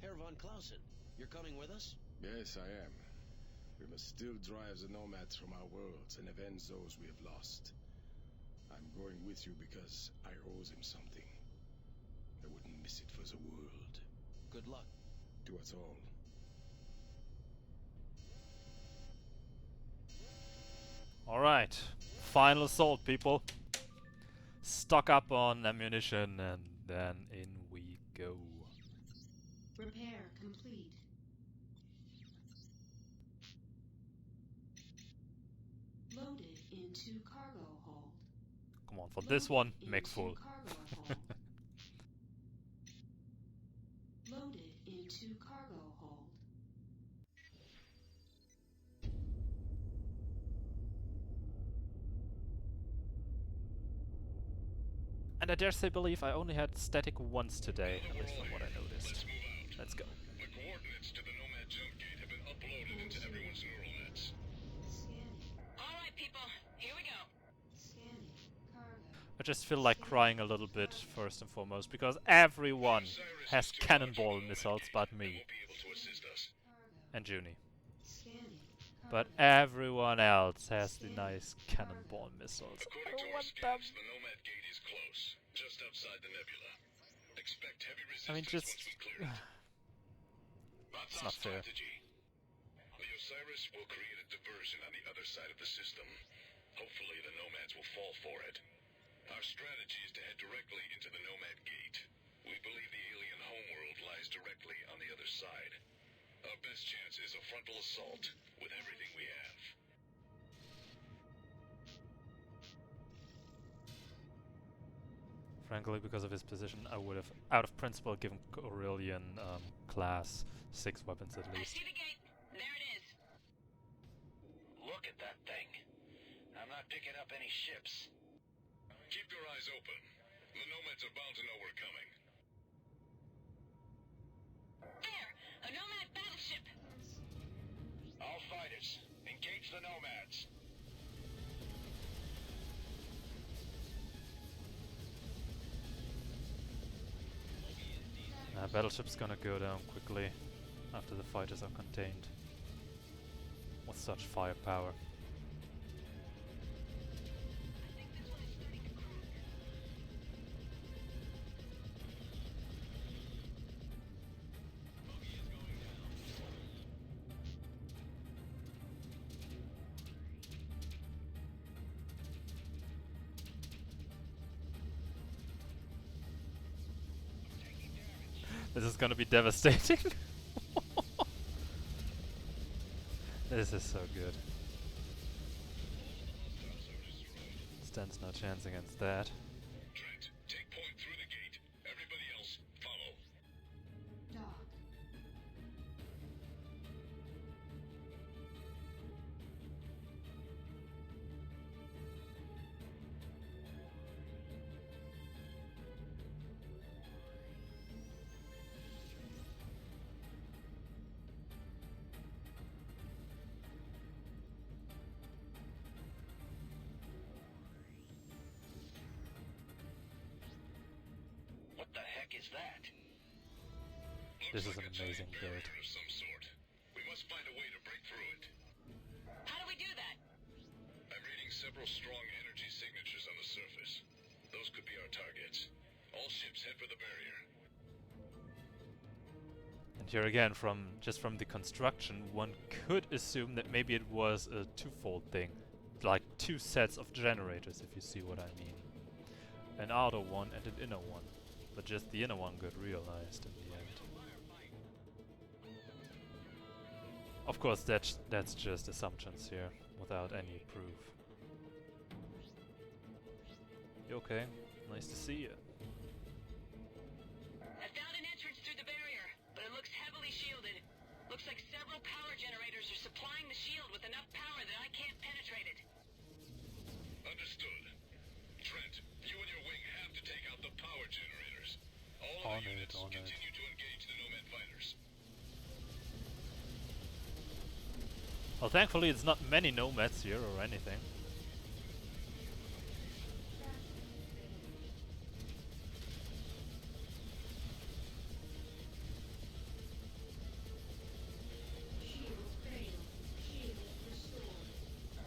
Herr von Clausen, you're coming with us?
Yes, I am. We must still drive the nomads from our worlds and avenge those we have lost. I'm going with you because I owe them something. I wouldn't miss it for the world.
Good luck.
To us all.
Alright, final assault, people. Stock up on ammunition and then in we go.
Repair complete. Loaded into cargo hold.
Come on, for this one, make full.
Cargo hold. Loaded into cargo hold.
And I dare say believe I only had static once today, at least from what I noticed. Let's go.
The coordinates to the Nomad jump gate have been uploaded into everyone's neural nets.
Alright, people, here we go.
Scanning cargo.
I just feel like crying a little bit, first and foremost, because everyone has cannonball missiles but me. And Journy. But everyone else has the nice cannonball missiles. I
According to our
want them.
scans, the Nomad gate is close, just outside the nebula. Expect heavy resistance
I mean, just...
once we clear it. That's
It's
our
not fair.
strategy. The Osiris will create a diversion on the other side of the system. Hopefully the Nomads will fall for it. Our strategy is to head directly into the Nomad gate. We believe the alien homeworld lies directly on the other side. Our best chance is a frontal assault with everything we have.
Frankly, because of his position, I would have, out of principle, given Aurelian class 6 weapons at least.
See the gate? There it is.
Look at that thing. I'm not picking up any ships.
Keep your eyes open. The Nomads are bound to know we're coming.
There! A Nomad battleship!
All fighters, engage the Nomads.
Battleship's gonna go down quickly after the fighters are contained. With such firepower. This is gonna be devastating. This is so good. Stands no chance against that.
Trent, take point through the gate. Everybody else, follow.
Dock.
What the heck is that?
This is an amazing build.
Barrier of some sort. We must find a way to break through it.
How do we do that?
I'm reading several strong energy signatures on the surface. Those could be our targets. All ships head for the barrier.
And here again, just from the construction, one could assume that maybe it was a twofold thing. Like 2 sets of generators, if you see what I mean. An outer one and an inner one. But just the inner one got realized in the end. Of course, that's just assumptions here, without any proof. You okay? Nice to see you.
I found an entrance through the barrier, but it looks heavily shielded. Looks like several power generators are supplying the shield.
Understood. Trent, you and your wing have to take out the power generators. All of the units continue to engage the Nomad fighters.
Well, thankfully it's not many nomads here or anything.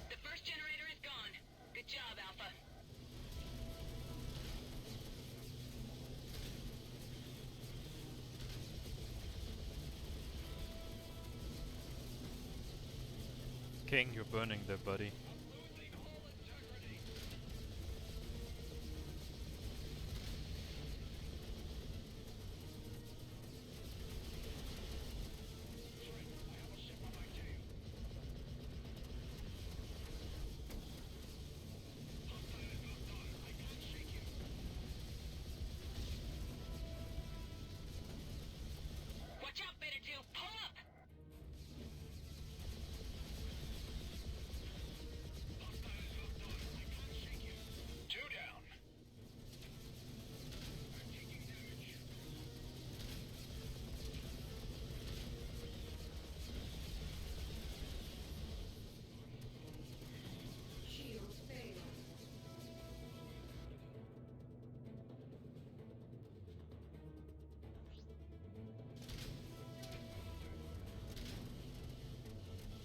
The first generator is gone. Good job, Alpha.
King, you're burning there, buddy.
Watch out, Beta 2. Pull up!
Two down.
Shield failed.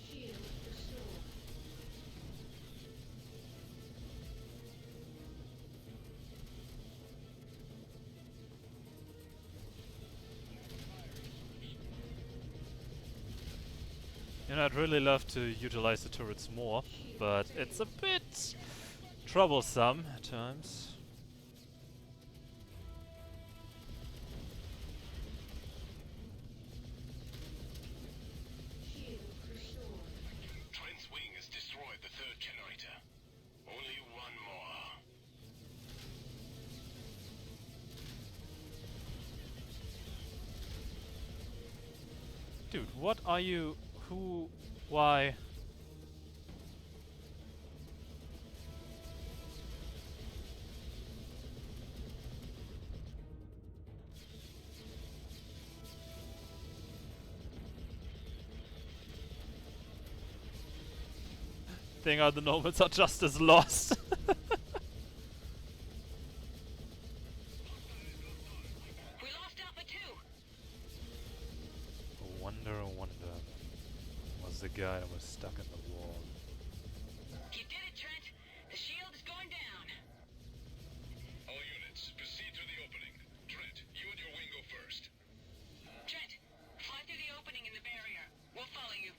Shield restored.
You know, I'd really love to utilize the turrets more, but it's a bit troublesome at times.
Shield restored.
Trent's wing has destroyed the third generator. Only one more.
Dude, what are you? Who? Why? Thing are the nomads are just as lost.
We lost Alpha 2.
Oh wonder. Was the guy that was stuck in the wall.
You did it, Trent. The shield is going down.
All units, proceed through the opening. Trent, you and your wing go first.
Trent, fly through the opening in the barrier. We'll follow you.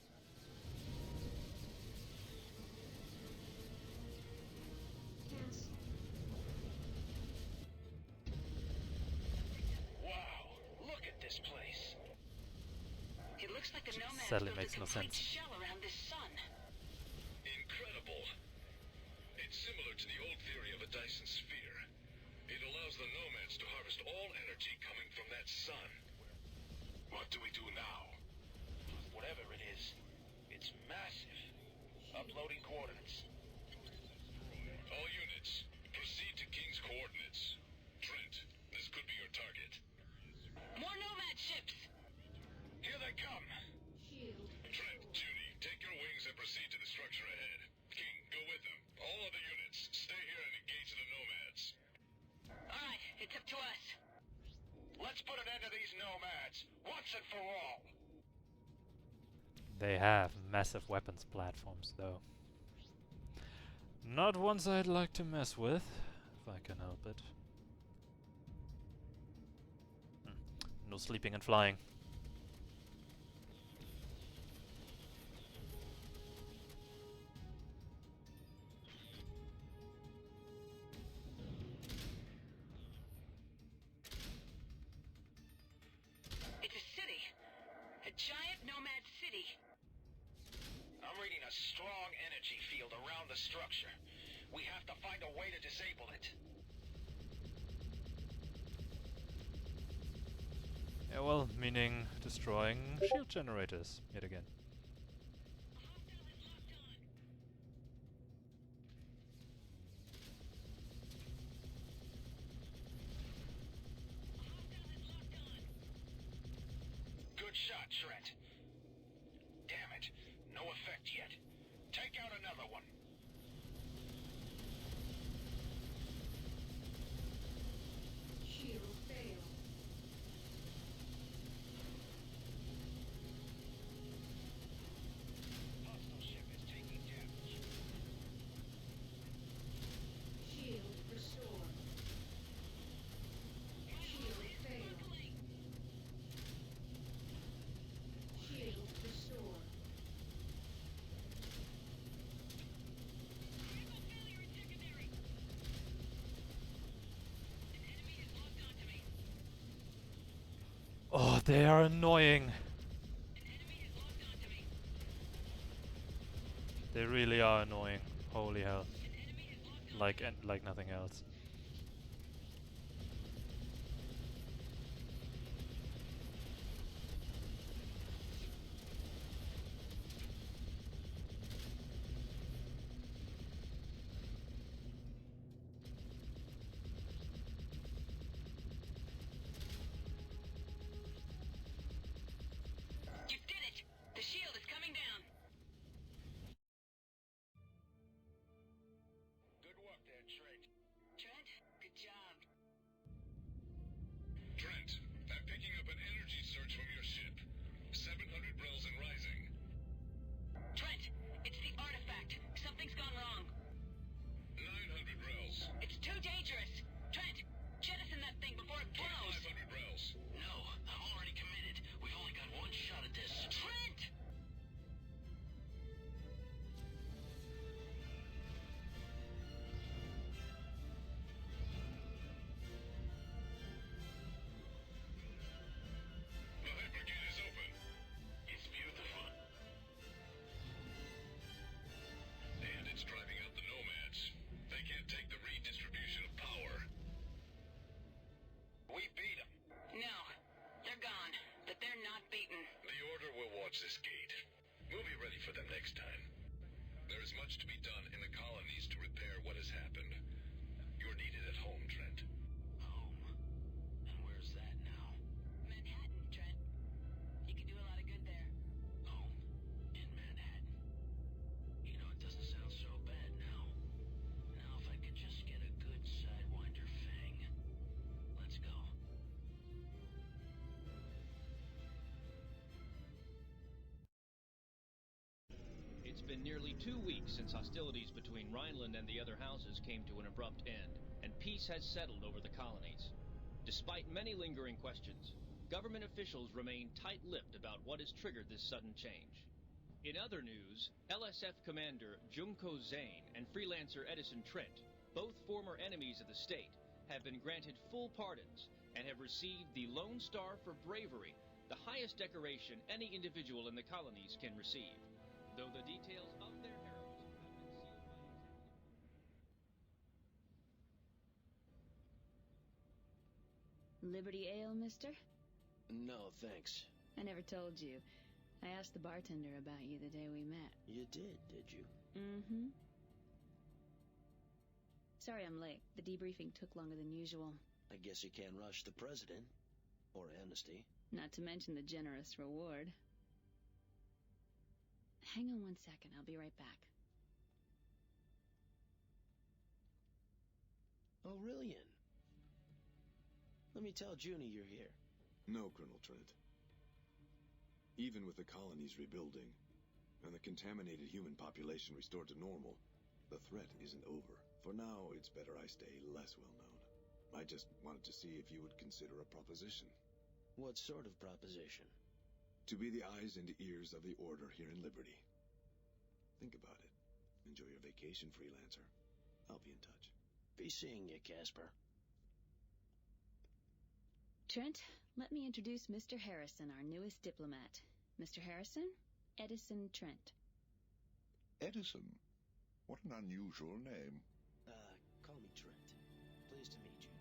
Cancel.
Wow, look at this place.
It looks like the Nomads
Sadly
built a
makes no
complete
sense.
shell around this sun.
Incredible. It's similar to the old theory of a Dyson sphere. It allows the Nomads to harvest all energy coming from that sun. What do we do now?
Whatever it is, it's massive. Uploading coordinates.
All units, proceed to King's coordinates. Trent, this could be your target.
More Nomad ships.
Here they come.
Shield.
Trent, Journy, take your wings and proceed to the structure ahead. King, go with them. All other units, stay here and engage the Nomads.
All right, it's up to us.
Let's put an end to these nomads, once and for all.
They have massive weapons platforms, though. Not ones I'd like to mess with, if I can help it. No sleeping and flying.
It's a city. A giant Nomad city.
I'm reading a strong energy field around the structure. We have to find a way to disable it.
Yeah, well, meaning destroying shield generators yet again. they are annoying. They really are annoying. Holy hell. Like nothing else.
You did it! The shield is coming down!
Good work there, Trent.
Trent, good job.
Trent, I'm picking up an energy surge from your ship. 700 rels and rising.
Trent, it's the artifact. Something's gone wrong.
900 rels.
It's too dangerous. Trent, jettison that thing before it blows.
500 rels.
No, I'm already committed. We've only got one shot at this.
Trent!
The hypergate is open.
It's beautiful.
And it's driving out the nomads. They can't take the redistribution of power.
We beat them.
No, they're gone, but they're not beaten.
The Order will watch this gate. We'll be ready for them next time. There is much to be done in the colonies to repair what has happened. You're needed at home, Trent.
Home. And where's that now?
Manhattan, Trent. You can do a lot of good there.
Home in Manhattan. You know, it doesn't sound so bad now. Now if I could just get a good Sidewinder fang. Let's go.
It's been nearly 2 weeks since hostilities between Rheinland and the other houses came to an abrupt end, and peace has settled over the colonies. Despite many lingering questions, government officials remain tight-lipped about what has triggered this sudden change. In other news, LSF Commander Junko Zane and freelancer Edison Trent, both former enemies of the state, have been granted full pardons and have received the Lone Star for Bravery, the highest decoration any individual in the colonies can receive. Though the details of their heroism have been sealed by
Liberty Ale, mister?
No, thanks.
I never told you. I asked the bartender about you the day we met.
You did you?
Mm-hmm. Sorry I'm late. The debriefing took longer than usual.
I guess you can't rush the president. Or amnesty.
Not to mention the generous reward. Hang on 1 second, I'll be right back.
Aurelian. Let me tell Journy you're here.
No, Colonel Trent. Even with the colonies rebuilding, and the contaminated human population restored to normal, the threat isn't over. For now, it's better I stay less well known. I just wanted to see if you would consider a proposition.
What sort of proposition?
To be the eyes and ears of the Order here in Liberty. Think about it. Enjoy your vacation, Freelancer. I'll be in touch.
Be seeing you, Casper.
Trent, let me introduce Mr. Harrison, our newest diplomat. Mr. Harrison, Edison Trent.
Edison? What an unusual name.
Call me Trent. Pleased to meet you.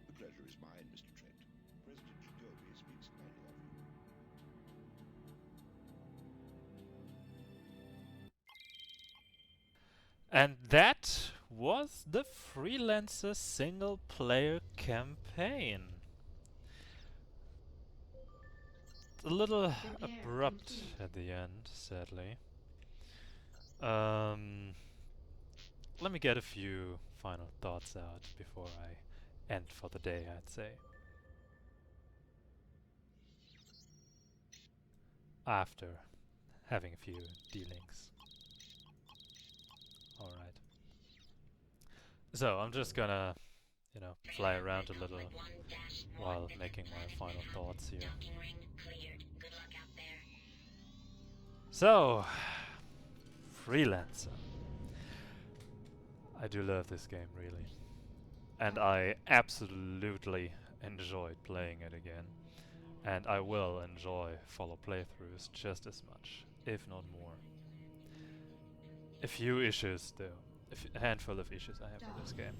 The pleasure is mine, Mr. Trent. President Jacoby speaks highly of you.
And that was the Freelancer single-player campaign. A little abrupt at the end, sadly. Let me get a few final thoughts out before I end for the day, I'd say. After having a few dealings. Alright. So, I'm just gonna, you know, fly around a little while making my final thoughts here. So, Freelancer. I do love this game, really. And I absolutely enjoyed playing it again. And I will enjoy follow playthroughs just as much, if not more. A few issues though, a handful of issues I have with this game.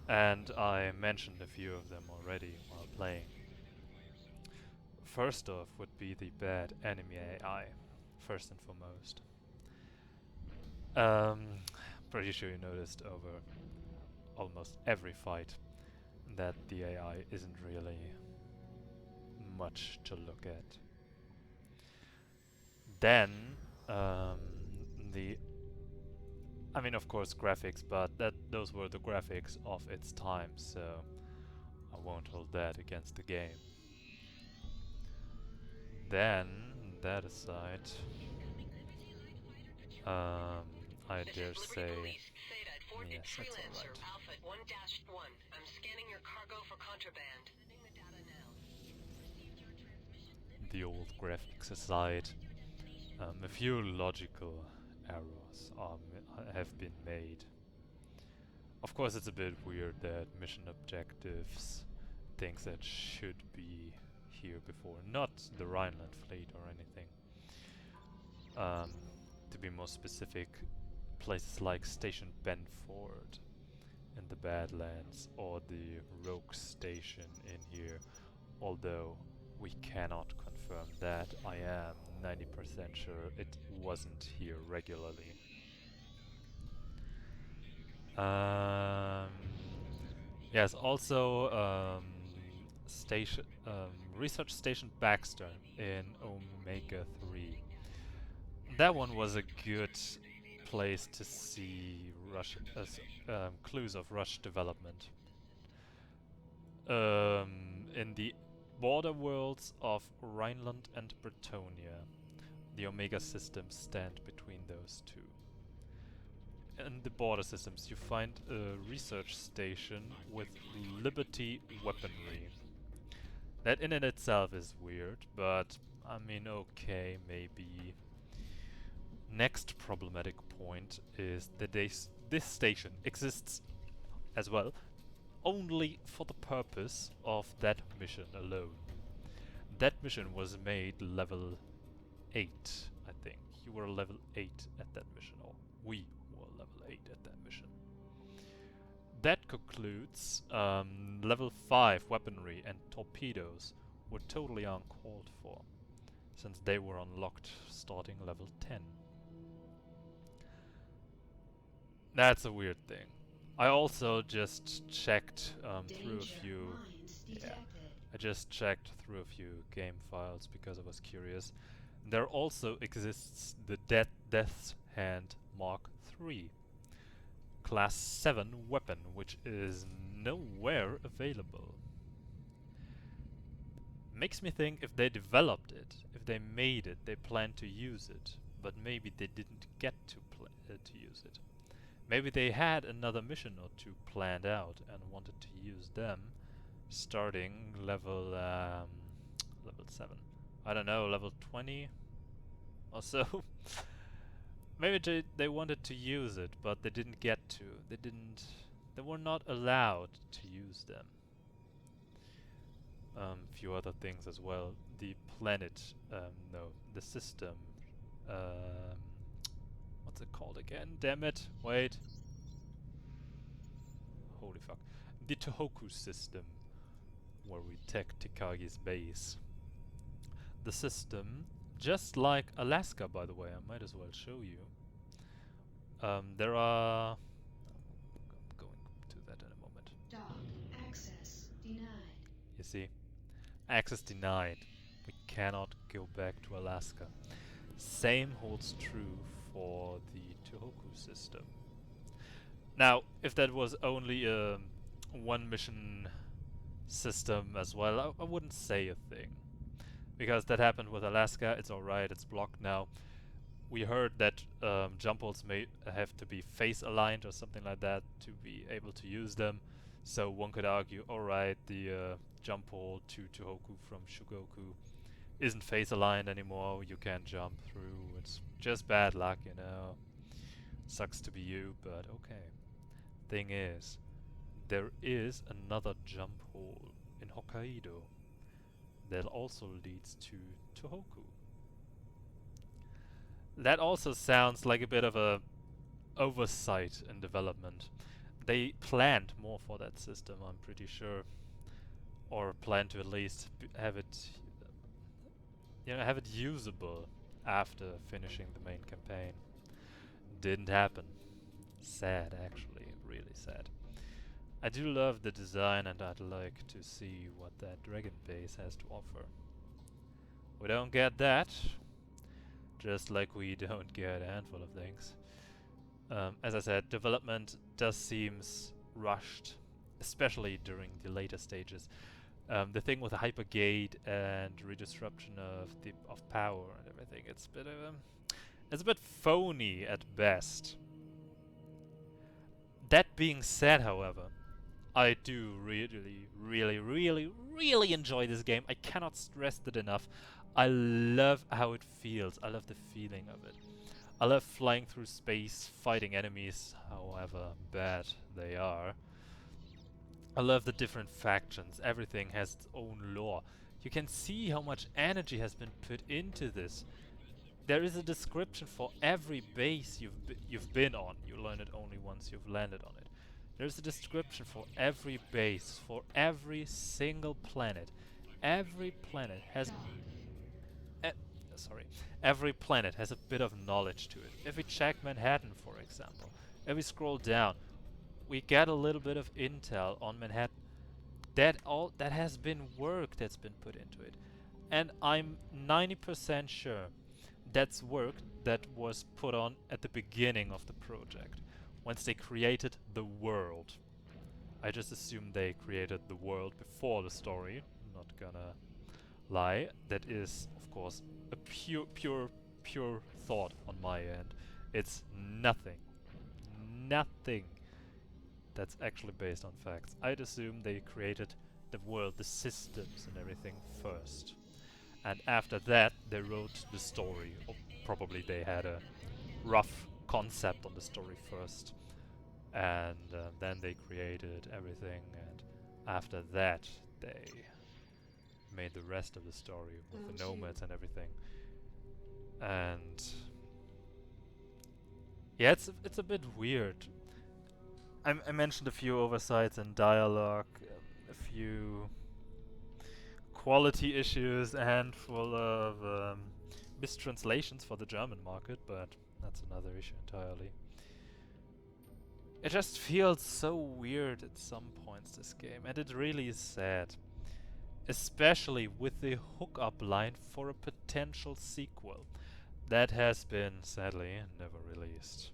And I mentioned a few of them already while playing. First off would be the bad enemy AI, first and foremost. Pretty sure you noticed over almost every fight that the AI isn't really much to look at. Then, I mean, of course, graphics, but those were the graphics of its time, so I won't hold that against the game. Then, that aside, I dare say, yes, that's alright.
Alpha 1-1. I'm scanning your cargo for contraband.
The old graphics aside, a few logical errors have been made. Of course, it's a bit weird that mission objectives, things that should be here before, not the Rheinland fleet or anything. To be more specific, places like Station Benford in the Badlands or the Rogue Station in here, although we cannot confirm that. I am 90% sure it wasn't here regularly. Yes, also Research Station Baxter in Omega 3. That one was a good place to see clues of Rush development. In the border worlds of Rheinland and Bretonia, the Omega systems stand between those two. In the border systems you find a research station with Liberty weaponry. That in and itself is weird, but I mean, okay, maybe. Next problematic point is that this station exists as well only for the purpose of that mission alone. That mission was made level 8, I think. You were level 8 at that mission, or we were level 8 at that mission. That concludes level 5 weaponry and torpedoes were totally uncalled for, since they were unlocked starting level 10. That's a weird thing. I also just checked through a few... Yeah, I just checked through a few game files because I was curious. There also exists the Death's Hand Mark III, Class 7 weapon, which is nowhere available. Makes me think if they developed it, if they made it, they planned to use it, but maybe they didn't get to use it. Maybe they had another mission or two planned out and wanted to use them starting level 7. I don't know, level 20 or so. Maybe they wanted to use it, but they didn't get to. They were not allowed to use them. Few other things as well. The planet, the system. What's it called again? Damn it! Wait. Holy fuck. The Tohoku system, where we take Tikagi's base. The system, just like Alaska, by the way, I might as well show you. There are... I'm going to that in a moment.
Dock access denied.
You see? Access denied. We cannot go back to Alaska. Same holds true for the Tohoku system. Now, if that was only a one mission system as well, I wouldn't say a thing. Because that happened with Alaska, it's alright, it's blocked now. We heard that jump holes may have to be face aligned or something like that to be able to use them. So one could argue, alright, the jump hole to Tohoku from Shugoku isn't face aligned anymore, you can't jump through, it's just bad luck, you know. Sucks to be you, but okay. Thing is, there is another jump hole in Hokkaido. that also leads to Tohoku. That also sounds like a bit of a oversight in development. They planned more for that system, I'm pretty sure, or planned to at least have it, have it usable after finishing the main campaign. Didn't happen. Sad, actually, really sad. I do love the design, and I'd like to see what that dragon base has to offer. We don't get that, just like we don't get a handful of things. As I said, development does seems rushed, especially during the later stages. The thing with the hypergate and redisruption of power and everything, it's a bit phony at best. That being said, however, I do really enjoy this game. I cannot stress that enough. I love how it feels. I love the feeling of it. I love flying through space, fighting enemies, however bad they are. I love the different factions. Everything has its own lore. You can see how much energy has been put into this. There is a description for every base you've been on. You learn it only once you've landed on it. There's a description for every base, for every single planet. Every planet has every planet has a bit of knowledge to it. If we check Manhattan, for example, if we scroll down, we get a little bit of intel on Manhattan. That has been work that's been put into it. And I'm 90% sure that's work that was put on at the beginning of the project, once they created the world. I just assume they created the world before the story, not gonna lie. That is, of course, a pure thought on my end. It's nothing that's actually based on facts. I'd assume they created the world, the systems and everything first. And after that, they wrote the story. Or probably they had a rough concept on the story first. And then they created everything. And after that, they made the rest of the story with the nomads and everything. And yeah, it's a bit weird. I mentioned a few oversights in dialogue, a few quality issues, a handful of mistranslations for the German market, but that's another issue entirely. It just feels so weird at some points, this game, and it really is sad. Especially with the hookup line for a potential sequel that has been, sadly, never released.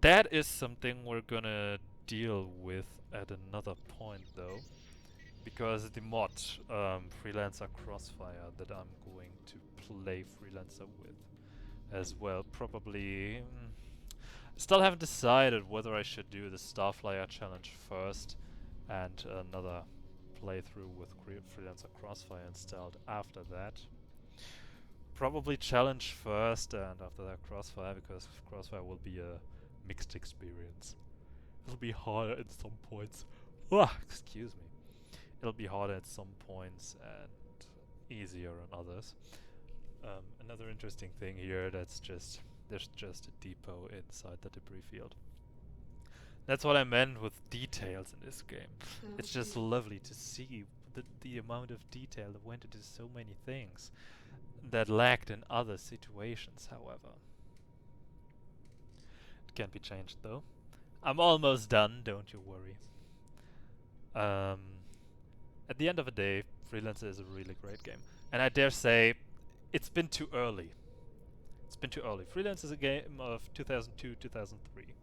That is something we're gonna deal with at another point, though, because the mod, Freelancer Crossfire, that I'm going to play Freelancer with as well, probably... still haven't decided whether I should do the Starflyer challenge first and another playthrough with Freelancer Crossfire installed after that. Probably challenge first and after that Crossfire, because Crossfire will be a mixed experience. It'll be harder at some points. Excuse me. It'll be harder at some points and easier on others. Another interesting thing here, there's just a depot inside the debris field. That's what I meant with details in this game. It's just lovely to see the amount of detail that went into so many things that lacked in other situations, however. It can be changed, though. I'm almost done, don't you worry. At the end of the day, Freelancer is a really great game. And I dare say, it's been too early. It's been too early. Freelancer is a game of 2002, 2003.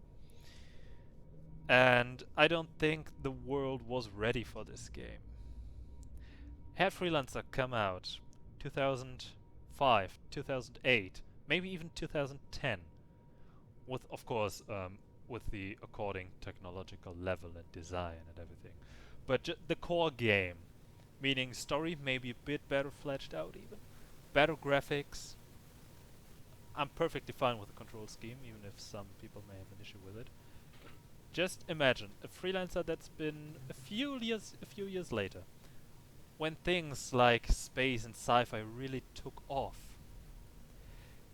And I don't think the world was ready for this game. Had Freelancer come out 2005, 2008, maybe even 2010, with, of course, with the according technological level and design and everything. But the core game, meaning story maybe a bit better fleshed out even, better graphics. I'm perfectly fine with the control scheme, even if some people may have an issue with it. Just imagine a Freelancer that's been a few years later, when things like space and sci-fi really took off,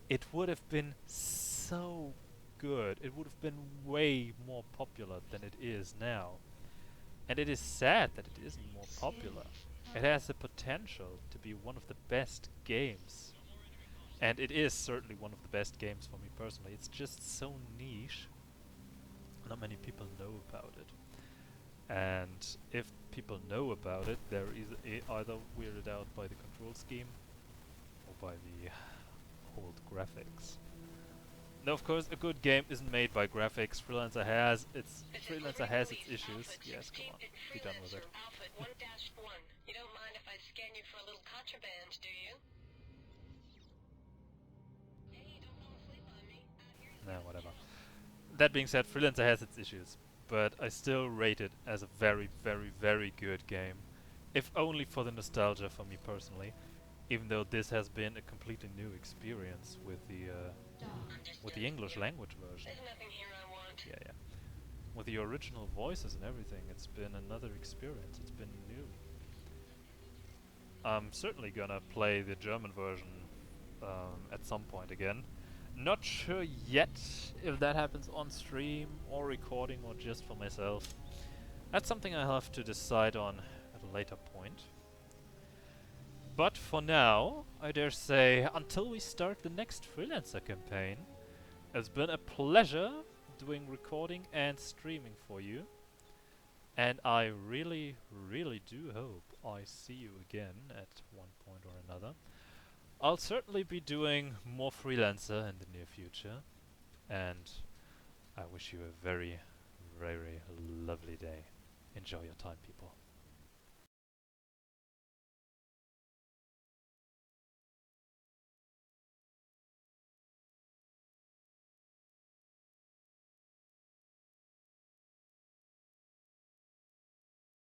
it would have been so good. It would have been way more popular than it is now. And it is sad that it isn't more popular. It has the potential to be one of the best games. And it is certainly one of the best games for me personally. It's just so niche. Not many people know about it. And if people know about it, they're either weirded out by the control scheme or by the old graphics. Now, of course, a good game isn't made by graphics. Freelancer has its issues. Yes, come on, be done with it.
You don't mind if I scan you for a little contraband, do you? Hey, don't fall asleep on me.
Nah, whatever. That being said, Freelancer has its issues, but I still rate it as a very, very, very good game. If only for the nostalgia for me personally, even though this has been a completely new experience with the English language version.
There's nothing here I want.
Yeah. With the original voices and everything, it's been another experience. It's been new. I'm certainly gonna play the German version at some point again. Not sure yet if that happens on stream or recording or just for myself. That's something I'll have to decide on at a later point. But for now, I dare say, until we start the next Freelancer campaign, it's been a pleasure doing recording and streaming for you. And I really, really do hope I see you again at one point or another. I'll certainly be doing more Freelancer in the near future. And I wish you a very, very lovely day. Enjoy your time, people.